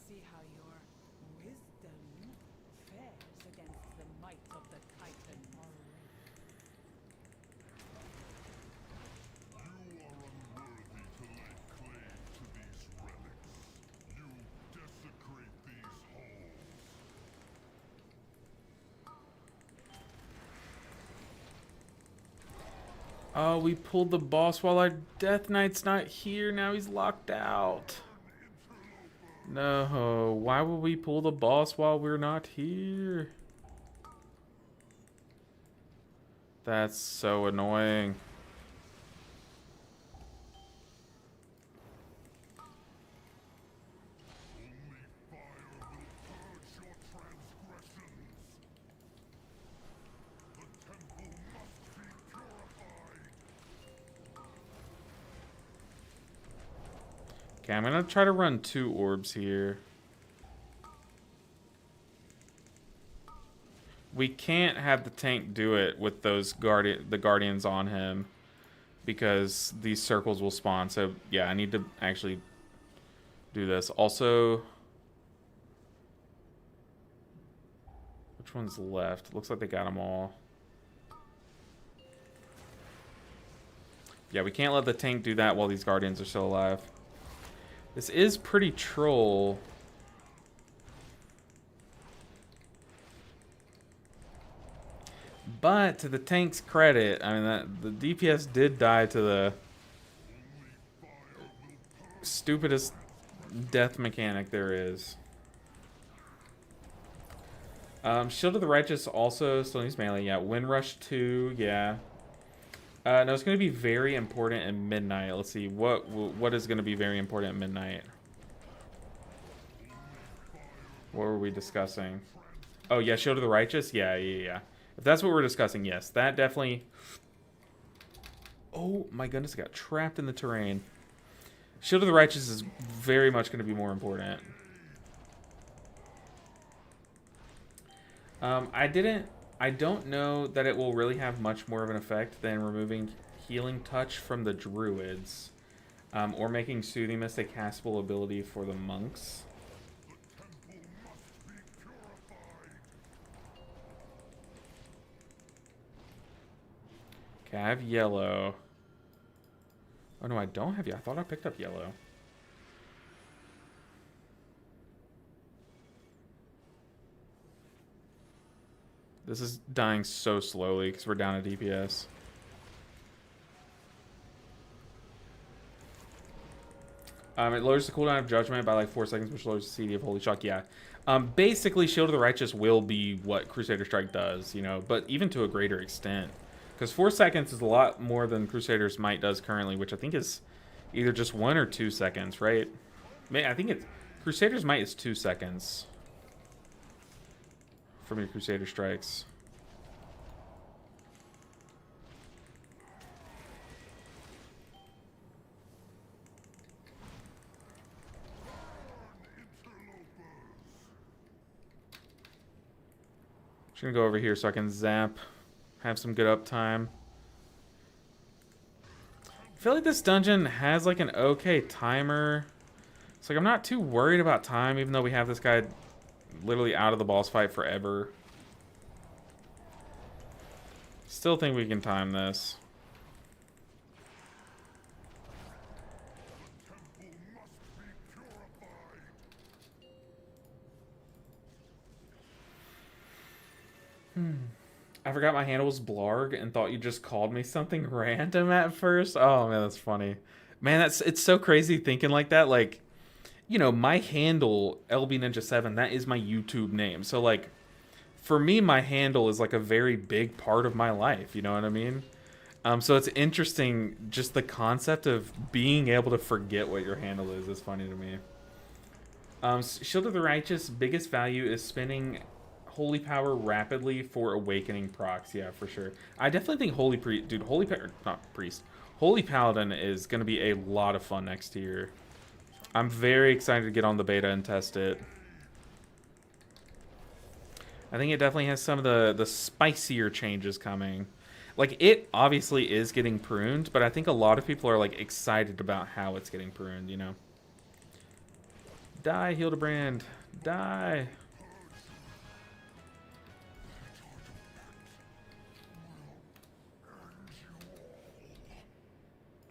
See how your wisdom fares against the might of the Titan. You are unworthy to lay claim to these relics. You desecrate these halls. Oh, we pulled the boss while our Death Knight's not here. Now he's locked out. No, why would we pull the boss while we're not here? That's so annoying. Okay, I'm gonna try to run 2 orbs here. We can't have the tank do it with those the guardians on him because these circles will spawn. So yeah, I need to actually do this. Also, which one's left? Looks like they got them all. Yeah, we can't let the tank do that while these guardians are still alive. This is pretty troll. But to the tank's credit, I mean, the DPS did die to the stupidest death mechanic there is. Shield of the Righteous also still needs melee. Yeah, Windrush 2, yeah. No, it's going to be very important at midnight. Let's see, what is going to be very important at midnight? What were we discussing? Oh, yeah, Shield of the Righteous? Yeah. If that's what we're discussing, yes. That definitely... Oh my goodness, I got trapped in the terrain. Shield of the Righteous is very much going to be more important. I don't know that it will really have much more of an effect than removing Healing Touch from the Druids. Or making Soothing Mist a castable ability for the monks. Okay, I have yellow. Oh no, I don't have yellow. I thought I picked up yellow. This is dying so slowly because we're down a DPS. It lowers the cooldown of Judgment by like 4 seconds, which lowers the CD of Holy Shock. Yeah. Basically, Shield of the Righteous will be what Crusader Strike does, you know, but even to a greater extent. Because 4 seconds is a lot more than Crusader's Might does currently, which I think is either just 1 or 2 seconds, right? I think it's... Crusader's Might is 2 seconds. From your Crusader Strikes. Just gonna go over here so I can zap. Have some good uptime. I feel like this dungeon has like an okay timer. It's like I'm not too worried about time, even though we have this guy literally out of the boss fight forever. Still think we can time this. I forgot my handle was Blarg and thought you just called me something random at first. Oh man, that's funny. Man, it's so crazy thinking like that. Like, you know, my handle LB Ninja 7, that is my YouTube name. So like, for me, my handle is like a very big part of my life. You know what I mean? So it's interesting, just the concept of being able to forget what your handle is funny to me. Shield of the Righteous, biggest value is spinning Holy Power rapidly for awakening procs. Yeah, for sure. I definitely think Holy Priest, dude, Holy Paladin is going to be a lot of fun next year. I'm very excited to get on the beta and test it. I think it definitely has some of the spicier changes coming. Like, it obviously is getting pruned, but I think a lot of people are, like, excited about how it's getting pruned, you know? Die, Hildebrand. Die.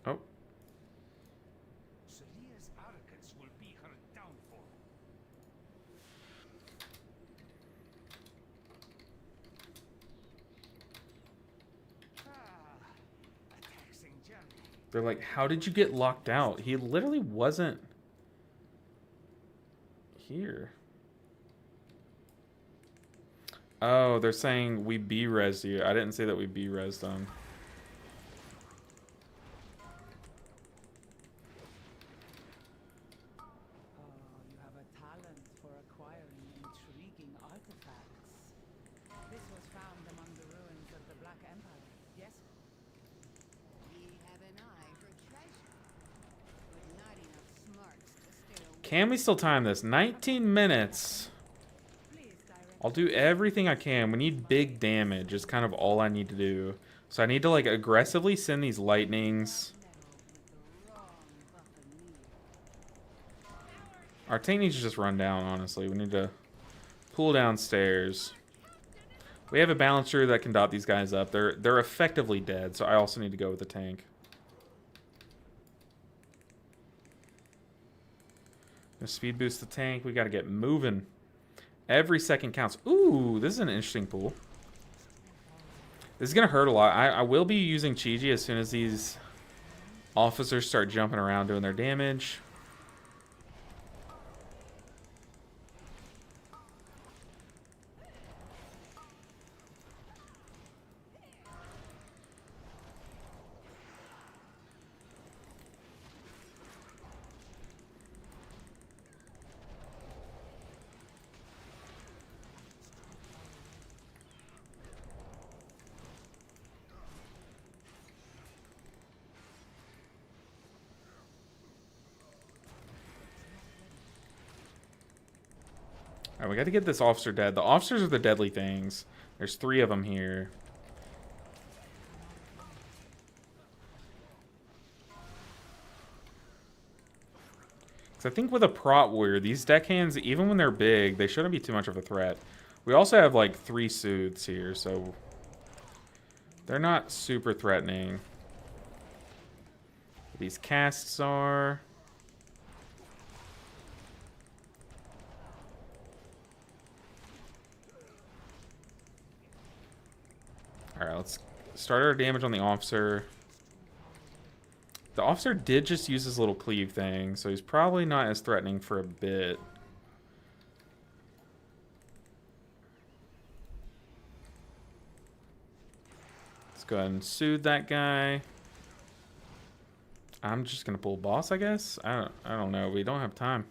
Oh. Selia's arrogance will be her downfall. A taxing journey. They're like, how did you get locked out? He literally wasn't here. Oh, they're saying we B-resed you. I didn't say that we B-resed them. You have a talent for acquiring intriguing artifacts. This was found among the ruins of the Black Empire, yes? We have an eye for treasure, but not enough smarts to stay away. Can we still time this? 19 minutes. Please direct I'll do everything I can. We need big damage is kind of all I need to do. So I need to like aggressively send these lightnings. Meddle with the wrong buccaneer. Our tank needs to just run down, honestly. We need to pull downstairs. We have a balancer that can dot these guys up. They're effectively dead, so I also need to go with the tank. Gonna speed boost the tank. We gotta get moving. Every second counts. Ooh, this is an interesting pool. This is gonna hurt a lot. I will be using Chi-Ji as soon as these officers start jumping around doing their damage. Alright, we got to get this officer dead. The officers are the deadly things. There's 3 of them here. Because I think with a prot warrior, these deckhands, even when they're big, they shouldn't be too much of a threat. We also have like 3 soothes here, so they're not super threatening. These casts are... Alright, let's start our damage on the officer. The officer did just use his little cleave thing, so he's probably not as threatening for a bit. Let's go ahead and soothe that guy. I'm just gonna pull boss, I guess. I don't know. We don't have time.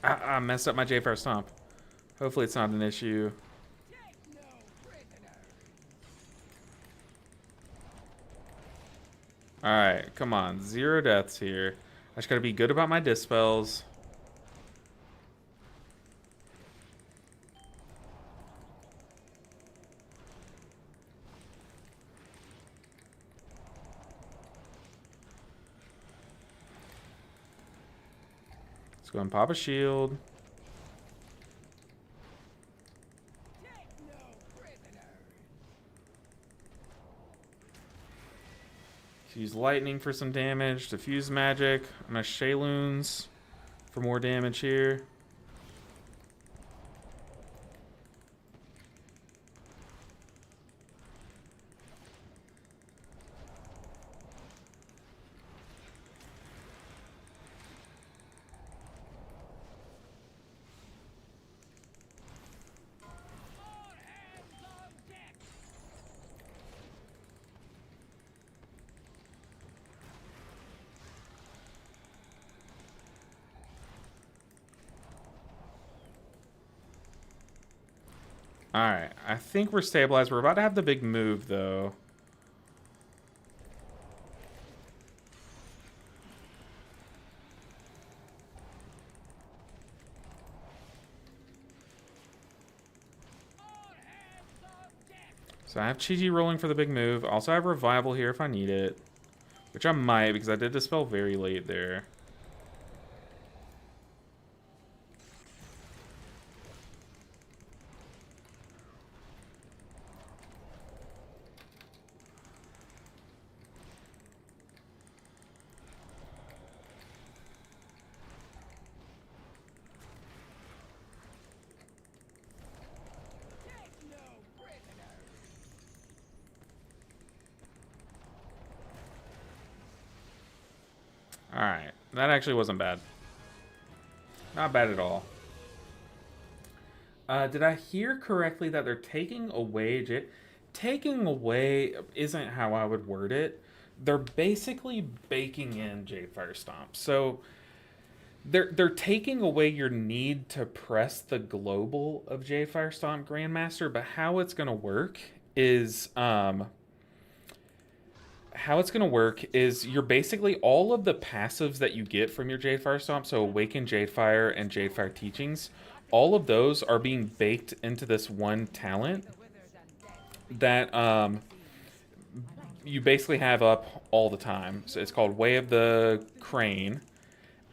I messed up my J-Fire Stomp. Hopefully it's not an issue. Alright, come on. 0 deaths here. I just gotta be good about my dispels. Let's go and pop a shield. Use lightning for some damage. Diffuse magic. I'm gonna Shayloons for more damage here. Alright, I think we're stabilized. We're about to have the big move, though. So I have Chi-Ji rolling for the big move. Also, I have Revival here if I need it. Which I might, because I did Dispel very late there. Alright, that actually wasn't bad. Not bad at all. Did I hear correctly that they're taking away... Taking away isn't how I would word it. They're basically baking in Jadefire Stomp. So they're taking away your need to press the global of Jadefire Stomp Grandmaster, but how it's going to work is... how it's going to work is you're basically all of the passives that you get from your Jadefire Stomp, so Awaken Jadefire and Jadefire Teachings, all of those are being baked into this one talent that you basically have up all the time. So it's called Way of the Crane.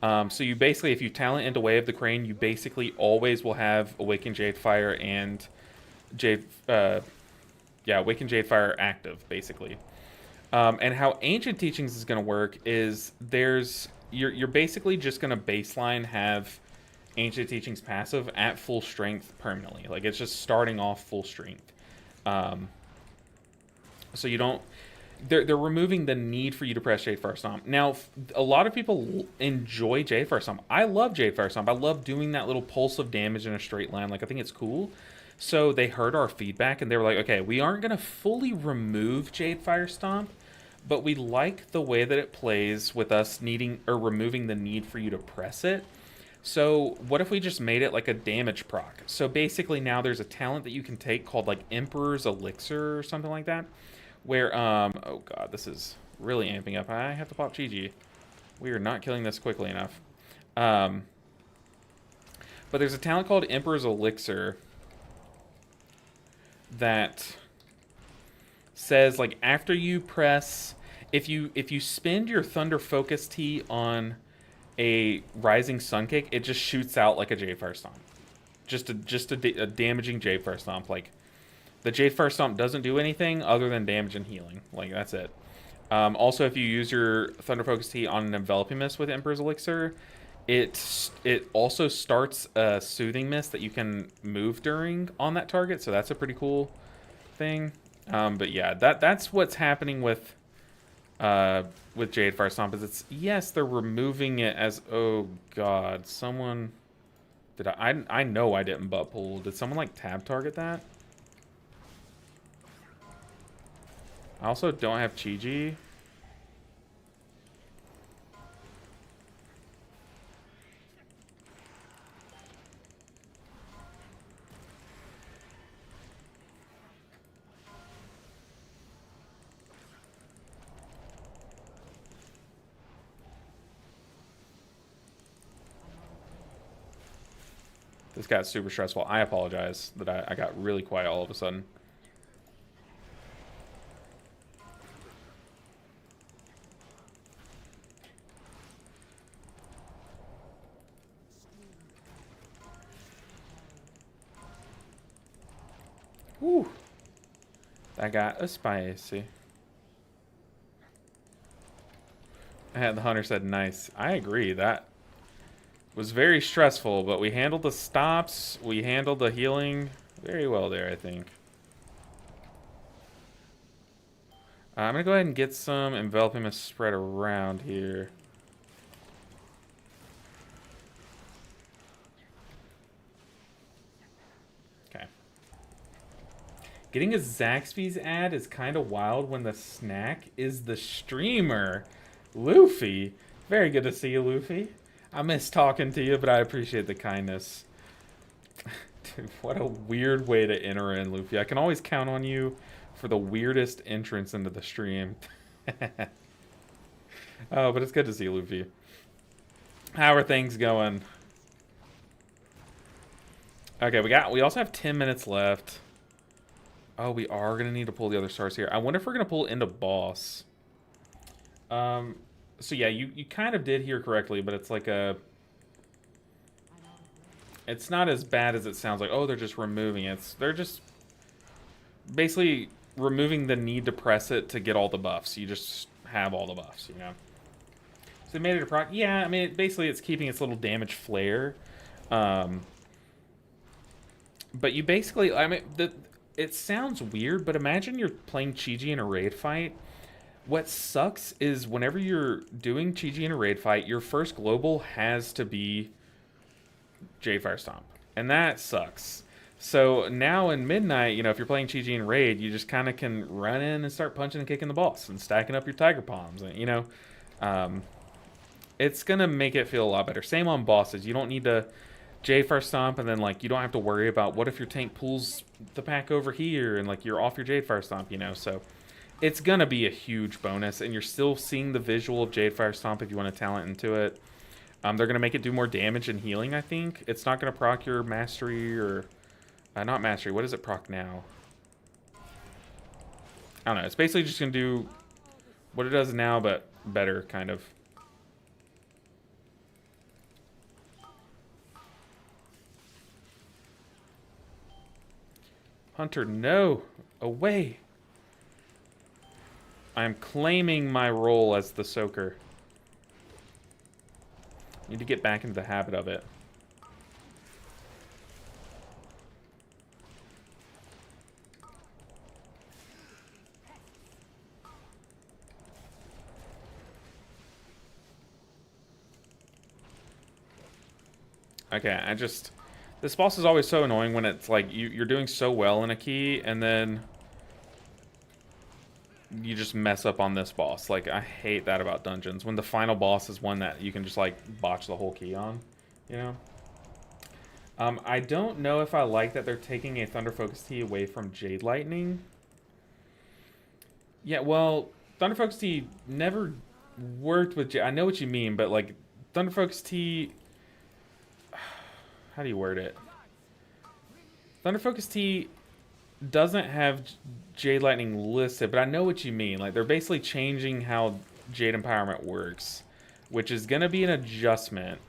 So you basically, if you talent into Way of the Crane, you basically always will have Awaken Jadefire and Awaken Jadefire active, basically. And how Ancient Teachings is going to work is you're basically just going to baseline have Ancient Teachings passive at full strength permanently. Like, it's just starting off full strength. So you don't... they're removing the need for you to press Jade Fire Stomp. Now, a lot of people enjoy Jade Fire Stomp. I love Jade Fire Stomp. I love doing that little pulse of damage in a straight line. Like, I think it's cool. So they heard our feedback and they were like, okay, we aren't going to fully remove Jade Fire Stomp, but we like the way that it plays with us needing or removing the need for you to press it. So what if we just made it like a damage proc? So basically now there's a talent that you can take called like Emperor's Elixir or something like that, where oh god, this is really amping up. I have to pop Chi-Chi. We are not killing this quickly enough. But there's a talent called Emperor's Elixir that says like after you press, if you spend your Thunder Focus Tea on a Rising Sun Kick, it just shoots out like a Jade Fire Stomp. Just a damaging Jade Fire Stomp. Like, the Jade Fire Stomp doesn't do anything other than damage and healing. Like, that's it. Also, if you use your Thunder Focus Tea on an Enveloping Mist with Emperor's Elixir, it also starts a Soothing Mist that you can move during on that target, so that's a pretty cool thing. But yeah, that's what's happening with Jade Fire Stomp. Is it's, yes, they're removing it as, oh god, someone did I know I didn't butt pull. Did someone like tab target that? I also don't have Chi-Chi. This got super stressful. I apologize that I got really quiet all of a sudden. Whew. That got a spicy. And the hunter said, nice. I agree. That was very stressful, but we handled the stops. We handled the healing very well there, I think. I'm going to go ahead and get some Enveloping Mist spread around here. Okay. Getting a Zaxby's ad is kind of wild when the snack is the streamer. Luffy. Very good to see you, Luffy. I miss talking to you, but I appreciate the kindness. Dude, what a weird way to enter in, Luffy. I can always count on you for the weirdest entrance into the stream. Oh, but it's good to see you, Luffy. How are things going? Okay, we also have 10 minutes left. Oh, we are going to need to pull the other stars here. I wonder if we're going to pull into boss. So yeah, you kind of did hear correctly, but it's like a... It's not as bad as it sounds like. Oh, they're just removing it. They're just basically removing the need to press it to get all the buffs. You just have all the buffs, you know? So they made it a proc. Yeah, I mean, basically it's keeping its little damage flare. But you basically... I mean, it sounds weird, but imagine you're playing Chi-Chi in a raid fight. What sucks is whenever you're doing Chi-Chi in a raid fight, your first global has to be Jade Fire Stomp. And that sucks. So now in Midnight, you know, if you're playing Chi-Chi in raid, you just kind of can run in and start punching and kicking the boss and stacking up your Tiger Palms. And, you know, it's going to make it feel a lot better. Same on bosses. You don't need to Jade Fire Stomp and then, like, you don't have to worry about what if your tank pulls the pack over here and, like, you're off your Jade Fire Stomp, you know, so... It's going to be a huge bonus, and you're still seeing the visual of Jade Fire Stomp if you want to talent into it. They're going to make it do more damage and healing, I think. It's not going to proc your Mastery or... not Mastery. What does it proc now? I don't know. It's basically just going to do what it does now, but better, kind of. Hunter, no! Away! I'm claiming my role as the soaker. Need to get back into the habit of it. Okay, this boss is always so annoying when it's like you're doing so well in a key and then you just mess up on this boss. Like, I hate that about dungeons. When the final boss is one that you can just, like, botch the whole key on, you know? I don't know if I like that they're taking a Thunder Focus Tea away from Jade Lightning. Yeah, well, Thunder Focus Tea never worked with Jade. I know what you mean, but, like, Thunder Focus Tea... How do you word it? Thunder Focus Tea doesn't have Jade Lightning listed, but I know what you mean. Like, they're basically changing how Jade Empowerment works, which is going to be an adjustment.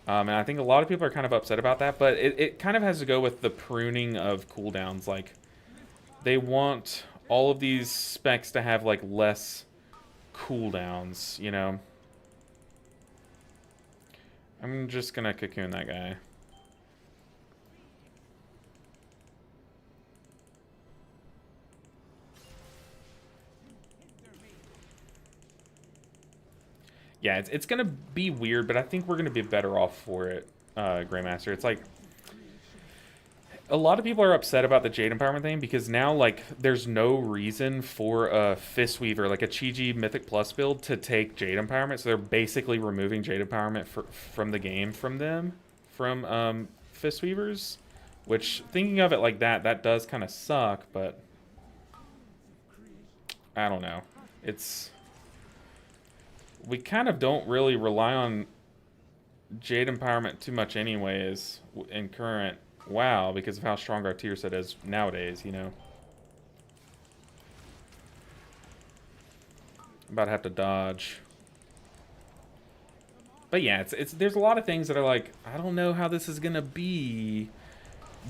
And I think a lot of people are kind of upset about that, but it kind of has to go with the pruning of cooldowns. Like, they want all of these specs to have, like, less cooldowns, you know? I'm just going to cocoon that guy. Yeah, it's going to be weird, but I think we're going to be better off for it, Greymaster. It's like, a lot of people are upset about the Jade Empowerment thing because now, like, there's no reason for a Mistweaver, like a Chi-Ji Mythic Plus build, to take Jade Empowerment. So they're basically removing Jade Empowerment from the game from Mistweavers. Which, thinking of it like that, that does kind of suck, but I don't know. We kind of don't really rely on Jade Empowerment too much anyways in current WoW because of how strong our tier set is nowadays, you know. I'm about to have to dodge. But yeah, there's a lot of things that are like, I don't know how this is gonna be,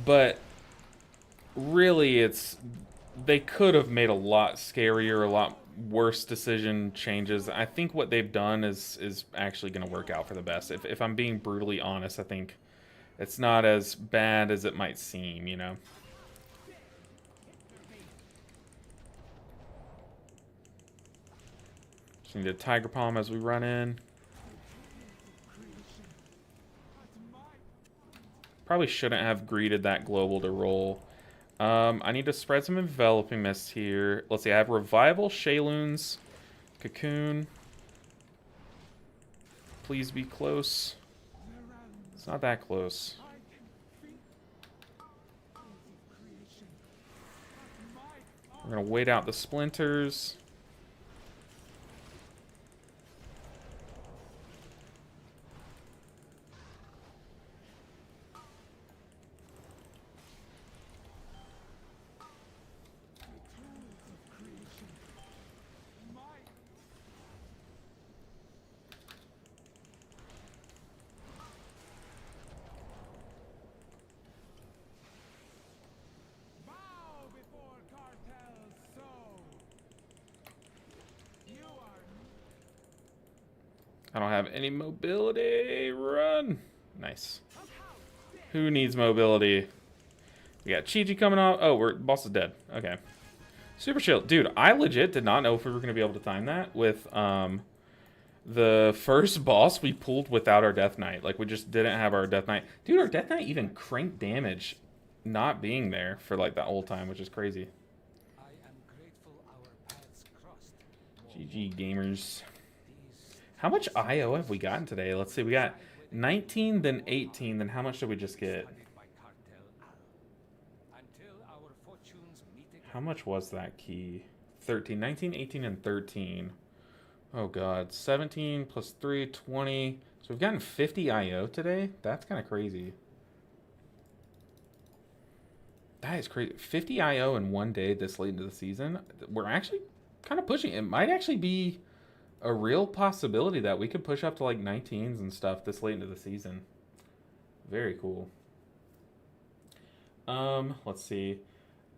but really they could have made a lot scarier, a lot worse decision changes. I think what they've done is actually going to work out for the best. If I'm being brutally honest, I think it's not as bad as it might seem, you know? Just need a Tiger Palm as we run in. Probably shouldn't have greeted that global to roll. I need to spread some Enveloping Mist here. Let's see, I have Revival, Shayloons, Cocoon. Please be close. It's not that close. We're going to wait out the Splinters. I don't have any mobility. Run. Nice. Who needs mobility? We got Chi-Ji coming off. Oh, boss is dead. Okay. Super chill. Dude, I legit did not know if we were going to be able to time that with the first boss we pulled without our Death Knight. Like, we just didn't have our Death Knight. Dude, our Death Knight even cranked damage not being there for, like, that whole time, which is crazy. I am grateful our paths crossed. GG, gamers. How much IO have we gotten today? Let's see. We got 19, then 18. Then how much did we just get? How much was that key? 13, 19, 18, and 13. Oh, God. 17 plus 3, 20. So we've gotten 50 IO today? That's kind of crazy. That is crazy. 50 IO in one day this late into the season. We're actually kind of pushing. It might actually be a real possibility that we could push up to like 19s and stuff this late into the season. Very cool. Let's see.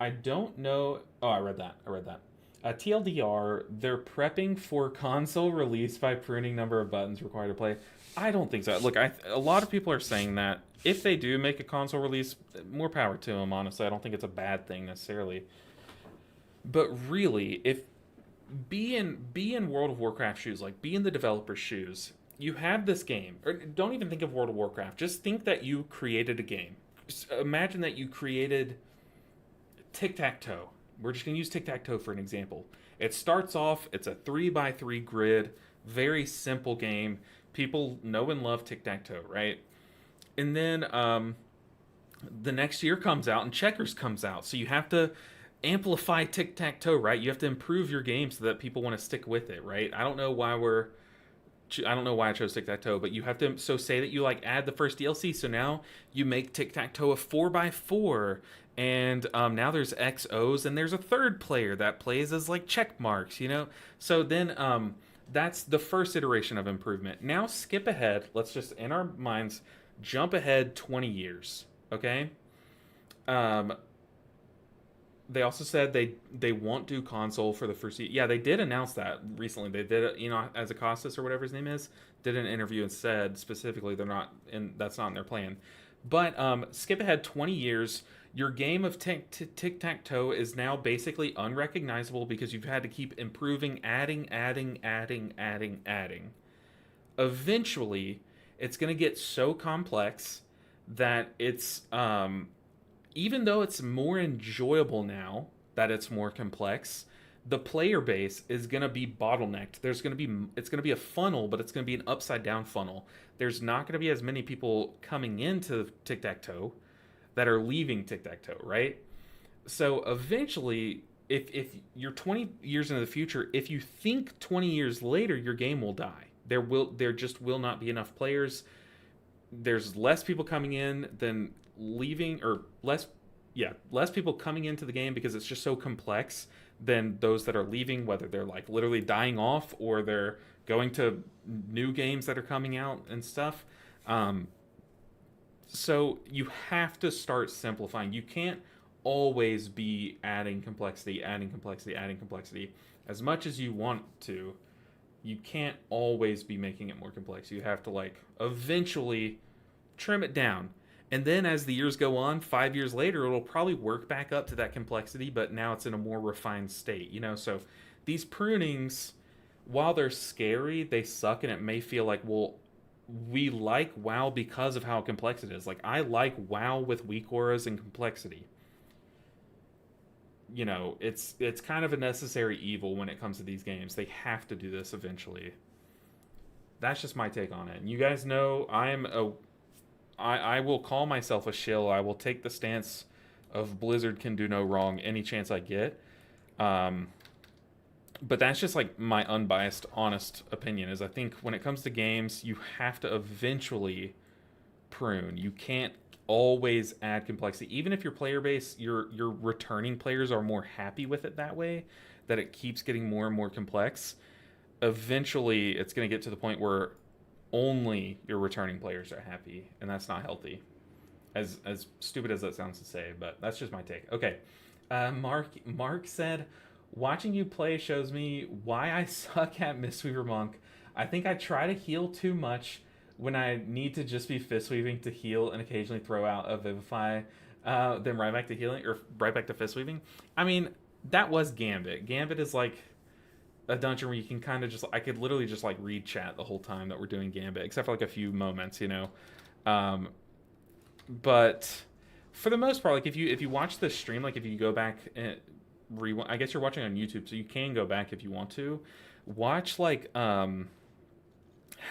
I don't know. Oh, I read that. TLDR, they're prepping for console release by pruning number of buttons required to play. I don't think so. Look, a lot of people are saying that if they do make a console release, more power to them, honestly. I don't think it's a bad thing necessarily. But really, if be in World of Warcraft shoes, like be in the developer's shoes. you have this game, or don't even think of World of Warcraft. Just think that you created a game. Just imagine that you created tic tac toe. We're just gonna use tic tac toe for an example. It starts off. It's a 3x3 grid, very simple game. People know and love tic tac toe, right? And then the next year comes out and checkers comes out, so you have to amplify tic tac toe, right? You have to improve your game so that people want to stick with it, right? I don't know why I chose tic tac toe, but you have to. So say that you like add the first DLC, so now you make tic tac toe a 4x4, and now there's XOs, and there's a third player that plays as like check marks, you know. So then that's the first iteration of improvement. Now skip ahead. Let's just in our minds jump ahead 20 years, okay? Um, they also said they won't do console for the first year. Yeah, they did announce that recently. They did it, you know, as Acostas or whatever his name is, did an interview and said specifically they're not, and that's not in their plan. But skip ahead 20 years. Your game of tic tac toe is now basically unrecognizable because you've had to keep improving, adding. Eventually, it's going to get so complex that it's even though it's more enjoyable now that it's more complex, the player base is going to be bottlenecked. It's going to be a funnel, but it's going to be an upside down funnel. There's not going to be as many people coming into tic tac toe that are leaving tic tac toe, right? So eventually, if you're 20 years into the future, if you think 20 years later your game will die, there just will not be enough players. There's less people coming in than leaving, or less people coming into the game because it's just so complex than those that are leaving, whether they're like literally dying off or they're going to new games that are coming out and stuff. So you have to start simplifying. You can't always be adding complexity as much as you want to. You can't always be making it more complex. You have to like eventually trim it down. And then as the years go on, 5 years later, it'll probably work back up to that complexity, but now it's in a more refined state, you know? So these prunings, while they're scary, they suck, and it may feel like, well, we like WoW because of how complex it is. Like, I like WoW with weak auras and complexity. You know, it's kind of a necessary evil when it comes to these games. They have to do this eventually. That's just my take on it. And you guys know I will call myself a shill. I will take the stance of Blizzard can do no wrong any chance I get. But that's just like my unbiased, honest opinion. Is I think when it comes to games, you have to eventually prune. You can't always add complexity, even if your player base, your returning players are more happy with it that way, that it keeps getting more and more complex. Eventually, it's going to get to the point where only your returning players are happy, and that's not healthy. As stupid as that sounds to say, but that's just my take. Okay, Mark said, watching you play shows me why I suck at Mistweaver Monk. I think I try to heal too much when I need to just be fist weaving to heal and occasionally throw out a Vivify, then right back to healing, or right back to fist weaving. I mean, that was Gambit. Gambit is like a dungeon where you can kind of just, I could literally just like read chat the whole time that we're doing Gambit, except for like a few moments, you know. But for the most part, like if you watch the stream, like if you go back and I guess you're watching on YouTube, so you can go back if you want to watch like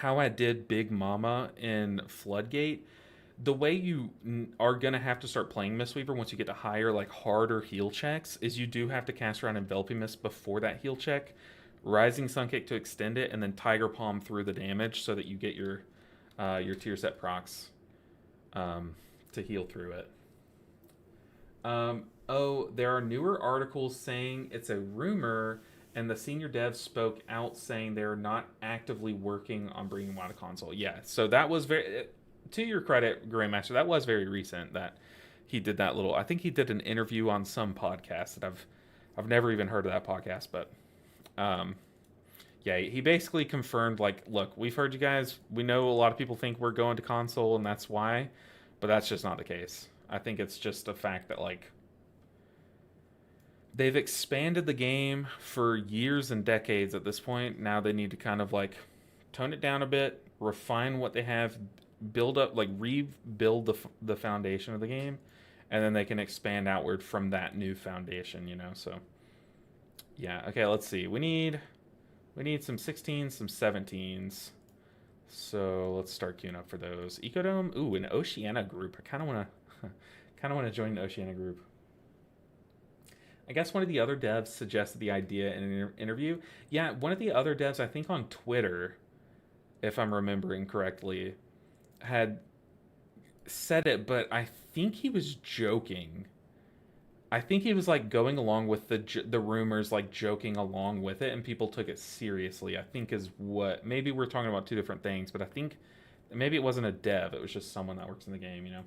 how I did Big Mama in Floodgate. The way you are going to have to start playing Mistweaver once you get to higher, like harder heal checks, is you do have to cast around Enveloping Mist before that heal check, Rising Sunkick to extend it, and then Tiger Palm through the damage so that you get your tier set procs to heal through it. There are newer articles saying it's a rumor, and the senior devs spoke out saying they're not actively working on bringing WoW to console. Yeah, so that was very, to your credit, Grandmaster, that was very recent that he did that little, I think he did an interview on some podcast that I've never even heard of that podcast, but yeah, he basically confirmed, like, look, we've heard you guys, we know a lot of people think we're going to console and that's why, but that's just not the case. I think it's just a fact that, like, they've expanded the game for years and decades at this point. Now they need to kind of like tone it down a bit, refine what they have, build up, like rebuild the foundation of the game, and then they can expand outward from that new foundation, you know. So yeah, okay, let's see. We need some 16s, some 17s. So let's start queuing up for those. Ecodome, ooh, an Oceania group. I kind of want to join an Oceania group. I guess one of the other devs suggested the idea in an interview. Yeah, one of the other devs, I think on Twitter, if I'm remembering correctly, had said it, but I think he was joking. I think he was like going along with the rumors, like joking along with it, and people took it seriously. I think is what, maybe we're talking about two different things, but I think maybe it wasn't a dev; it was just someone that works in the game, you know.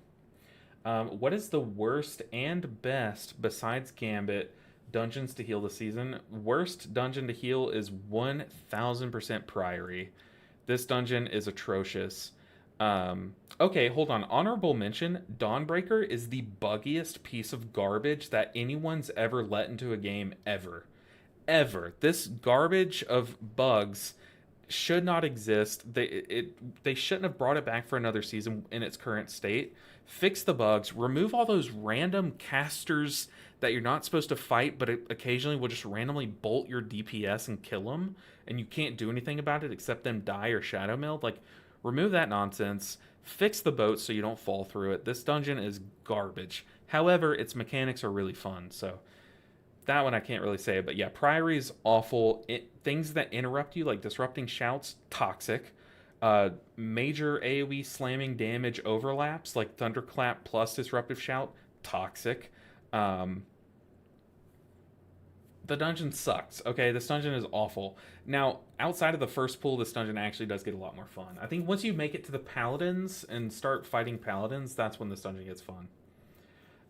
What is the worst and best besides Gambit dungeons to heal this season? Worst dungeon to heal is 1000% Priory. This dungeon is atrocious. Okay, hold on. Honorable mention, Dawnbreaker is the buggiest piece of garbage that anyone's ever let into a game ever. Ever. This garbage of bugs should not exist. They shouldn't have brought it back for another season in its current state. Fix the bugs. Remove all those random casters that you're not supposed to fight, but occasionally will just randomly bolt your DPS and kill them, and you can't do anything about it except them die or shadow meld. Like, remove that nonsense. Fix the boat so you don't fall through it. This dungeon is garbage. However, its mechanics are really fun, so that one I can't really say. But yeah, Priory is awful. Things that interrupt you, like disrupting shouts, toxic. Major AoE slamming damage overlaps, like Thunderclap plus Disruptive Shout, toxic. The dungeon sucks. Okay, this dungeon is awful. Now, outside of the first pool, this dungeon actually does get a lot more fun. I think once you make it to the Paladins and start fighting Paladins, that's when this dungeon gets fun.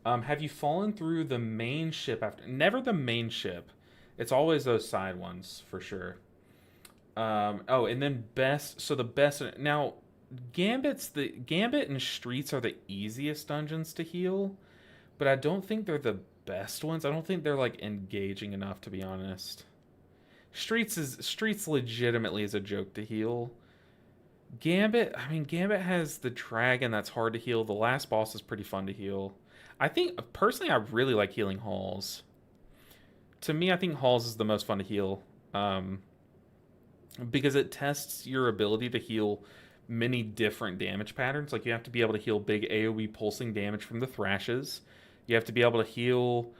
Have you fallen through the main ship after? Never the main ship. It's always those side ones, for sure. Oh, and then best. So the best. Now, Gambit and Streets are the easiest dungeons to heal, but I don't think they're the best ones. I don't think they're like engaging enough, to be honest. Streets legitimately is a joke to heal. Gambit has the dragon that's hard to heal. The last boss is pretty fun to heal. I think personally I really like healing halls. To me, I think halls is the most fun to heal. Because it tests your ability to heal many different damage patterns. Like, you have to be able to heal big AoE pulsing damage from the thrashes. You have to be able to heal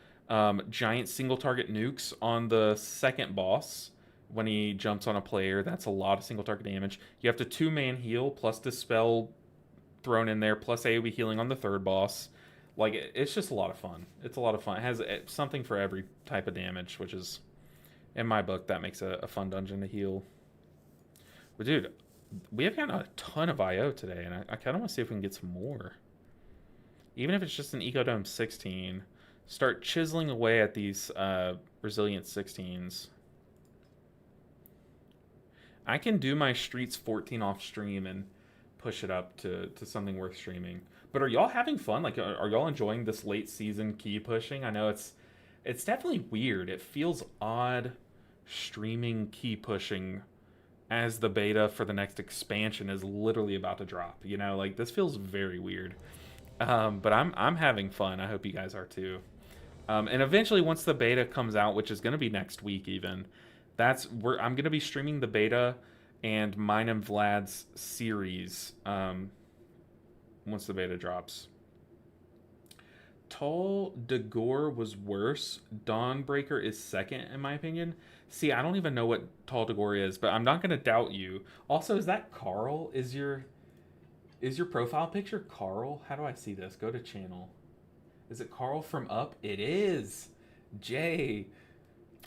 giant single target nukes on the second boss when he jumps on a player. That's a lot of single target damage. You have to 2-man heal plus Dispel thrown in there plus AoE healing on the third boss. Like, it's just a lot of fun. It's a lot of fun. It has something for every type of damage, which is, in my book, that makes a fun dungeon to heal. But dude, we have gotten a ton of IO today, and I kind of want to see if we can get some more. Even if it's just an Ecodome 16, start chiseling away at these Resilient 16s. I can do my Streets 14 off stream and push it up to something worth streaming. But are y'all having fun? Like, are y'all enjoying this late season key pushing? I know it's definitely weird. It feels odd streaming key pushing as the beta for the next expansion is literally about to drop. You know, like, this feels very weird. But I'm having fun. I hope you guys are too. And eventually, once the beta comes out, which is going to be next week, even, I'm going to be streaming the beta and mine and Vlad's series once the beta drops. Tall de Gore was worse. Dawnbreaker is second, in my opinion. See, I don't even know what Tall de Gore is, but I'm not going to doubt you. Also, is that Carl? Is your profile picture Carl? How do I see this? Go to channel. Is it Carl from Up? It is. Jay.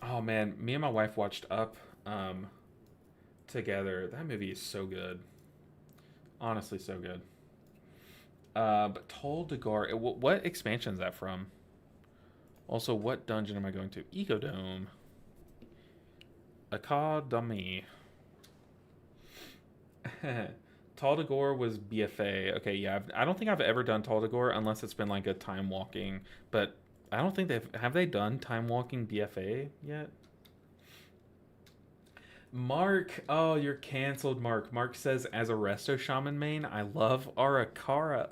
Oh man, me and my wife watched Up together. That movie is so good. Honestly, so good. But Tall de Gore, what expansion is that from? Also, what dungeon am I going to? Ecodome. Academy. Tall de Gore was BFA. Okay, yeah, I don't think I've ever done Tall de Gore unless it's been like a time walking. But I don't think have they done time walking BFA yet? Mark, oh, you're canceled, Mark. Mark says, as a Resto Shaman main, I love Arakara.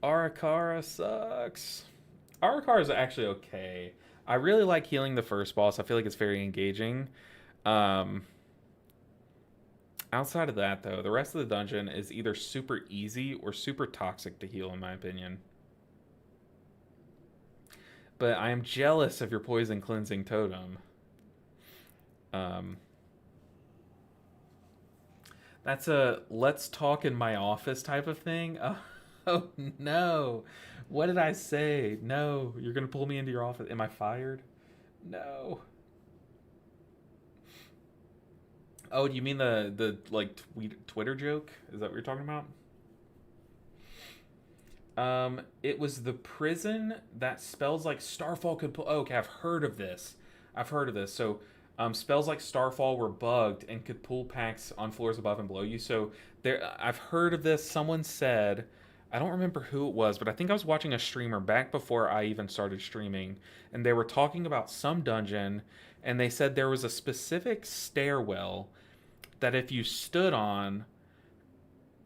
Arakara sucks. Arakara is actually okay. I really like healing the first boss. I feel like it's very engaging. Um, Outside of that, though, the rest of the dungeon is either super easy or super toxic to heal, in my opinion. But I am jealous of your poison cleansing totem. Um, that's a let's talk in my office type of thing. Oh, oh no. What did I say? No, you're going to pull me into your office. Am I fired? No. Oh, do you mean the like Twitter joke? Is that what you're talking about? It was the prison that spells like Starfall could pull. Oh, okay, I've heard of this. I've heard of this. So, spells like Starfall were bugged and could pull packs on floors above and below you. So there, I've heard of this. Someone said, I don't remember who it was, but I think I was watching a streamer back before I even started streaming, and they were talking about some dungeon, and they said there was a specific stairwell that if you stood on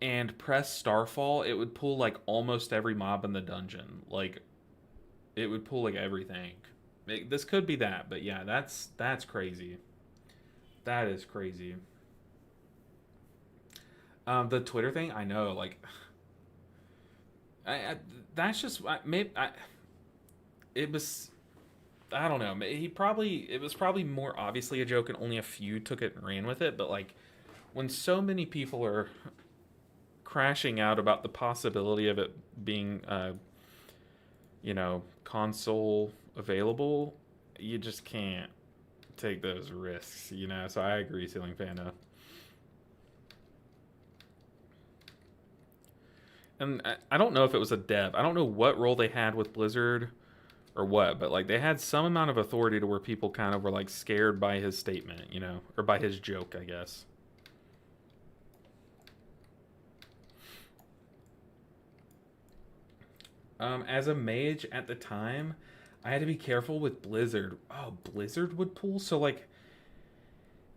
and press Starfall, it would pull like almost every mob in the dungeon. Like it would pull like everything. This could be that, but yeah, that's crazy. That is crazy. The Twitter thing, I know, like, I that's just maybe it was. I don't know. It was probably more obviously a joke, and only a few took it and ran with it. But like, when so many people are crashing out about the possibility of it being, console available, you just can't take those risks, So I agree, Ceiling Panda. And I don't know if it was a dev. I don't know what role they had with Blizzard or what, but like they had some amount of authority to where people kind of were like scared by his statement, or by his joke, I guess. As a mage at the time, I had to be careful with Blizzard. Oh, Blizzard would pull. So like,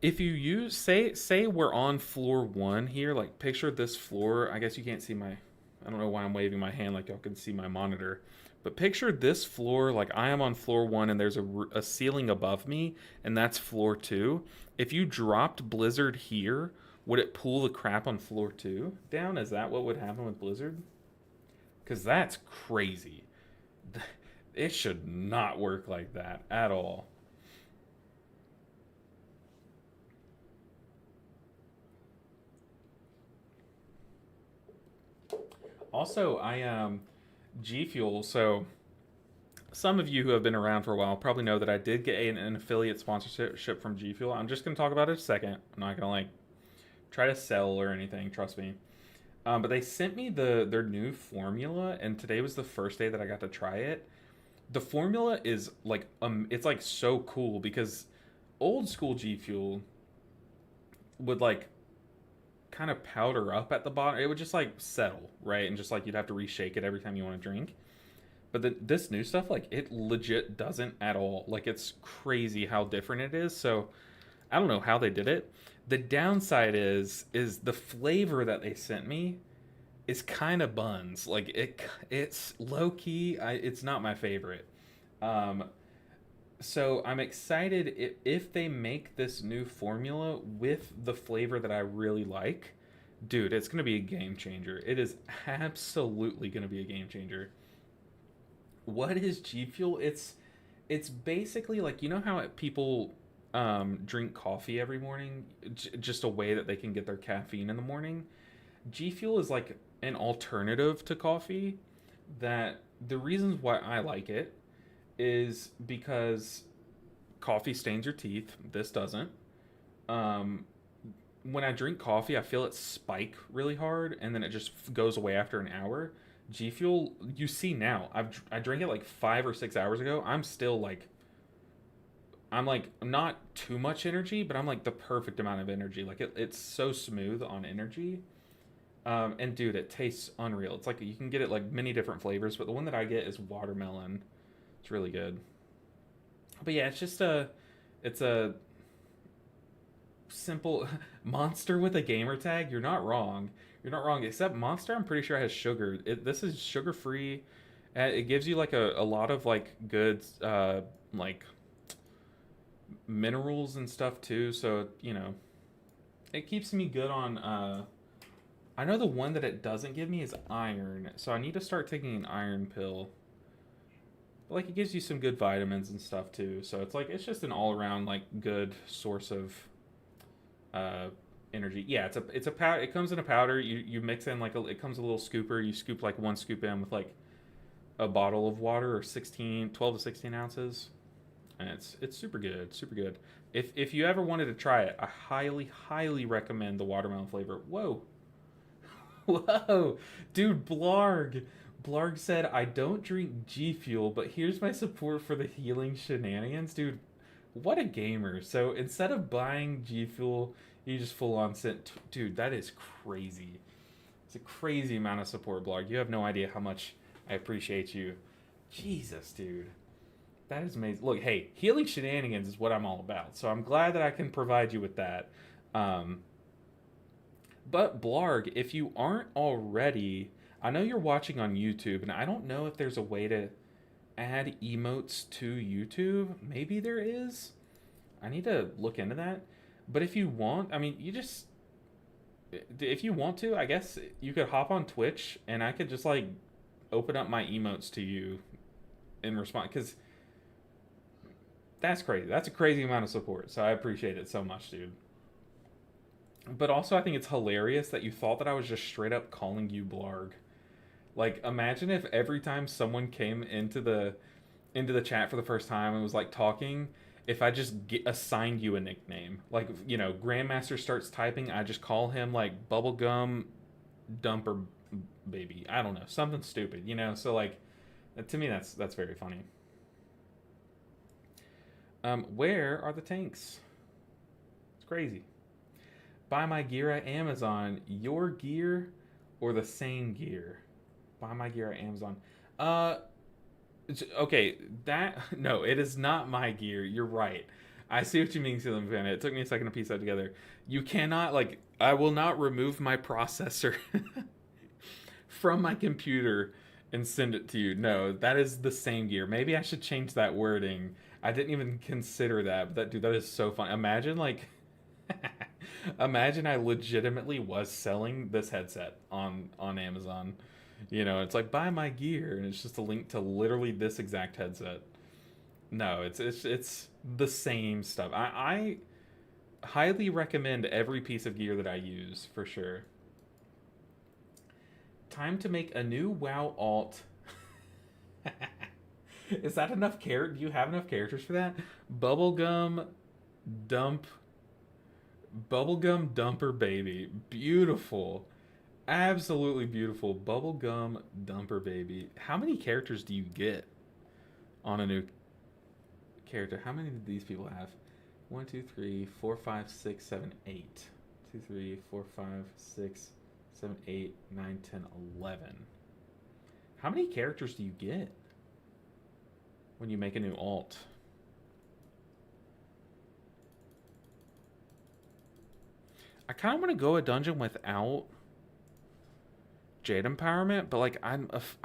if you use say we're on floor 1 here, like picture this floor. I guess you can't see my. I don't know why I'm waving my hand like y'all can see my monitor. But picture this floor like I am on floor 1 and there's a ceiling above me, and that's floor 2. If you dropped Blizzard here, would it pull the crap on floor 2 down? Is that what would happen with Blizzard? Because that's crazy. It should not work like that at all. Also, G Fuel. So some of you who have been around for a while probably know that I did get an affiliate sponsorship from G Fuel. I'm just gonna talk about it a second. I'm not gonna like try to sell or anything. Trust me. But they sent me their new formula, and today was the first day that I got to try it. The formula is like it's like so cool because old school G Fuel would like kind of powder up at the bottom. It would just like settle, right? And just like you'd have to reshake it every time you want to drink. But this new stuff, like it legit doesn't at all. Like it's crazy how different it is. So I don't know how they did it. The downside is the flavor that they sent me is kind of buns. Like it's low key. It's not my favorite. Um, so I'm excited if they make this new formula with the flavor that I really like. Dude, it's gonna be a game changer. It is absolutely gonna be a game changer. What is G Fuel? It's basically like how people drink coffee every morning, just a way that they can get their caffeine in the morning. G Fuel is like an alternative to coffee. That the reasons why I like it is because coffee stains your teeth. This doesn't. Um, when I drink coffee, I feel it spike really hard, and then it just goes away after an hour. G Fuel, you see now. I drank it like 5 or 6 hours ago. I'm like not too much energy, but I'm like the perfect amount of energy. Like it's so smooth on energy. And dude, it tastes unreal. It's like you can get it like many different flavors, but the one that I get is watermelon. It's really good. But yeah, it's a simple monster with a gamer tag. You're not wrong. You're not wrong. Except monster, I'm pretty sure has sugar. This is sugar free. It gives you like a lot of like good like minerals and stuff too. So you know, it keeps me good on. I know the one that it doesn't give me is iron, so I need to start taking an iron pill. But like it gives you some good vitamins and stuff too. So it's like it's just an all around like good source of uh, energy. Yeah, it's a powder. It comes in a powder. You mix in like it comes a little scooper. You scoop like one scoop in with like a bottle of water or 12 to 16 ounces, and it's super good, super good. If you ever wanted to try it, I highly recommend the watermelon flavor. Whoa, whoa, dude, Blarg said I don't drink G Fuel, but here's my support for the healing shenanigans, dude. What a gamer! So instead of buying G Fuel, you just full on sent, dude. That is crazy. It's a crazy amount of support, Blarg. You have no idea how much I appreciate you. Jesus, dude. That is amazing. Look, hey, healing shenanigans is what I'm all about. So I'm glad that I can provide you with that. But Blarg, if you aren't already, I know you're watching on YouTube, and I don't know if there's a way to add emotes to YouTube. Maybe there is. I need to look into that. But if you want, I mean, if you want to, I guess you could hop on Twitch, and I could just like open up my emotes to you in response, because that's crazy. That's a crazy amount of support. So I appreciate it so much, dude. But also, I think it's hilarious that you thought that I was just straight up calling you Blarg. Like, imagine if every time someone came into the chat for the first time and was like talking, if I just assigned you a nickname. Like, you know, Grandmaster starts typing, I just call him like Bubblegum Dumper Baby. I don't know, something stupid, you know. So like, to me, that's very funny. Where are the tanks? It's crazy. Buy my gear at Amazon. Your gear or the same gear? Buy my gear at Amazon. Uh, okay, that no, it is not my gear. You're right. I see what you mean, Ceiling Fan. It took me a second to piece that together. You cannot like. I will not remove my processor from my computer and send it to you. No, that is the same gear. Maybe I should change that wording. I didn't even consider that. But that dude, that is so fun. Imagine like. Imagine I legitimately was selling this headset on Amazon. You know, it's like buy my gear, and it's just a link to literally this exact headset. No, it's the same stuff. I highly recommend every piece of gear that I use for sure. Time to make a new WoW alt. Is that enough character? Do you have enough characters for that? Bubblegum dump. Bubblegum dumper baby. Beautiful. Absolutely beautiful. Bubblegum dumper baby. How many characters do you get on a new character? How many did these people have? 1, 2, 3, 4, 5, 6, 7, 8. 2, 3, 4, 5, 6, 7, 8, 9, 10, 11. How many characters do you get when you make a new alt? I kind of want to go a dungeon without Jade empowerment, but like I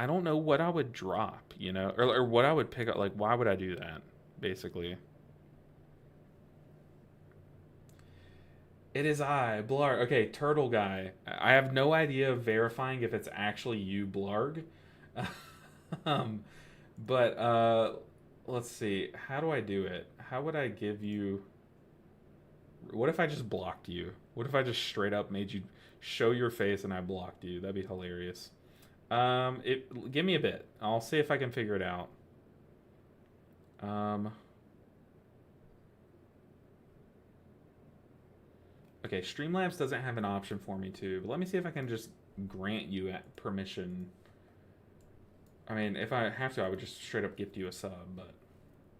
don't know what I would drop, you know, or what I would pick up. Like, why would I do that? Basically, it is I Blarg. Okay, Turtle Guy. I have no idea of verifying if it's actually you, Blarg. um, but let's see. How do I do it? How would I give you? What if I just blocked you? What if I just straight up made you show your face and I blocked you? That'd be hilarious. Give me a bit. I'll see if I can figure it out. Okay, Streamlabs doesn't have an option for me to, but let me see if I can just grant you permission. I mean, if I have to, I would just straight up gift you a sub, but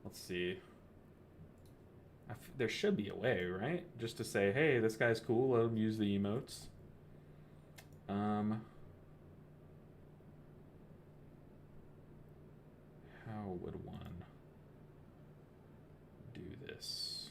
let's see. There should be a way, right? Just to say, hey, this guy's cool, let him use the emotes. How would one do this?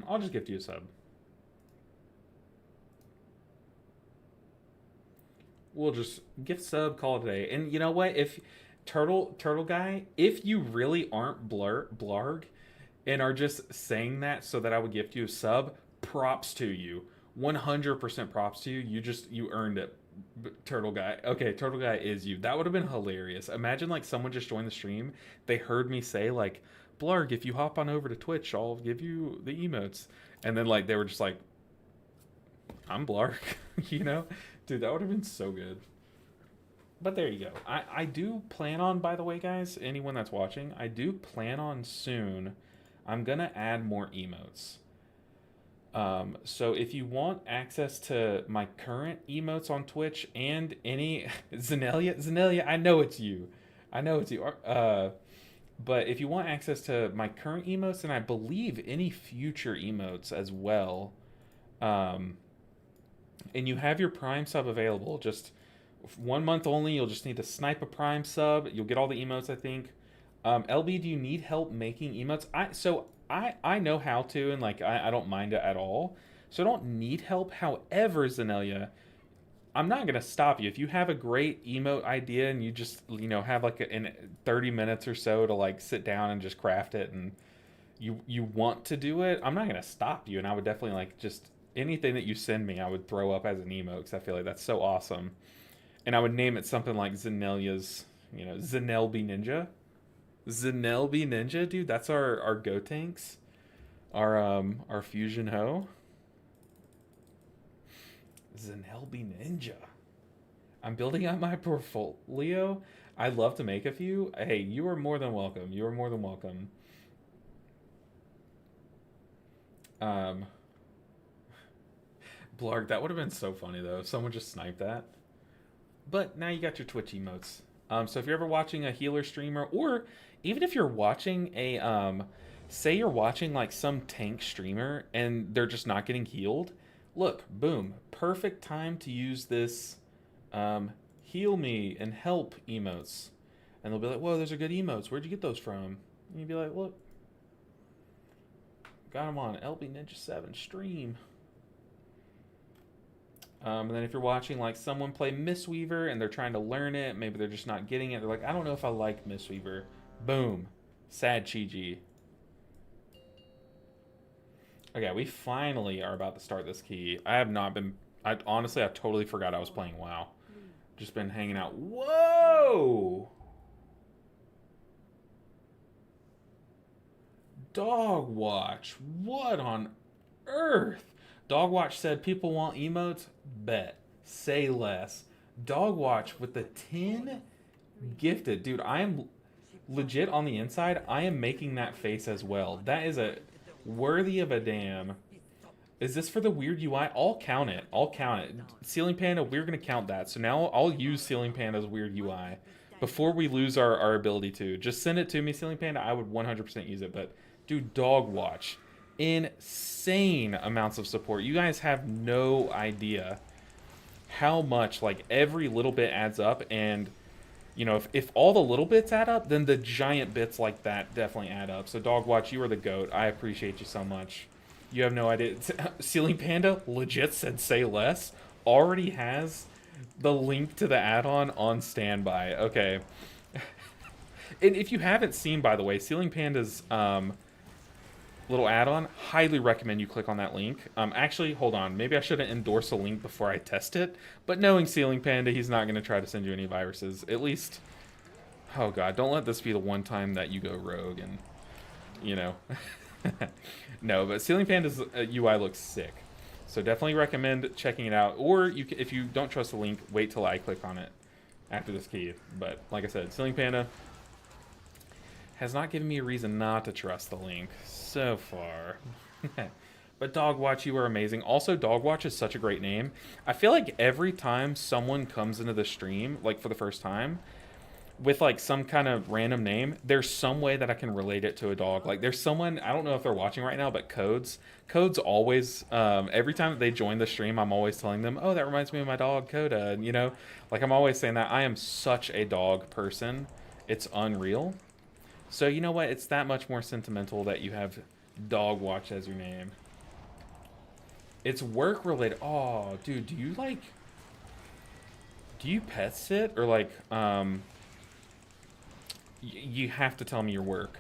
I'll just gift you a sub. We'll just gift sub, call it a day. And you know what? If Turtle Guy, if you really aren't blarg and are just saying that so that I would gift you a sub, props to you. 100% props to you. You earned it. Turtle Guy. Okay, Turtle Guy is you. That would have been hilarious. Imagine like someone just joined the stream. They heard me say like, Blarg, if you hop on over to Twitch, I'll give you the emotes. And then like they were just like, I'm Blarg, you know? Dude, that would have been so good. But there you go. I do plan on, by the way, guys, anyone that's watching, I do plan on soon, I'm going to add more emotes. So if you want access to my current emotes on Twitch and any... Zenelia, I know it's you. But if you want access to my current emotes and I believe any future emotes as well, and you have your Prime sub available, just 1 month only, you'll just need to snipe a Prime sub. You'll get all the emotes, I think. LB, do you need help making emotes? I know how to, and like I don't mind it at all. So I don't need help. However, Zenelia, I'm not gonna stop you. If you have a great emote idea and you just, you know, have like in 30 minutes or so to like sit down and just craft it, and you want to do it, I'm not gonna stop you. And I would definitely like just anything that you send me, I would throw up as an emote because I feel like that's so awesome. And I would name it something like Zenelia's, you know, Zenelby Ninja. Zenelby Ninja, dude, that's our Go Tanks. Our Fusion Ho. Zenelby Ninja. I'm building out my portfolio. I'd love to make a few. Hey, you are more than welcome. You are more than welcome. Blarg, that would have been so funny though. If someone just sniped that. But now you got your Twitch emotes. So if you're ever watching a healer streamer, or even if you're watching a, say you're watching like some tank streamer and they're just not getting healed, look, boom, perfect time to use this heal me and help emotes. And they'll be like, whoa, those are good emotes. Where'd you get those from? And you'd be like, look, got them on LB Ninja 7 stream. And then if you're watching like someone play Mistweaver and they're trying to learn it, maybe they're just not getting it. They're like, I don't know if I like Mistweaver. Boom. Sad Chi-Ji. Okay, we finally are about to start this key. I have not been... honestly, I totally forgot I was playing WoW. Just been hanging out. Whoa! Dog Watch. What on earth? Dogwatch said people want emotes. Bet. Say less. Dogwatch with the 10 gifted. Dude, I am legit on the inside. I am making that face as well. That is a worthy of a damn. Is this for the weird UI? I'll count it. I'll count it. Ceiling Panda, we're going to count that. So now I'll use Ceiling Panda's weird UI before we lose our ability to. Just send it to me, Ceiling Panda. I would 100% use it. But, dude, Dogwatch. Insane amounts of support. You guys have no idea how much, like, every little bit adds up. And, you know, if all the little bits add up, then the giant bits like that definitely add up. So, Dogwatch, you are the GOAT. I appreciate you so much. You have no idea. Ceiling Panda legit said say less. Already has the link to the add-on on standby. Okay. And if you haven't seen, by the way, Ceiling Panda's little add-on, highly recommend you click on that link. Actually, hold on. Maybe I shouldn't endorse a link before I test it. But knowing Ceiling Panda, he's not going to try to send you any viruses. At least, oh god, don't let this be the one time that you go rogue and, you know. No, but Ceiling Panda's UI looks sick. So definitely recommend checking it out. Or you can, if you don't trust the link, wait till I click on it after this key. But like I said, Ceiling Panda has not given me a reason not to trust the link so far. But Dogwatch, you are amazing. Also, Dogwatch is such a great name. I feel like every time someone comes into the stream, like for the first time, with like some kind of random name, there's some way that I can relate it to a dog. Like there's someone, I don't know if they're watching right now, but Codes always, every time they join the stream, I'm always telling them, oh, that reminds me of my dog Coda. And you know, like I'm always saying that. I am such a dog person. It's unreal. So you know what? It's that much more sentimental that you have Dog Watch as your name. It's work related. Oh, dude, do you like... Do you pet sit? Or like, you have to tell me your work.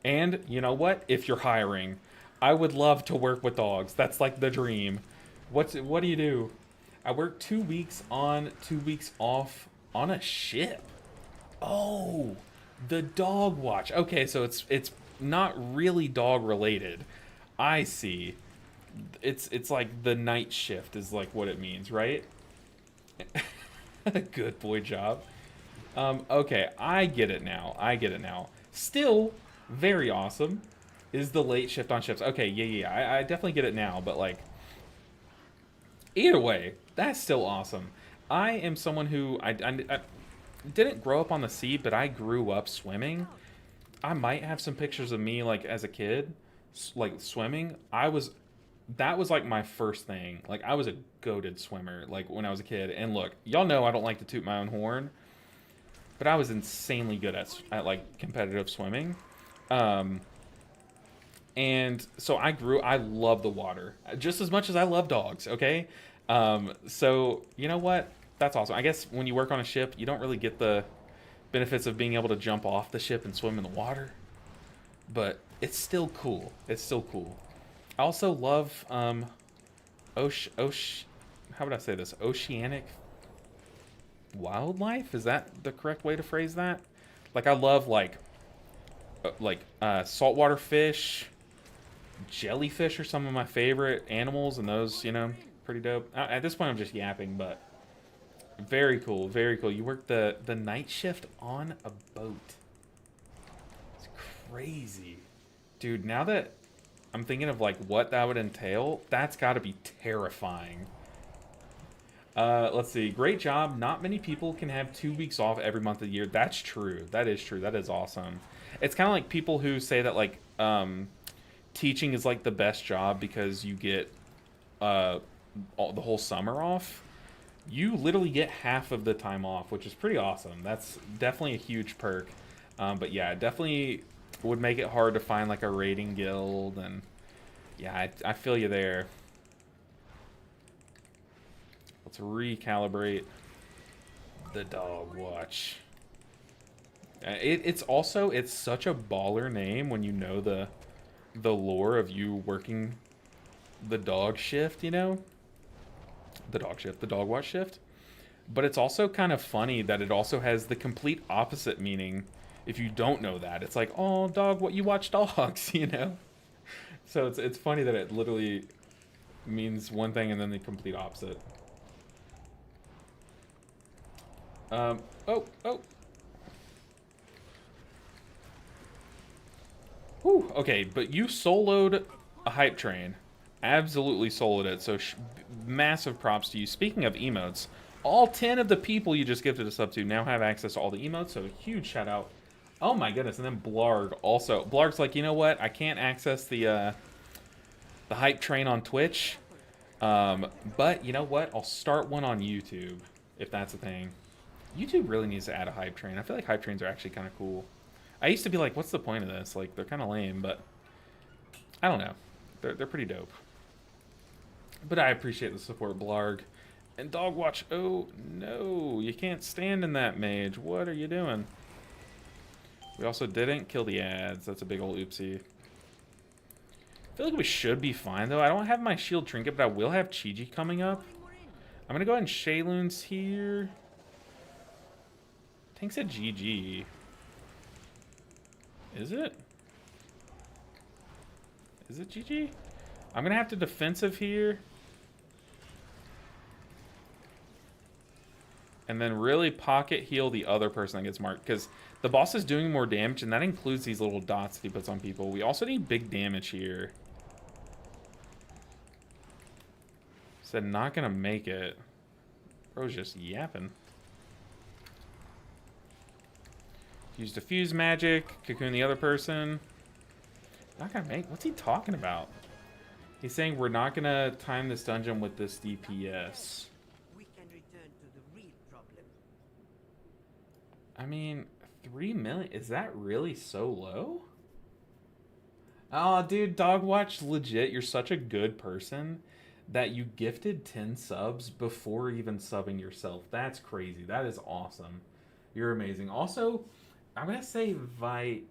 And, you know what? If you're hiring, I would love to work with dogs. That's like the dream. What do you do? I work 2 weeks on, 2 weeks off on a ship. Oh, the dog watch. Okay, so it's not really dog related. I see. It's like the night shift is like what it means, right? Good boy job. Okay, I get it now. I get it now. Still very awesome is the late shift on ships. Okay, yeah. I definitely get it now, but like either way, that's still awesome. I am someone who I didn't grow up on the sea, but I grew up swimming. I might have some pictures of me like as a kid, like swimming. That was like my first thing. Like I was a goated swimmer like when I was a kid. And look, y'all know I don't like to toot my own horn, but I was insanely good at like competitive swimming. Um, and so I love the water just as much as I love dogs. Okay, so you know what? That's awesome. I guess when you work on a ship, you don't really get the benefits of being able to jump off the ship and swim in the water, but it's still cool. It's still cool. I also love how would I say this? Oceanic wildlife? Is that the correct way to phrase that? Like I love saltwater fish, jellyfish are some of my favorite animals, and those, you know, pretty dope. At this point, I'm just yapping, but very cool, very cool. You work the night shift on a boat. It's crazy, dude. Now that I'm thinking of like what that would entail, that's got to be terrifying. Let's see. Great job. Not many people can have 2 weeks off every month of the year. That's true. That is true. That is awesome. It's kind of like people who say that like teaching is like the best job because you get the whole summer off. You literally get half of the time off, which is pretty awesome. That's definitely a huge perk. But yeah, it definitely would make it hard to find like a raiding guild, and yeah, I feel you there. Let's recalibrate the dog watch. It's also, it's such a baller name when you know the lore of you working the dog shift, you know? The dog shift, the dog watch shift. But it's also kind of funny that it also has the complete opposite meaning if you don't know that. It's like, oh, dog, what you watch dogs, you know? So it's funny that it literally means one thing and then the complete opposite. Oh. Whew, okay, but you soloed a hype train. Absolutely soloed it, so massive props to you. Speaking of emotes, all 10 of the people you just gifted a sub to now have access to all the emotes, so a huge shout out. Oh my goodness, and then Blarg also. Blarg's like, you know what? I can't access the hype train on Twitch, but you know what? I'll start one on YouTube, if that's a thing. YouTube really needs to add a hype train. I feel like hype trains are actually kind of cool. I used to be like, what's the point of this? Like, they're kind of lame, but I don't know. They're pretty dope. But I appreciate the support, Blarg. And Dogwatch, oh no, you can't stand in that mage. What are you doing? We also didn't kill the ads. That's a big old oopsie. I feel like we should be fine, though. I don't have my shield trinket, but I will have Chi-Ji coming up. I'm going to go ahead and Shayloon's here. Tank said GG. Is it? Is it GG? I'm going to have to defensive here. And then really pocket heal the other person that gets marked. Because the boss is doing more damage, and that includes these little dots that he puts on people. We also need big damage here. Said not going to make it. Bro's just yapping. Use diffuse magic. Cocoon the other person. Not going to make... What's he talking about? He's saying we're not going to time this dungeon with this DPS. I mean, 3 million, is that really so low? Oh, dude, Dogwatch, legit, you're such a good person that you gifted 10 subs before even subbing yourself. That's crazy. That is awesome. You're amazing. Also, I'm gonna say Viel?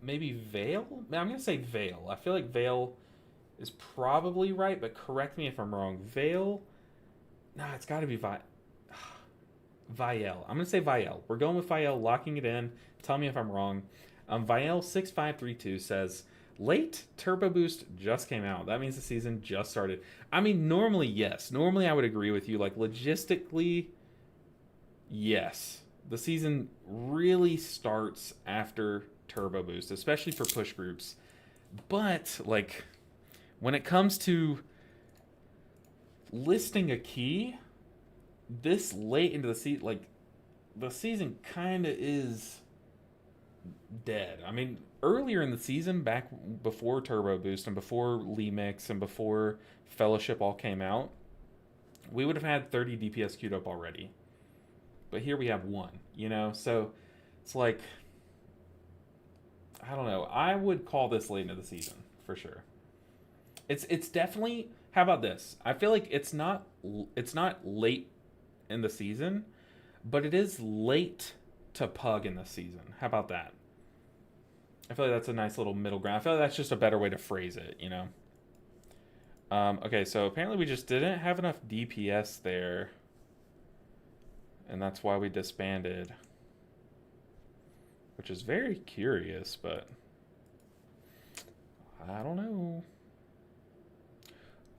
Maybe Vale? I'm gonna say Vale. I feel like Vale is probably right, but correct me if I'm wrong. Vale? Nah, it's gotta be Viel. I'm gonna say Viel. We're going with Viel, locking it in. Tell me if I'm wrong. Viel6532 says late turbo boost just came out. That means the season just started. I mean, normally yes. Normally I would agree with you. Like logistically, yes. The season really starts after turbo boost, especially for push groups. But like when it comes to listing a key, this late into the season, like the season kind of is dead. I mean, earlier in the season, back before Turbo Boost and before Lee Mix and before Fellowship all came out, we would have had 30 DPS queued up already. But here we have one, you know? So it's like, I don't know. I would call this late into the season for sure. It's definitely. How about this? I feel like it's not late in the season, but it is late to pug in the season. How about that? I feel like that's a nice little middle ground. I feel like that's just a better way to phrase it, you know? Okay, so apparently we just didn't have enough DPS there. And that's why we disbanded. Which is very curious, but I don't know.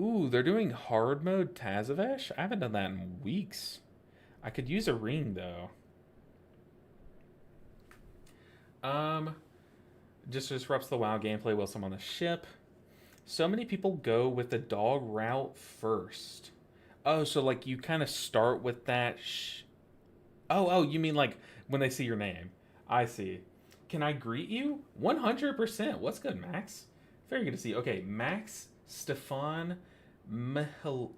Ooh, they're doing hard mode Tazavesh? I haven't done that in weeks. I could use a ring, though. Just disrupts the WoW gameplay whilst I'm on the ship. So many people go with the dog route first. Oh, so like you kind of start with that. Oh, you mean like when they see your name? I see. Can I greet you? 100%. What's good, Max? Very good to see you. Okay, Max Stefan Mihaluda?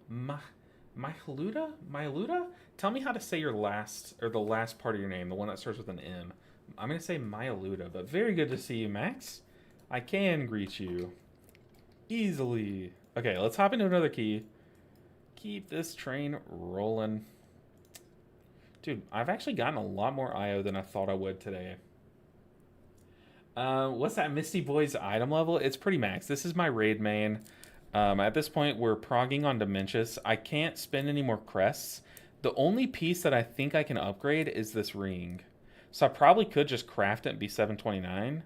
Tell me how to say your last, or the last part of your name, the one that starts with an M. I'm going to say Mihaluda, but very good to see you, Max. I can greet you. Easily. Okay, let's hop into another key. Keep this train rolling. Dude, I've actually gotten a lot more IO than I thought I would today. What's that Misty Boy's item level? It's pretty max. This is my raid main. At this point, we're progging on Dementius. I can't spend any more crests. The only piece that I think I can upgrade is this ring. So I probably could just craft it and be 729.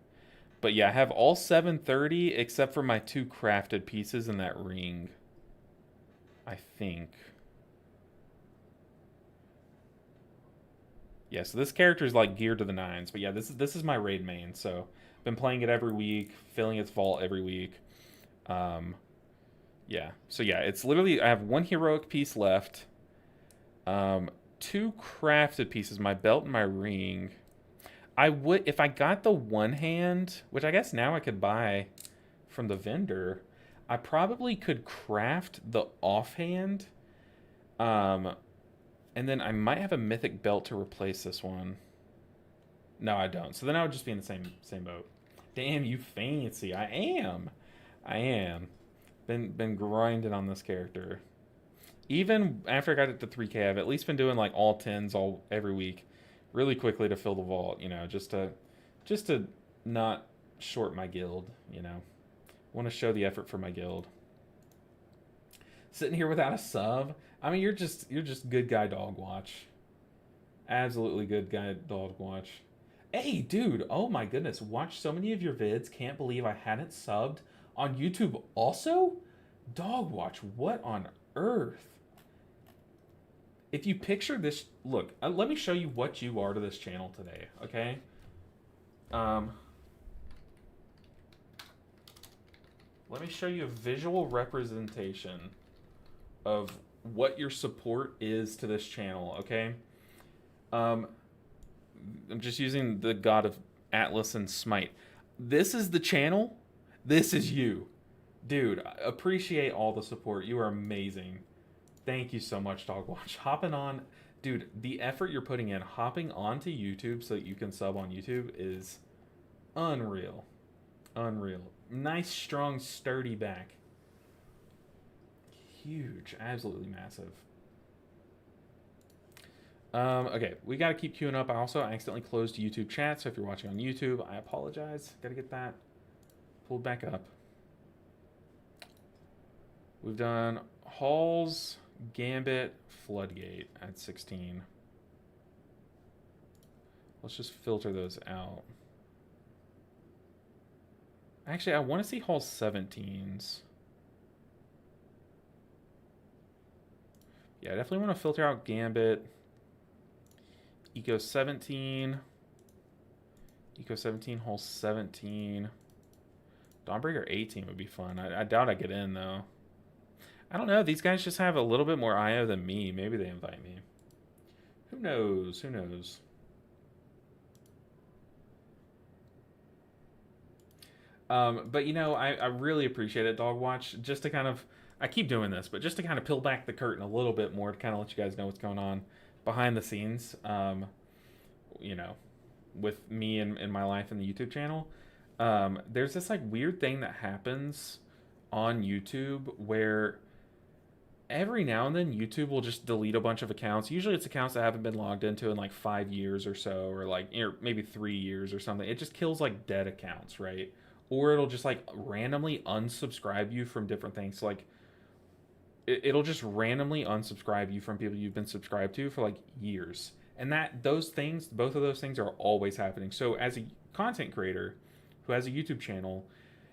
But yeah, I have all 730 except for my 2 crafted pieces in that ring. I think. Yeah, so this character is like geared to the nines. But yeah, this is my raid main. So been playing it every week, filling its vault every week. Yeah, so yeah, it's literally, I have 1 heroic piece left. 2 crafted pieces, my belt and my ring. I would, if I got the one hand, which I guess now I could buy from the vendor, I probably could craft the offhand. And then I might have a mythic belt to replace this one. No, I don't. So then I would just be in the same boat. Damn, you fancy. I am. Been grinding on this character. Even after I got it to 3K, I've at least been doing like all 10s every week, really quickly to fill the vault, you know, just to not short my guild, you know. Want to show the effort for my guild. Sitting here without a sub. I mean, you're just good guy dog watch. Absolutely good guy dog watch. Hey, dude, oh my goodness, watched so many of your vids. Can't believe I hadn't subbed on YouTube also? Dog watch, what on earth? If you picture this, look, let me show you what you are to this channel today, okay? Let me show you a visual representation of what your support is to this channel, okay? I'm just using the god of Atlas and Smite. This is the channel. This is you. Dude, appreciate all the support. You are amazing. Thank you so much, Dogwatch. Hopping on, dude, the effort you're putting in, hopping onto YouTube so that you can sub on YouTube is Unreal. Unreal. Nice, strong, sturdy back. Huge. Absolutely massive. Okay, we got to keep queuing up. I also accidentally closed YouTube chat, so if you're watching on YouTube, I apologize. Got to get that pulled back up. We've done Halls, Gambit, Floodgate at 16. Let's just filter those out. Actually, I want to see Hall 17s. Yeah, I definitely want to filter out Gambit. Eco 17. Eco 17, Hall 17. Dawnbreaker 18 would be fun. I doubt I get in, though. I don't know. These guys just have a little bit more IO than me. Maybe they invite me. Who knows? Who knows? But, you know, I really appreciate it, Dog Watch. Just to kind of... I keep doing this, but just to kind of peel back the curtain a little bit more to kind of let you guys know what's going on behind the scenes, you know, with me and my life in the YouTube channel. There's this, like, weird thing that happens on YouTube where every now and then YouTube will just delete a bunch of accounts. Usually it's accounts that haven't been logged into in like 5 years or so, or like, or maybe 3 years or something. It just kills like dead accounts, right? Or it'll just like randomly unsubscribe you from different things. So, like, it'll just randomly unsubscribe you from people you've been subscribed to for like years. And that those things, both of those things are always happening. So as a content creator who has a YouTube channel,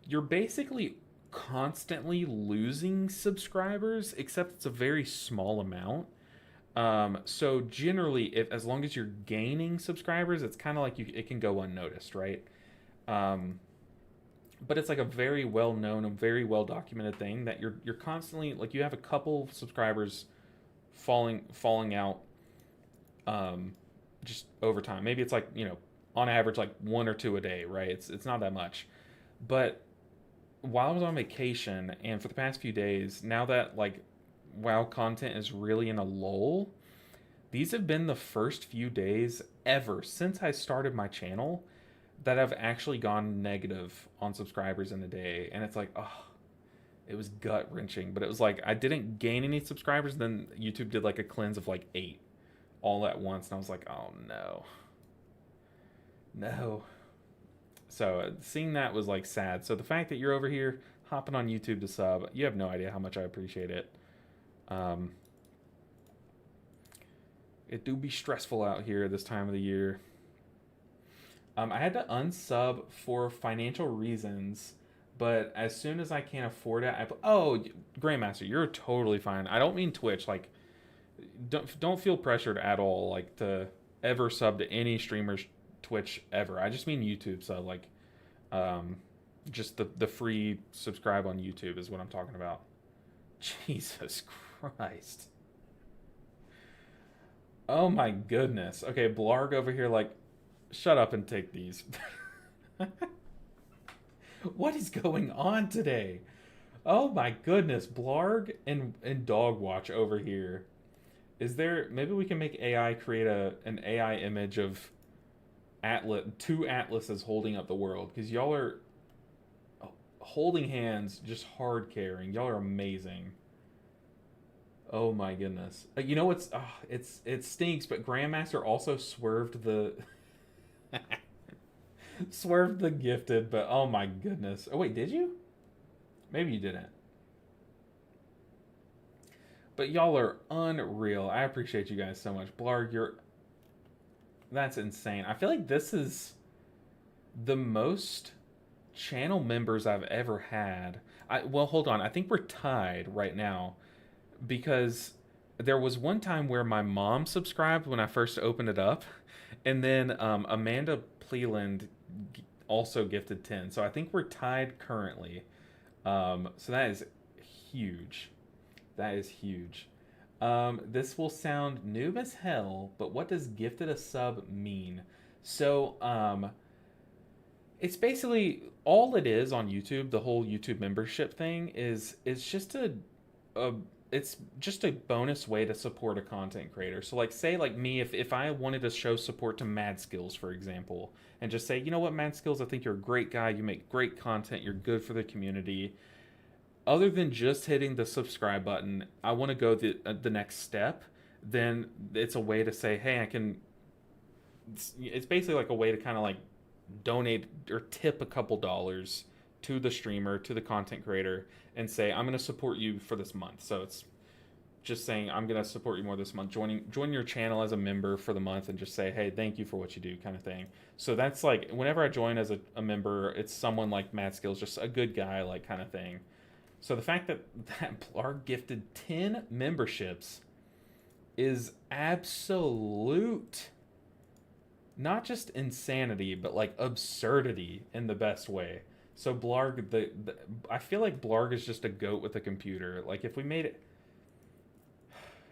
you're basically constantly losing subscribers, except it's a very small amount. So generally, if as long as you're gaining subscribers, it's kind of like it can go unnoticed, right? But it's like a very well known and very well documented thing that you're constantly, like, you have a couple subscribers falling out, just over time. Maybe it's like, you know, on average like 1 or 2 a day, right? It's not that much. But while I was on vacation and for the past few days, now that like WoW content is really in a lull, these have been the first few days ever since I started my channel that I've actually gone negative on subscribers in a day. And it's like, oh, it was gut wrenching. But it was like I didn't gain any subscribers. Then YouTube did like a cleanse of like 8 all at once. And I was like, oh no. No. So seeing that was like sad. So the fact that you're over here hopping on YouTube to sub, you have no idea how much I appreciate it. It do be stressful out here this time of the year. I had to unsub for financial reasons, but as soon as I can't afford it, oh, Grandmaster, you're totally fine. I don't mean Twitch. Like, don't feel pressured at all, like, to ever sub to any streamer's Twitch ever. I just mean YouTube sub, like, just the free subscribe on YouTube is what I'm talking about. Jesus Christ. Oh my goodness. Okay, Blarg over here, like, shut up and take these. What is going on today? Oh my goodness, Blarg and Dogwatch over here. Is there, maybe we can make AI create an AI image of two atlases holding up the world, because y'all are holding hands, just hard carrying. Y'all are amazing. Oh my goodness. You know what's it stinks, but Grandmaster also swerved the swerved the gifted, but oh my goodness. Oh wait, did you? Maybe you didn't. But y'all are unreal. I appreciate you guys so much. Blarg, that's insane. I feel like this is the most channel members I've ever had. Well, hold on. I think we're tied right now, because there was one time where my mom subscribed when I first opened it up, and then Amanda Pleland also gifted 10. So I think we're tied currently. So that is huge. That is huge. This will sound noob as hell, but what does gifted a sub mean? So it's basically all it is on YouTube. The whole YouTube membership thing is it's just a it's just a bonus way to support a content creator. So like say like me, if I wanted to show support to Mad Skills, for example, and just say, you know what, Mad Skills, I think you're a great guy, you make great content, you're good for the community. Other than just hitting the subscribe button, I want to go the next step. Then it's a way to say, hey, I can. It's basically like a way to kind of like donate or tip a couple dollars to the streamer, to the content creator, and say, I'm going to support you for this month. So it's just saying, I'm going to support you more this month. Join your channel as a member for the month and just say, hey, thank you for what you do, kind of thing. So that's like, whenever I join as a member, it's someone like Matt Skills, just a good guy, like kind of thing. So the fact that Blarg gifted 10 memberships is absolute, not just insanity, but like absurdity in the best way. So Blarg, I feel like Blarg is just a goat with a computer. Like if we made it,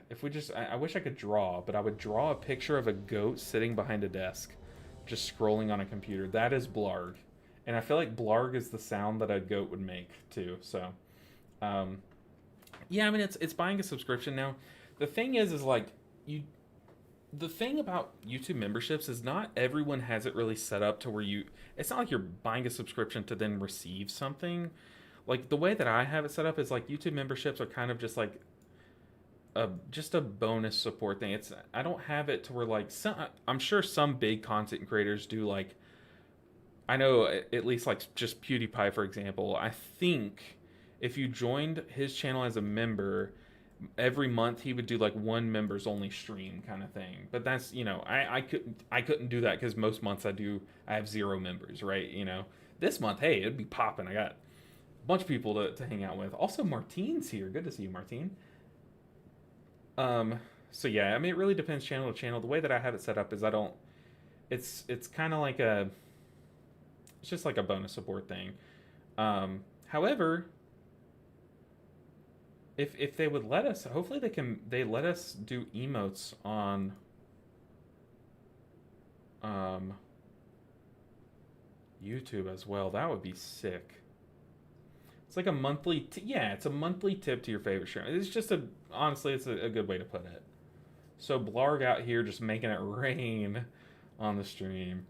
if we just, I wish I could draw, but I would draw a picture of a goat sitting behind a desk, just scrolling on a computer. That is Blarg, and I feel like Blarg is the sound that a goat would make too. So, yeah, I mean it's buying a subscription now. The thing is like you the thing about YouTube memberships is not everyone has it really set up to where it's not like you're buying a subscription to then receive something. Like the way that I have it set up is like YouTube memberships are kind of just like just a bonus support thing. I don't have it to where like I'm sure some big content creators do, like I know at least like just PewDiePie, for example. I think if you joined his channel as a member, every month he would do like one members only stream kind of thing. But that's, I couldn't do that because most months I have 0 members, right? This month, hey, it'd be popping. I got a bunch of people to hang out with. Also, Martine's here. Good to see you, Martine. So yeah, I mean, it really depends channel to channel. The way that I have it set up is it's kind of like it's just like a bonus support thing. However, if they would let us, hopefully they let us do emotes on YouTube as well. That would be sick. It's like a monthly it's a monthly tip to your favorite streamer. It's just honestly it's a good way to put it. So Blarg out here just making it rain on the stream.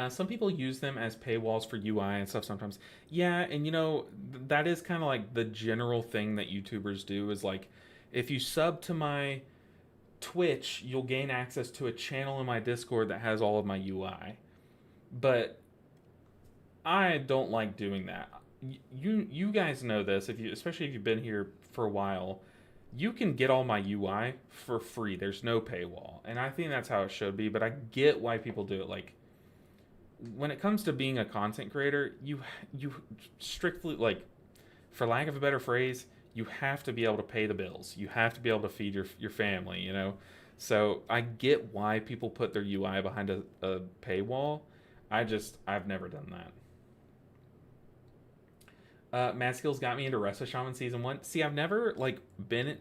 Some people use them as paywalls for UI and stuff sometimes. Yeah, and that is kind of like the general thing that YouTubers do is like, if you sub to my Twitch, you'll gain access to a channel in my Discord that has all of my UI. But I don't like doing that. You guys know this, especially if you've been here for a while. You can get all my UI for free. There's no paywall, and I think that's how it should be. But I get why people do it. Like, when it comes to being a content creator, you strictly, like, for lack of a better phrase, you have to be able to pay the bills. You have to be able to feed your family, So I get why people put their UI behind a paywall. I've never done that. Mad Skills got me into Resto Shaman Season 1. See, I've never, like, been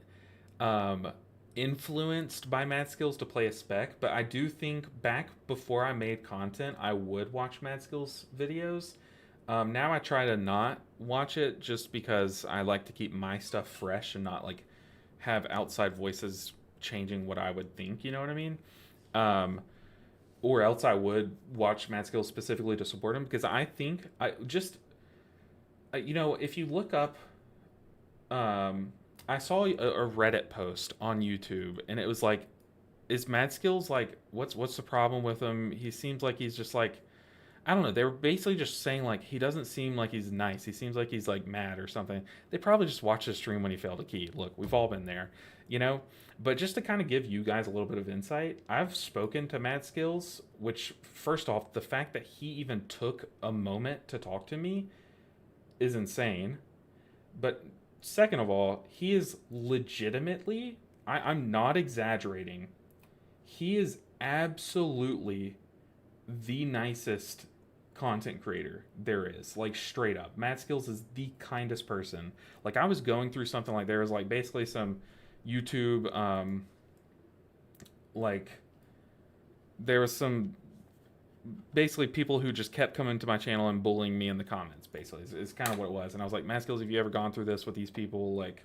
influenced by Mad Skills to play a spec, but I do think back before I made content, I would watch Mad Skills videos. Now I try to not watch it just because I like to keep my stuff fresh and not, like, have outside voices changing what I would think, you know what I mean? Or else I would watch Mad Skills specifically to support him, because I think if you look up, I saw a Reddit post on YouTube, and it was like, is Mad Skills, like, what's the problem with him? He seems like he's just like, I don't know. They were basically just saying, like, he doesn't seem like he's nice. He seems like he's, like, mad or something. They probably just watched his stream when he failed a key. Look, we've all been there, But just to kind of give you guys a little bit of insight, I've spoken to Mad Skills, which, first off, the fact that he even took a moment to talk to me is insane. But second of all, he is legitimately, I'm not exaggerating, he is absolutely the nicest content creator there is. Like, straight up, Matt Skills is the kindest person. Like, I was going through something, like, there was, like, basically some YouTube, like, there was some basically people who just kept coming to my channel and bullying me in the comments, basically, is kind of what it was. And I was like, Maskills, have you ever gone through this with these people? Like,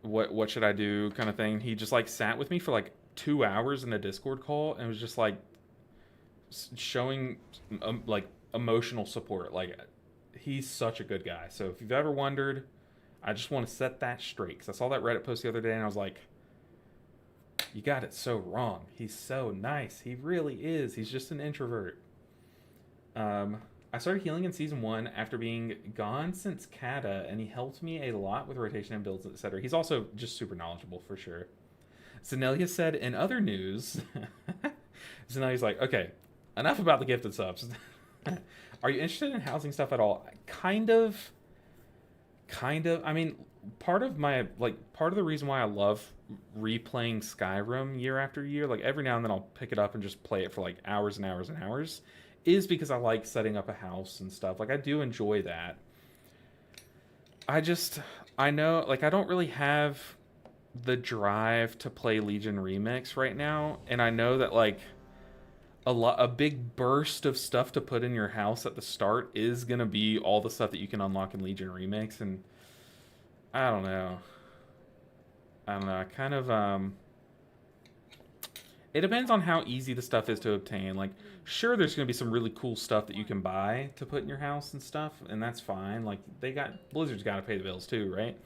what should I do, kind of thing. He just like sat with me for like 2 hours in a Discord call and was just like showing like emotional support. Like, he's such a good guy. So if you've ever wondered, I just want to set that straight, because I saw that Reddit post the other day and I was like, you got it so wrong. He's so nice. He really is. He's just an introvert. I started healing in season 1 after being gone since Kata, and he helped me a lot with rotation and builds, etc. He's also just super knowledgeable for sure. Zenelia said, in other news, Zenelia's like, okay, enough about the gifted subs. Are you interested in housing stuff at all? Kind of. I mean, part of the reason why I love replaying Skyrim year after year, like every now and then I'll pick it up and just play it for like hours and hours and hours, is because I like setting up a house and stuff. Like, I do enjoy that. I know, like, I don't really have the drive to play Legion Remix right now, and I know that like a big burst of stuff to put in your house at the start is gonna be all the stuff that you can unlock in Legion Remix, and I don't know. I kind of it depends on how easy the stuff is to obtain. Like, sure, there's gonna be some really cool stuff that you can buy to put in your house and stuff, and that's fine. Like, Blizzard's got to pay the bills too, right?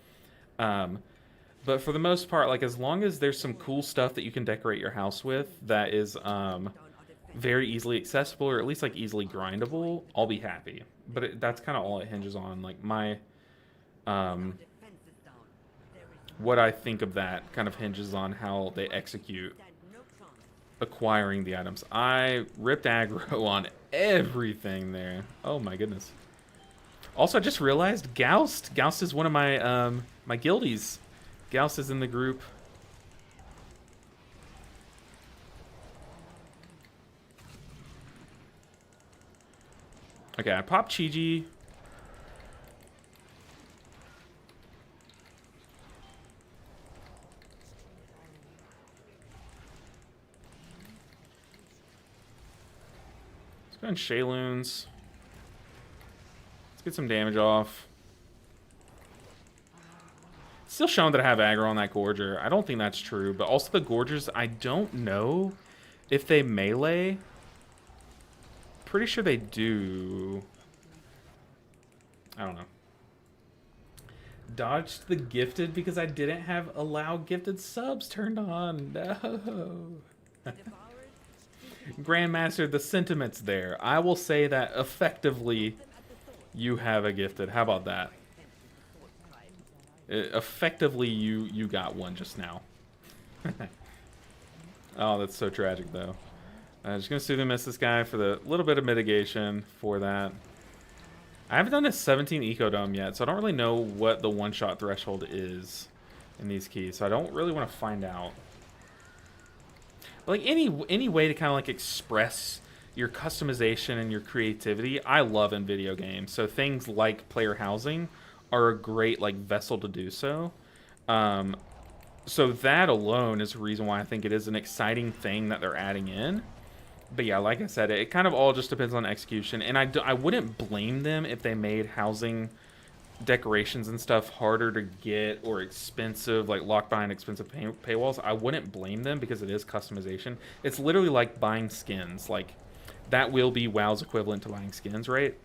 But for the most part, like, as long as there's some cool stuff that you can decorate your house with that is very easily accessible, or at least like easily grindable, I'll be happy. But that's kind of all it hinges on. Like, my what I think of that kind of hinges on how they execute acquiring the items. I ripped aggro on everything there. Oh my goodness. Also, I just realized Gauss is one of my my guildies. Gauss is in the group. Okay, I popped Chi-Ji. Let's go in Shayloons. Let's get some damage off. Still showing that I have aggro on that Gorger. I don't think that's true, but also the Gorgers, I don't know if they melee. Pretty sure they do. I don't know. Dodged the gifted because I didn't have allow gifted subs turned on. No. Grandmaster, the sentiment's there. I will say that effectively you have a gifted. How about that? Effectively you got one just now. Oh, that's so tragic though. I'm just gonna Soothing Mist this guy for the little bit of mitigation for that. I haven't done a 17 Ecodome yet, so I don't really know what the one-shot threshold is in these keys, so I don't really want to find out. But like any way to kind of like express your customization and your creativity, I love in video games. So things like player housing are a great like vessel to do so. So that alone is a reason why I think it is an exciting thing that they're adding in. But yeah, like I said, it kind of all just depends on execution. And I wouldn't blame them if they made housing decorations and stuff harder to get or expensive, like locked behind expensive paywalls. I wouldn't blame them because it is customization. It's literally like buying skins. Like, that will be WoW's equivalent to buying skins, right?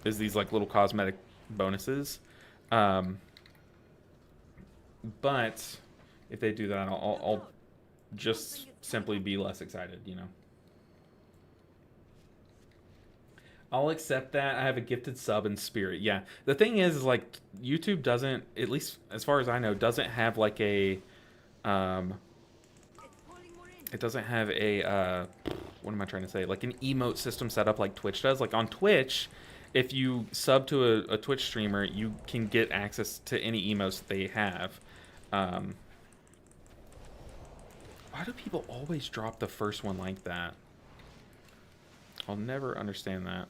Is these like little cosmetic bonuses. But if they do that, I'll just simply be less excited, you know. I'll accept that. I have a gifted sub in spirit. Yeah. The thing is like YouTube doesn't, at least as far as I know, doesn't have like a it doesn't have a what am I trying to say? Like an emote system set up like Twitch does. Like on Twitch, if you sub to a Twitch streamer, you can get access to any emotes that they have. Why do people always drop the first one like that? I'll never understand that.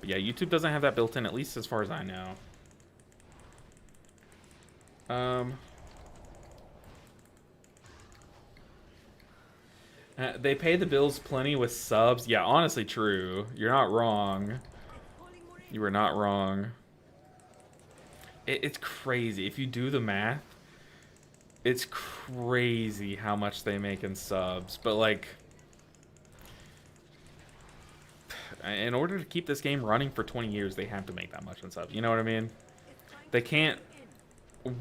But yeah, YouTube doesn't have that built in, at least as far as I know. They pay the bills plenty with subs. Yeah, honestly, true. You're not wrong. You were not wrong. It's crazy. If you do the math, it's crazy how much they make in subs. But, like, in order to keep this game running for 20 years, they have to make that much in subs. You know what I mean? They can't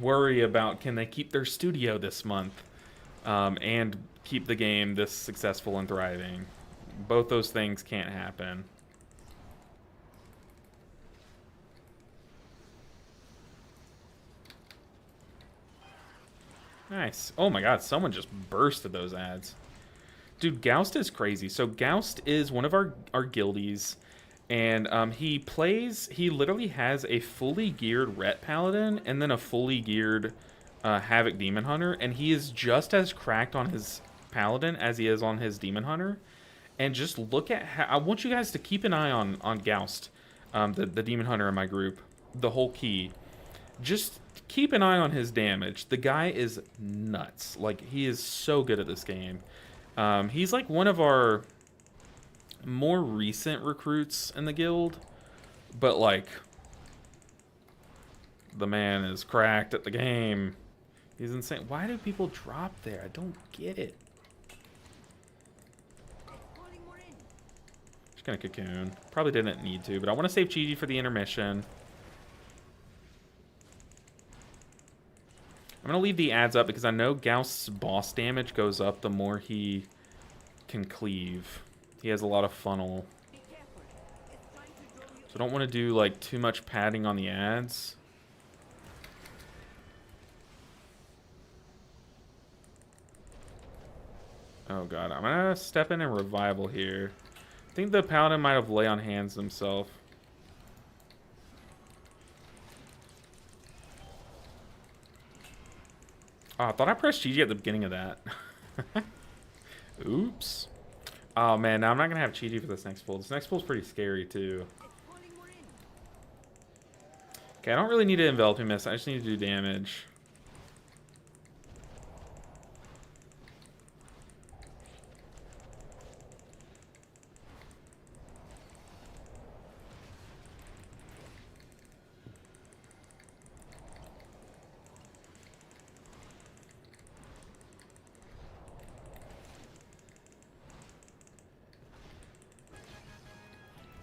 worry about can they keep their studio this month and keep the game this successful and thriving. Both those things can't happen. Nice. Oh my god, someone just bursted those ads. Dude, Goust is crazy. So Goust is one of our guildies, and he literally has a fully geared Ret Paladin and then a fully geared Havoc Demon Hunter, and he is just as cracked on his Paladin as he is on his Demon Hunter. And just look at how... I want you guys to keep an eye on Goust, the Demon Hunter in my group, the whole key. Just keep an eye on his damage. The guy is nuts. Like, he is so good at this game. He's like one of our more recent recruits in the guild, but like the man is cracked at the game. He's insane. Why do people drop there? I don't get it. Just gonna cocoon. Probably didn't need to, but I want to save Chi-Ji for the intermission. I'm going to leave the ads up because I know Gauss's boss damage goes up the more he can cleave. He has a lot of funnel. So I don't want to do like too much padding on the ads. Oh god, I'm going to step in and revival here. I think the paladin might have lay on hands himself. Oh, I thought I pressed GG at the beginning of that. Oops. Oh man, now I'm not gonna have Chi-Ji for this next pull. This next pull is pretty scary too. Okay, I don't really need to enveloping mist. I just need to do damage.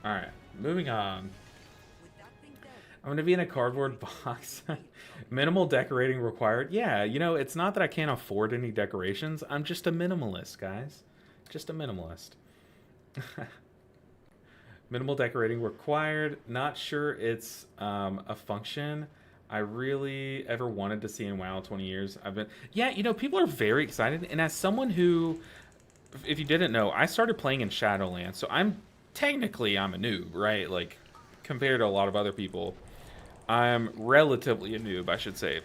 Alright, moving on. I'm going to be in a cardboard box. Minimal decorating required. Yeah, you know, it's not that I can't afford any decorations. I'm just a minimalist, guys. Just a minimalist. Minimal decorating required. Not sure it's a function I really ever wanted to see in WoW 20 years. Yeah, you know, people are very excited. And as someone who, if you didn't know, I started playing in Shadowlands. So technically I'm a noob, right? Like, compared to a lot of other people, I'm relatively a noob, I should say.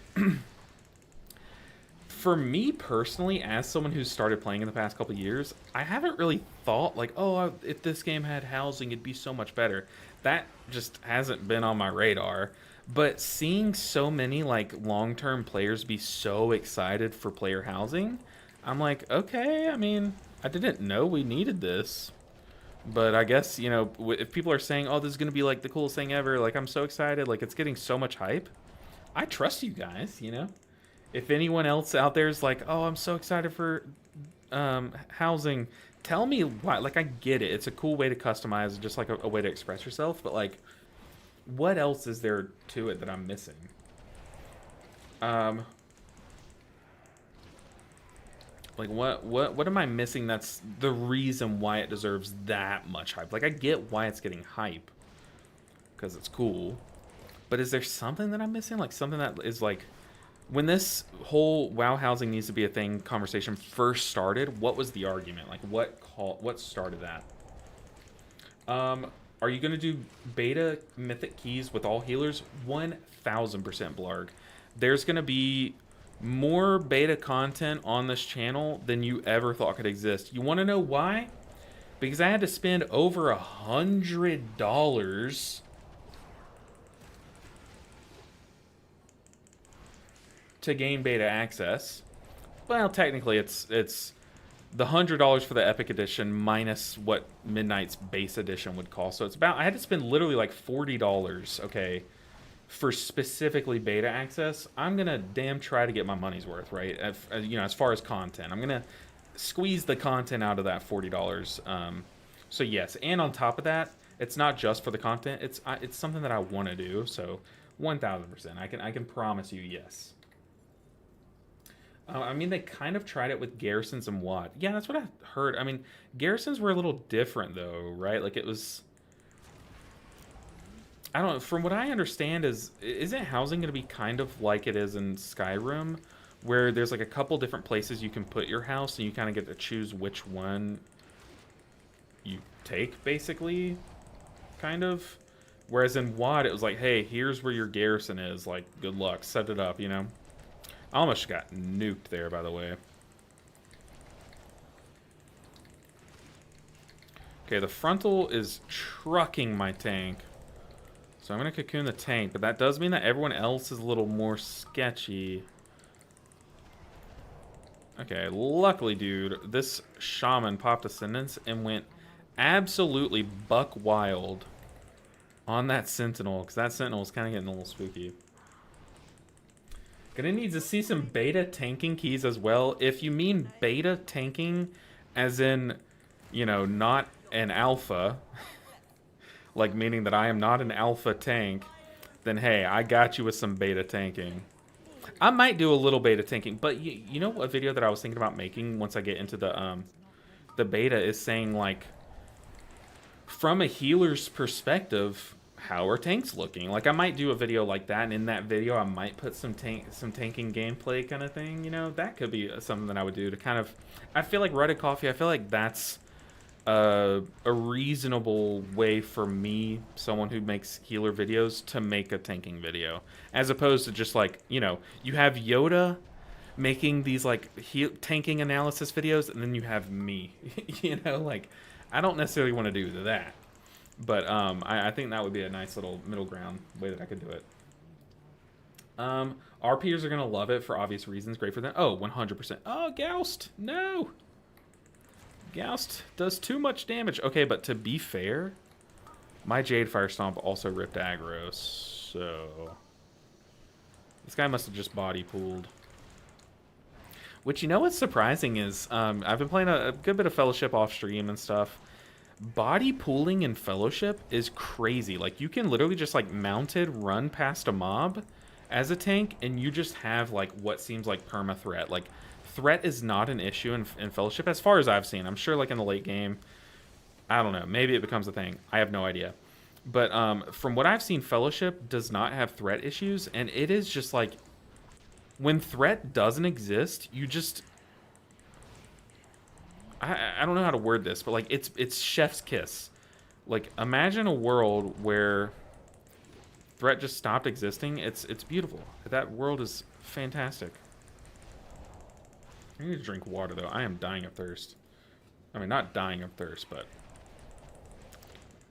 For me personally, as someone who's started playing in the past couple of years, I haven't really thought like, oh, if this game had housing, it'd be so much better. That just hasn't been on my radar. But seeing so many like long-term players be so excited for player housing, I'm like, okay, I mean, I didn't know we needed this. But I guess, you know, if people are saying, oh, this is going to be, like, the coolest thing ever, like, I'm so excited, like, it's getting so much hype, I trust you guys, you know? If anyone else out there is like, oh, I'm so excited for housing, tell me why. Like, I get it. It's a cool way to customize, just like a way to express yourself, but, like, what else is there to it that I'm missing? Like, what am I missing that's the reason why it deserves that much hype? Like, I get why it's getting hype, because it's cool. But is there something that I'm missing? Like, something that is, like... When this whole WoW housing needs to be a thing conversation first started, what was the argument? Like, what started that? Are you going to do beta mythic keys with all healers? 1000% Blarg. There's going to be more beta content on this channel than you ever thought could exist. You want to know why? Because I had to spend over $100 to gain beta access. Well, technically it's the $100 for the Epic Edition minus what Midnight's base edition would cost. So it's about, I had to spend literally like $40, okay, for specifically beta access. I'm gonna damn try to get my money's worth, right? You know, as far as content, I'm gonna squeeze the content out of that $40. So yes, and on top of that, it's not just for the content. It's something that I want to do. So 1,000%, I can promise you yes. I mean, they kind of tried it with Garrisons and Watt. Yeah, that's what I heard. I mean, Garrisons were a little different, though, right? Like, it was... I don't know. From what I understand isn't housing going to be kind of like it is in Skyrim? Where there's, like, a couple different places you can put your house, and you kind of get to choose which one you take, basically? Kind of? Whereas in Watt, it was like, hey, here's where your garrison is. Like, good luck. Set it up, you know? I almost got nuked there, by the way. Okay, the frontal is trucking my tank. So I'm going to cocoon the tank, but that does mean that everyone else is a little more sketchy. Okay, luckily, dude, this shaman popped Ascendance and went absolutely buck wild on that sentinel, because that sentinel is kind of getting a little spooky. Gonna need to see some beta tanking keys as well. If you mean beta tanking as in, you know, not an alpha, like meaning that I am not an alpha tank, then hey, I got you with some beta tanking. I might do a little beta tanking, but you know a video that I was thinking about making once I get into the beta is saying, like, from a healer's perspective, how are tanks looking? Like, I might do a video like that, and in that video, I might put some tanking gameplay kind of thing. You know, that could be something that I would do to kind of. I feel like Reddit Coffee. I feel like that's a reasonable way for me, someone who makes healer videos, to make a tanking video, as opposed to just like, you know, you have Yoda making these like tanking analysis videos, and then you have me. You know, like, I don't necessarily want to do that. But I think that would be a nice little middle ground way that I could do it. RPers are going to love it for obvious reasons. Great for them. Oh, 100%. Oh, Goust. No. Goust does too much damage. Okay, but to be fair, my Jade Fire Stomp also ripped aggro. So this guy must have just body pooled. Which, you know what's surprising is I've been playing a good bit of Fellowship off stream and stuff. Body pooling in Fellowship is crazy. Like, you can literally just, like, mounted run past a mob as a tank, and you just have, like, what seems like perma-threat. Like, threat is not an issue in Fellowship, as far as I've seen. I'm sure, like, in the late game, I don't know. Maybe it becomes a thing. I have no idea. But from what I've seen, Fellowship does not have threat issues, and it is just, like, when threat doesn't exist, you just... I don't know how to word this, but like it's chef's kiss. Like, imagine a world where threat just stopped existing. It's beautiful. That world is fantastic. I need to drink water though. I am dying of thirst. I mean, not dying of thirst, but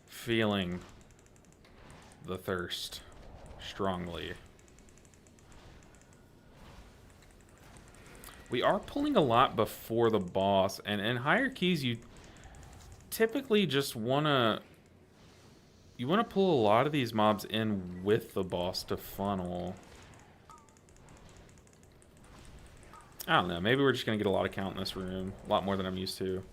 feeling the thirst strongly. We are pulling a lot before the boss, and in higher keys, you typically just wanna pull a lot of these mobs in with the boss to funnel. I don't know. Maybe we're just gonna get a lot of count in this room, a lot more than I'm used to.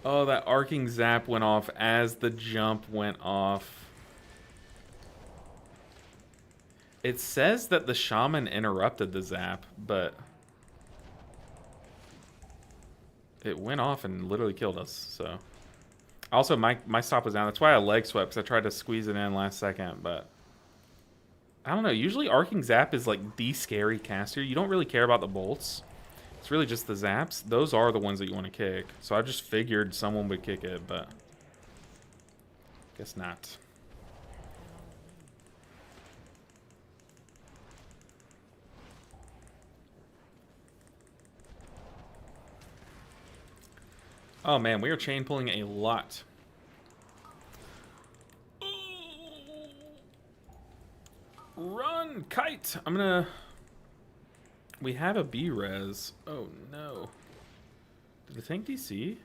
Oh, that arcing zap went off as the jump went off. It says that the shaman interrupted the zap, but it went off and literally killed us, so. Also, my stop was down. That's why I leg swept, because I tried to squeeze it in last second, but I don't know. Usually arcing zap is like the scary caster. You don't really care about the bolts. It's really just the zaps. Those are the ones that you want to kick. So I just figured someone would kick it, but guess not. Oh man, we are chain pulling a lot. Run, kite! I'm gonna We have a B res. Oh no. Did the tank DC?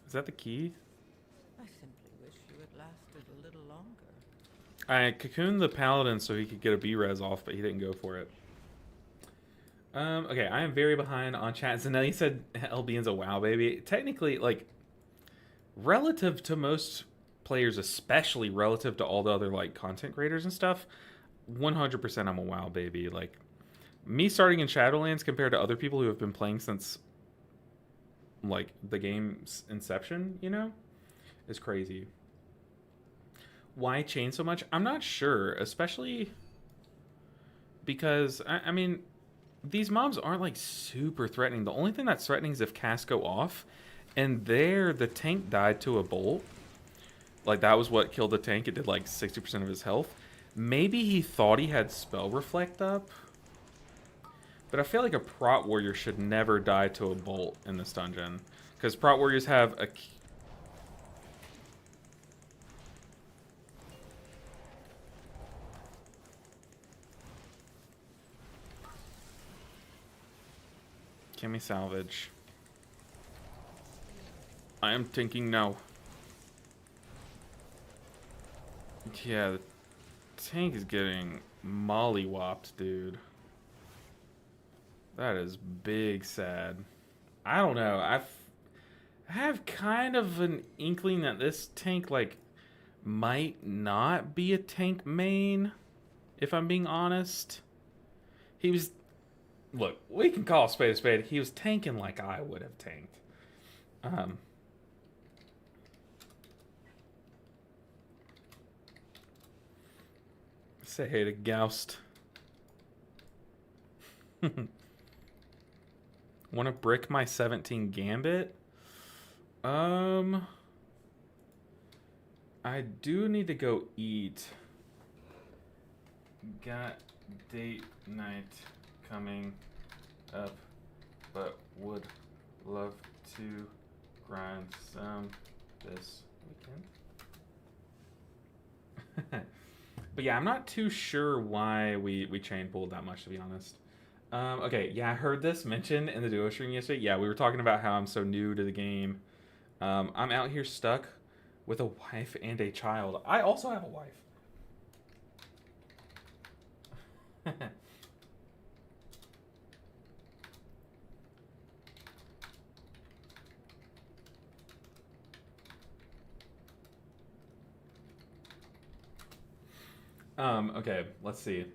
Is that the key? I simply wish you had lasted a little longer. I cocooned the paladin so he could get a B res off, but he didn't go for it. Okay, I am very behind on chat. Zanelli said LBN's a WoW baby. Technically, like, relative to most players, especially relative to all the other like content creators and stuff, 100% I'm a WoW baby. Like, me starting in Shadowlands compared to other people who have been playing since like the game's inception, you know, is crazy. Why chain so much? I'm not sure, especially because I mean, these mobs aren't like super threatening. The only thing that's threatening is if casts go off, and there the tank died to a bolt. Like, that was what killed the tank. It did like 60% of his health. Maybe he thought he had spell reflect up, but I feel like a prot warrior should never die to a bolt in this dungeon, because prot warriors have a Can we salvage? I am thinking no. Yeah, the tank is getting mollywopped, dude. That is big sad. I don't know. I have kind of an inkling that this tank, like, might not be a tank main, if I'm being honest. He was... Look, we can call a spade a spade. He was tanking like I would have tanked. Say hey to Goust. Want to brick my 17 Gambit? I do need to go eat. Got date night coming up, but would love to grind some this weekend. But yeah, I'm not too sure why we chain pulled that much, to be honest. Okay, yeah, I heard this mentioned in the duo stream yesterday. Yeah, we were talking about how I'm so new to the game. I'm out here stuck with a wife and a child. I also have a wife. Okay, let's see.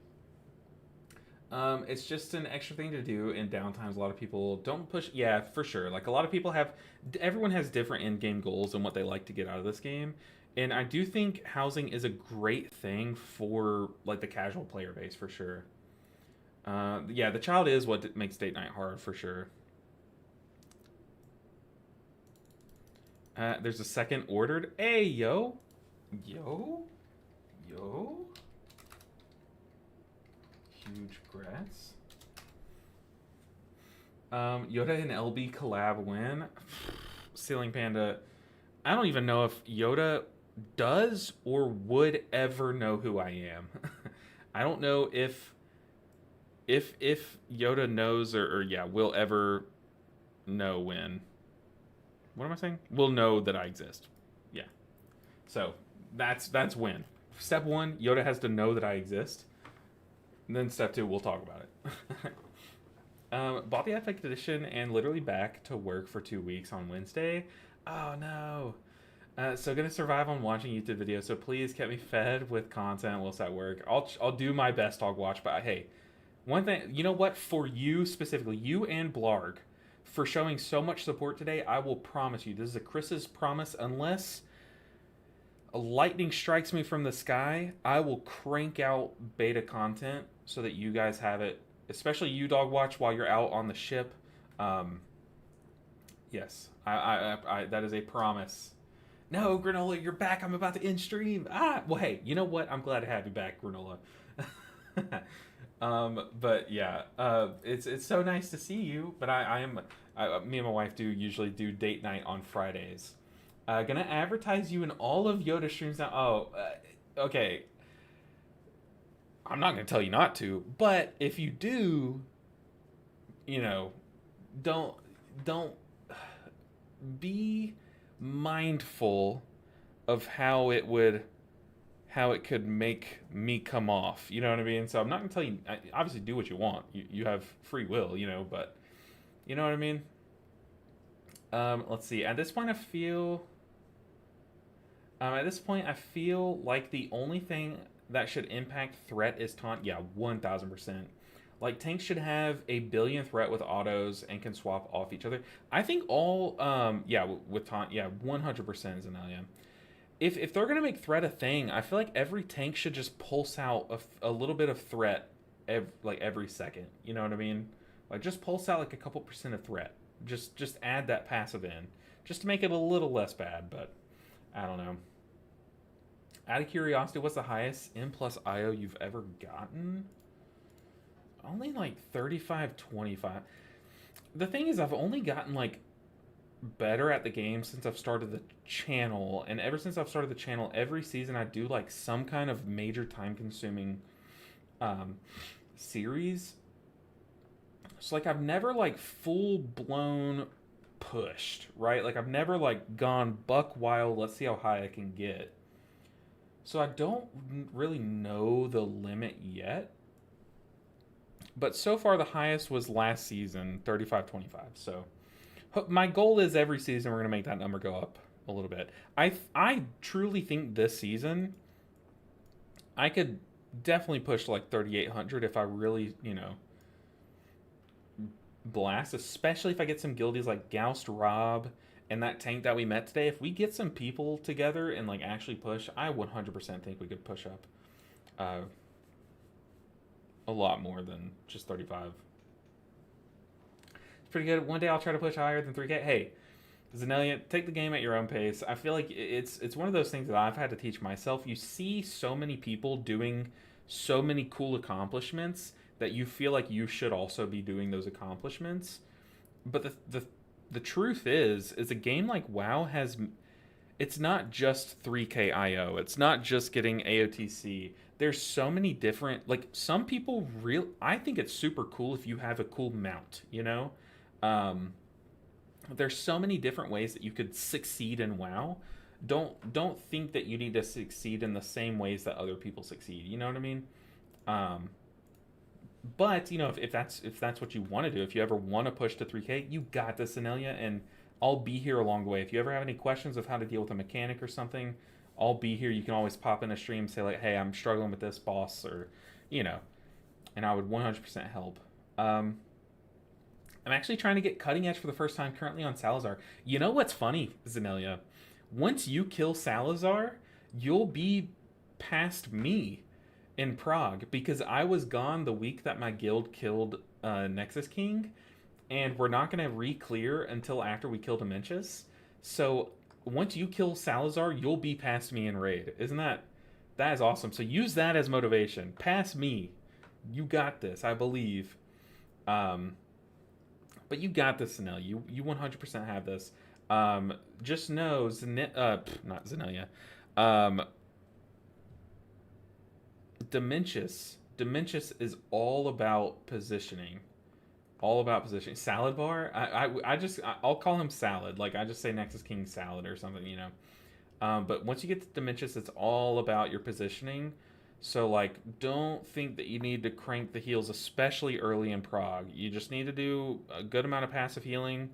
It's just an extra thing to do in downtimes. A lot of people don't push. Yeah, for sure. Like, a lot of people have. Everyone has different end game goals and what they like to get out of this game. And I do think housing is a great thing for like the casual player base, for sure. Yeah, the child is what makes date night hard, for sure. There's a second ordered. Hey, yo, yo, yo. Huge grats. Yoda and LB collab win. Ceiling Panda. I don't even know if Yoda does or would ever know who I am. I don't know if Yoda knows or yeah, will ever know when. What am I saying? Will know that I exist. Yeah. So that's win. Step 1, Yoda has to know that I exist. And then step 2, we'll talk about it. Bought the Epic Edition and literally back to work for 2 weeks on Wednesday. Oh no. So gonna survive on watching YouTube videos. So please keep me fed with content whilst at work. I'll do my best, Dog Watch. But hey, one thing, you know what? For you specifically, you and Blarg, for showing so much support today, I will promise you, this is a Chris's promise, unless a lightning strikes me from the sky, I will crank out beta content so that you guys have it, especially you, Dog Watch, while you're out on the ship. Yes, I that is a promise. No, Granola, you're back. I'm about to end stream. Well, hey, you know what? I'm glad to have you back, Granola. But yeah, it's so nice to see you. But me and my wife usually do date night on Fridays. Gonna advertise you in all of Yoda streams now. Oh, okay. I'm not going to tell you not to, but if you do, you know, don't don't be mindful of how it could make me come off. You know what I mean? So I'm not gonna tell you. Obviously, do what you want. You have free will, but you know what I mean. Let's see. At this point, I feel like the only thing that should impact threat is taunt. Yeah, 1,000%. Like tanks should have a billion threat with autos and can swap off each other. I think all yeah with taunt, yeah, 100% Zenalia. If they're gonna make threat a thing, I feel like every tank should just pulse out a little bit of threat every second. You know what I mean? Like just pulse out like a couple percent of threat. Just add that passive in, just to make it a little less bad. But I don't know. Out of curiosity, what's the highest M plus IO you've ever gotten? Only like 35, 25. The thing is, I've only gotten like better at the game since I've started the channel, and ever since I've started the channel, every season I do like some kind of major time-consuming series. So like I've never like full-blown pushed, right? Like I've never like gone buck wild. Let's see how high I can get. So I don't really know the limit yet. But so far the highest was last season, 35-25. So my goal is every season we're going to make that number go up a little bit. I truly think this season I could definitely push like 3,800 if I really, blast, especially if I get some guildies like Goust, Rob, and that tank that we met today. If we get some people together and like actually push, I 100% think we could push up a lot more than just 35. It's pretty good. One day I'll try to push higher than 3K. Hey, Zenelia, take the game at your own pace. I feel like it's one of those things that I've had to teach myself. You see so many people doing so many cool accomplishments that you feel like you should also be doing those accomplishments. But the truth is a game like WoW has, it's not just 3K IO. It's not just getting AOTC. There's so many different, like some people I think it's super cool if you have a cool mount. There's so many different ways that you could succeed in WoW. Don't think that you need to succeed in the same ways that other people succeed. You know what I mean? But if that's what you want to do, if you ever want to push to 3K, you got this, Anelia, and I'll be here along the way. If you ever have any questions of how to deal with a mechanic or something, I'll be here. You can always pop in a stream, say like, "Hey, I'm struggling with this boss," or and I would 100% help. I'm actually trying to get cutting edge for the first time currently on Salazar. You know what's funny, Zenelia? Once you kill Salazar, you'll be past me in Prague because I was gone the week that my guild killed Nexus King, and we're not going to re-clear until after we kill Dementius. So once you kill Salazar, you'll be past me in raid. That is awesome. So use that as motivation. Pass me. You got this, I believe. But you got this, Zanel. You 100% have this. Just know, not Zenelia. Dementius is all about positioning. All about positioning. Salad bar. I'll call him Salad. Like I just say Nexus King Salad or something. But once you get to Dementius, it's all about your positioning. So like, don't think that you need to crank the heals, especially early in Prague. You just need to do a good amount of passive healing,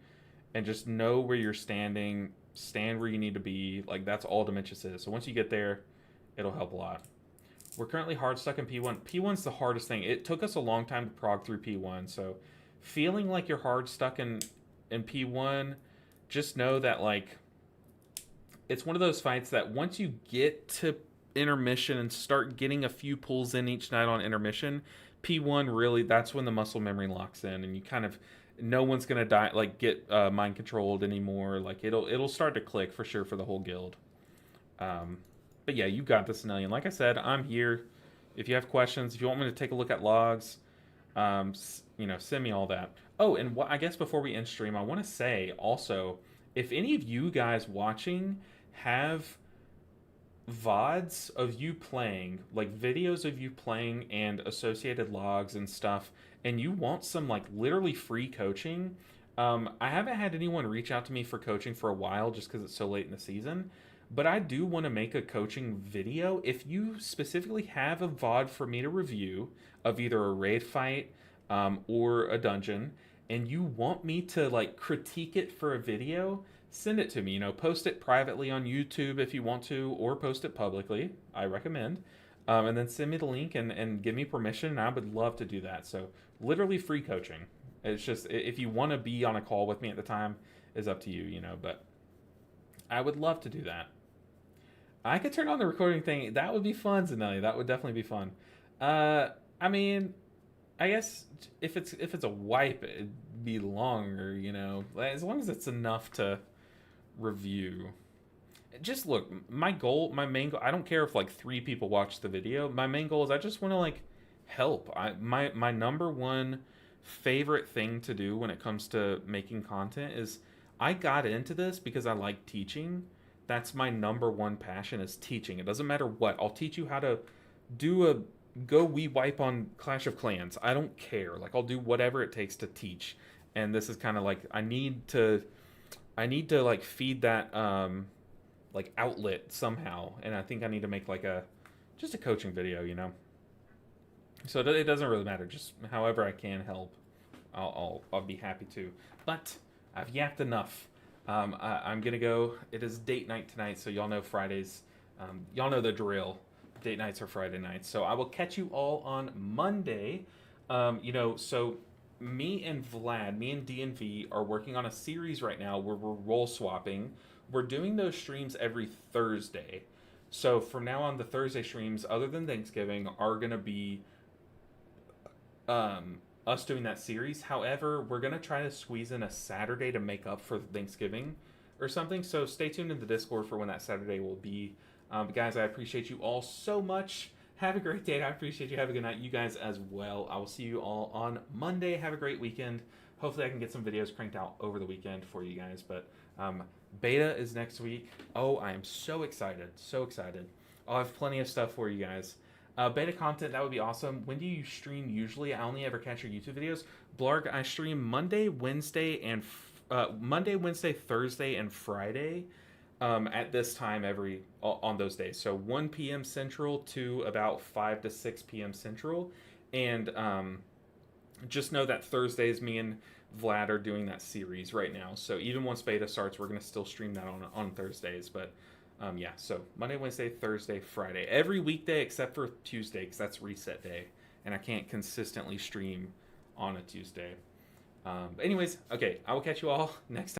and just know where you're standing. Stand where you need to be. Like that's all Dementius is. So once you get there, it'll help a lot. We're currently hard stuck in P1. P1's the hardest thing. It took us a long time to prog through P1. So feeling like you're hard stuck in P1, just know that like it's one of those fights that once you get to intermission and start getting a few pulls in each night on intermission, P1 really, that's when the muscle memory locks in, and you kind of, no one's gonna die like get mind controlled anymore. Like it'll start to click for sure for the whole guild. But yeah, you got this, Nelly. And like I said, I'm here. If you have questions, if you want me to take a look at logs, send me all that. Oh, and I guess before we end stream, I want to say also, if any of you guys watching have VODs of you playing, like videos of you playing and associated logs and stuff, and you want some like literally free coaching, I haven't had anyone reach out to me for coaching for a while just because it's so late in the season. But I do want to make a coaching video. If you specifically have a VOD for me to review of either a raid fight or a dungeon, and you want me to like critique it for a video, send it to me. You know, post it privately on YouTube if you want to, or post it publicly. I recommend. And then send me the link and give me permission, and I would love to do that. So, literally free coaching. It's just, if you want to be on a call with me at the time, is up to you, you know, but I would love to do that. I could turn on the recording thing. That would be fun, Zanelli. That would definitely be fun. I mean, I guess if it's a wipe, it'd be longer, you know, as long as it's enough to review. Just look, my main goal. I don't care if like 3 people watch the video. My main goal is I just want to like help. My number one favorite thing to do when it comes to making content is I got into this because I like teaching. That's my number one passion is teaching. It doesn't matter what. I'll teach you how to do a go we wipe on Clash of Clans. I don't care. Like I'll do whatever it takes to teach. And this is kind of like I need to like feed that like outlet somehow. And I think I need to make like a just a coaching video, you know. So it doesn't really matter. Just however I can help, I'll be happy to. But I've yapped enough. I'm gonna go. It is date night tonight, so y'all know Fridays. Y'all know the drill. Date nights are Friday nights. So I will catch you all on Monday. So me and Vlad, me and DNV are working on a series right now where we're role swapping. We're doing those streams every Thursday. So from now on, the Thursday streams, other than Thanksgiving, are gonna be us doing that series. However, we're gonna try to squeeze in a Saturday to make up for Thanksgiving or something. So stay tuned in the Discord for when that Saturday will be. But guys, I appreciate you all so much. Have a great day. I appreciate you. Have a good night. You guys as well. I will see you all on Monday. Have a great weekend. Hopefully, I can get some videos cranked out over the weekend for you guys. But beta is next week. Oh, I am so excited. So excited. I'll have plenty of stuff for you guys. Beta content, that would be awesome. When do you stream usually? I only ever catch your YouTube videos. Blarg, I stream Monday, Wednesday, Thursday, and Friday at this time on those days. So 1 p.m. Central to about 5 to 6 p.m. Central. And just know that Thursdays, me and Vlad are doing that series right now. So even once beta starts, we're going to still stream that on Thursdays. But so Monday, Wednesday, Thursday, Friday. Every weekday except for Tuesday, because that's reset day. And I can't consistently stream on a Tuesday. But anyways, okay, I will catch you all next time.